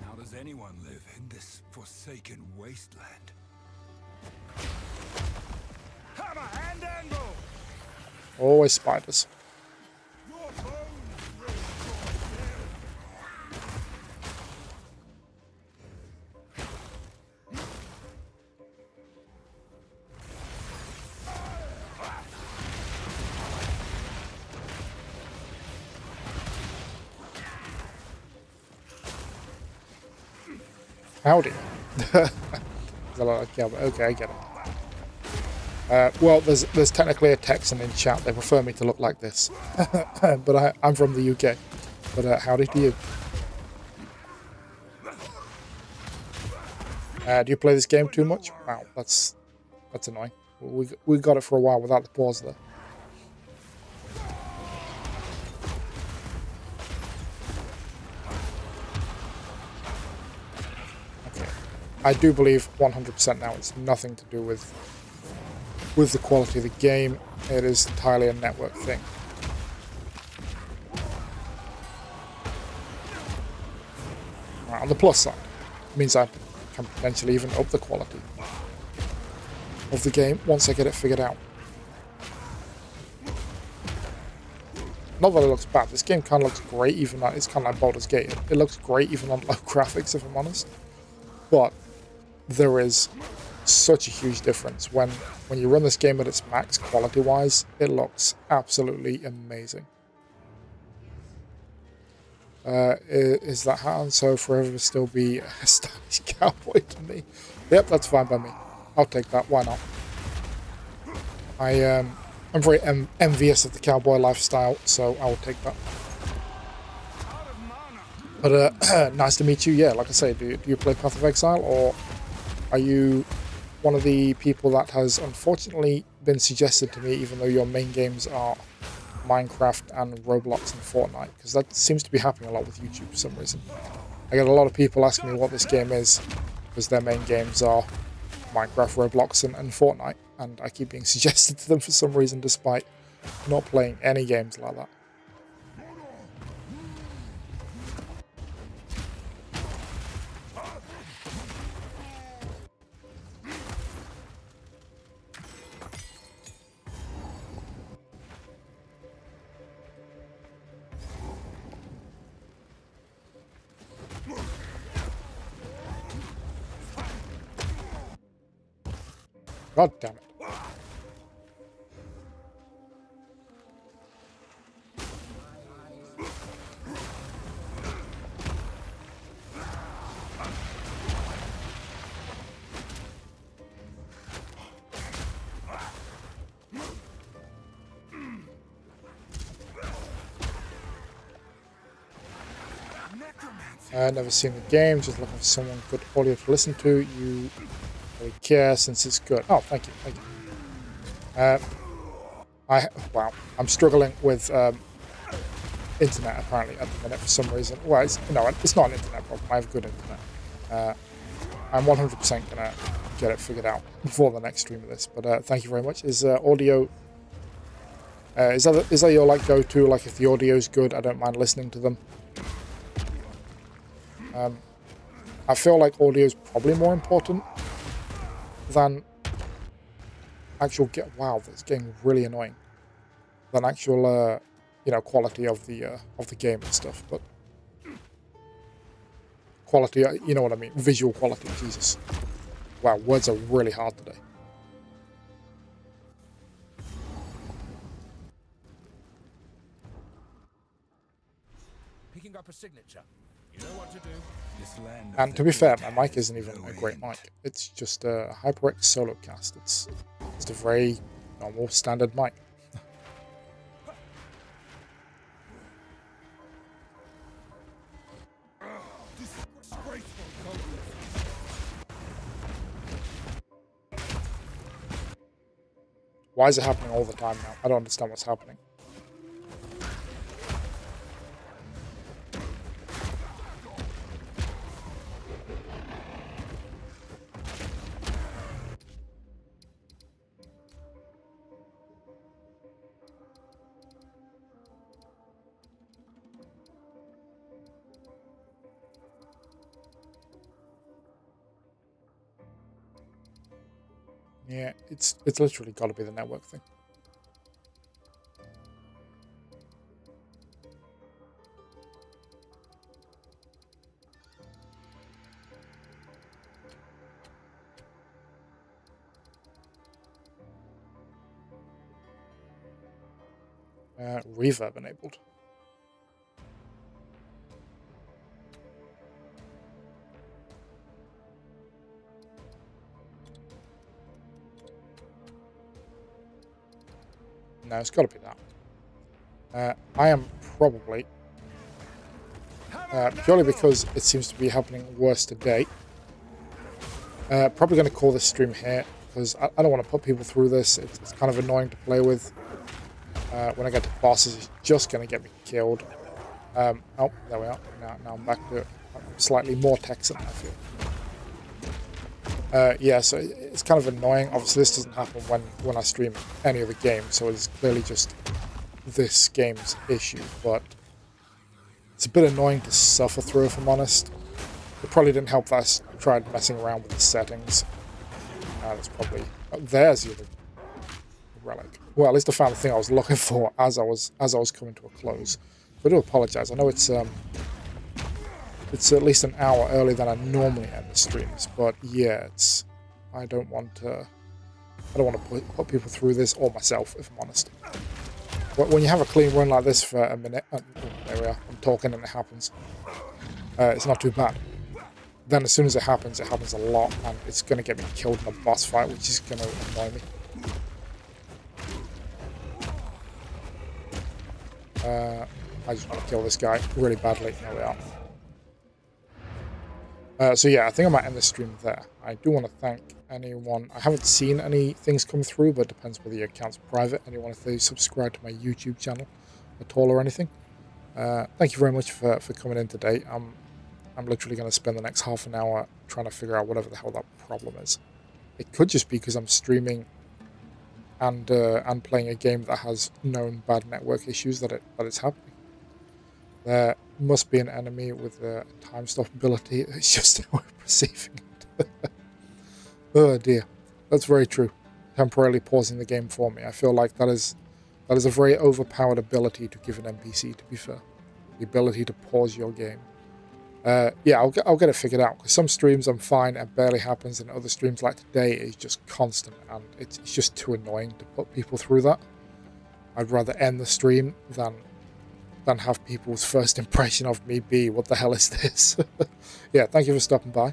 Speaker 2: How does anyone live in this forsaken wasteland? Hammer and angle!
Speaker 1: Always spiders.
Speaker 2: Your bones will
Speaker 1: Howdy. Okay, I get it. Well, there's technically a Texan in chat. They prefer me to look like this. But I'm from the UK. But howdy to you. Do you play this game too much? Wow, that's annoying. We got it for a while without the pause there. Okay. I do believe 100% now it's nothing to do with the quality of the game. It is entirely a network thing. Right, on the plus side, it means I can potentially even up the quality of the game once I get it figured out. Not that it looks bad. This game kind of looks great, even though it's kind of like Baldur's Gate. It looks great even on low graphics, if I'm honest. But there is such a huge difference when you run this game at its max quality-wise. It looks absolutely amazing. Is that Han So forever still be a stylish cowboy to me? Yep, that's fine by me. I'll take that. Why not? I'm very envious of the cowboy lifestyle, so I will take that. But nice to meet you. Yeah, like I say, do you play Path of Exile, or are you one of the people that has unfortunately been suggested to me, even though your main games are Minecraft and Roblox and Fortnite? Because that seems to be happening a lot with YouTube for some reason. I get a lot of people asking me what this game is, because their main games are Minecraft, Roblox, and Fortnite, and I keep being suggested to them for some reason, despite not playing any games like that. God damn it. I've never seen the game, just looking for someone good audio to listen to. You really care since it's good. Oh, thank you, thank you. Wow, I'm struggling with internet apparently at the minute for some reason. Well, it's not an internet problem. I have good internet. I'm 100% gonna get it figured out before the next stream of this. But thank you very much. Is audio Is that your like go-to? Like if the audio's good, I don't mind listening to them. I feel like audio is probably more important than actual wow, that's getting really annoying. Than actual you know, quality of the game and stuff. But quality, you know what I mean? Visual quality. Jesus. Wow, words are really hard today.
Speaker 2: Picking up a signature. You know what to do. This land of
Speaker 1: And
Speaker 2: the
Speaker 1: to be fair,
Speaker 2: dead
Speaker 1: my mic
Speaker 2: has
Speaker 1: isn't even
Speaker 2: no
Speaker 1: a great
Speaker 2: end.
Speaker 1: mic. It's just a HyperX Solocast. It's just a very normal standard mic. Why is it happening all the time now? I don't understand what's happening. Yeah, it's literally got to be the network thing. Reverb enabled. No, it's got to be that. I am probably, purely because it seems to be happening worse today, probably going to call this stream here, because I don't want to put people through this. It's kind of annoying to play with. When I get to bosses, it's just going to get me killed. Oh, there we are. Now I'm back to slightly more Texan, I feel. Yeah, so it's kind of annoying. Obviously, this doesn't happen when I stream any other game, so it's clearly just this game's issue, but it's a bit annoying to suffer through, if I'm honest. It probably didn't help that I tried messing around with the settings. That's probably... Oh, there's the other relic. Well, at least I found the thing I was looking for as I was coming to a close. So I do apologise. I know it's at least an hour earlier than I normally end the streams, but yeah, I don't want to put people through this, or myself, if I'm honest. But when you have a clean run like this for a minute, there we are, I'm talking and it happens, it's not too bad. Then as soon as it happens a lot, and it's going to get me killed in a boss fight, which is going to annoy me. I just want to kill this guy really badly. There we are. So yeah, I think I might end the stream there. I do want to thank anyone. I haven't seen any things come through, but it depends whether your account's private. Anyone if they subscribe to my YouTube channel at all or anything. Thank you very much for coming in today. I'm literally going to spend the next half an hour trying to figure out whatever the hell that problem is. It could just be because I'm streaming and playing a game that has known bad network issues that it's happening. There must be an enemy with a time stop ability. It's just how we're perceiving it. Oh dear, that's very true. Temporarily pausing the game for me. I feel like that is a very overpowered ability to give an NPC. To be fair, the ability to pause your game. Yeah, I'll get it figured out. Because some streams I'm fine, it barely happens, and other streams like today is just constant, and it's just too annoying to put people through that. I'd rather end the stream than have people's first impression of me be, what the hell is this? Yeah, thank you for stopping by.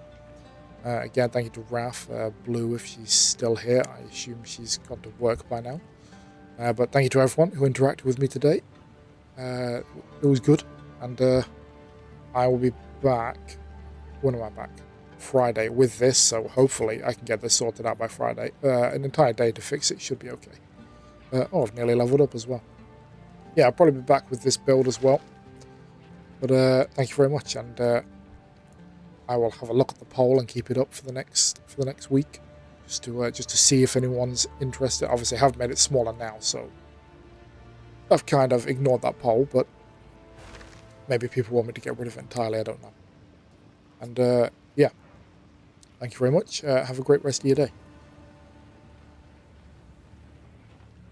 Speaker 1: Again, thank you to Raf, Blue, if she's still here. I assume she's gone to work by now. But thank you to everyone who interacted with me today. It was good, and I will be back. When am I back? Friday with this, so hopefully I can get this sorted out by Friday. An entire day to fix it should be okay. Oh, I've nearly leveled up as well. Yeah, I'll probably be back with this build as well. But thank you very much, and I will have a look at the poll and keep it up for the next week, just to see if anyone's interested. Obviously, I have made it smaller now, so I've kind of ignored that poll, but maybe people want me to get rid of it entirely, I don't know. And yeah, thank you very much. Have a great rest of your day.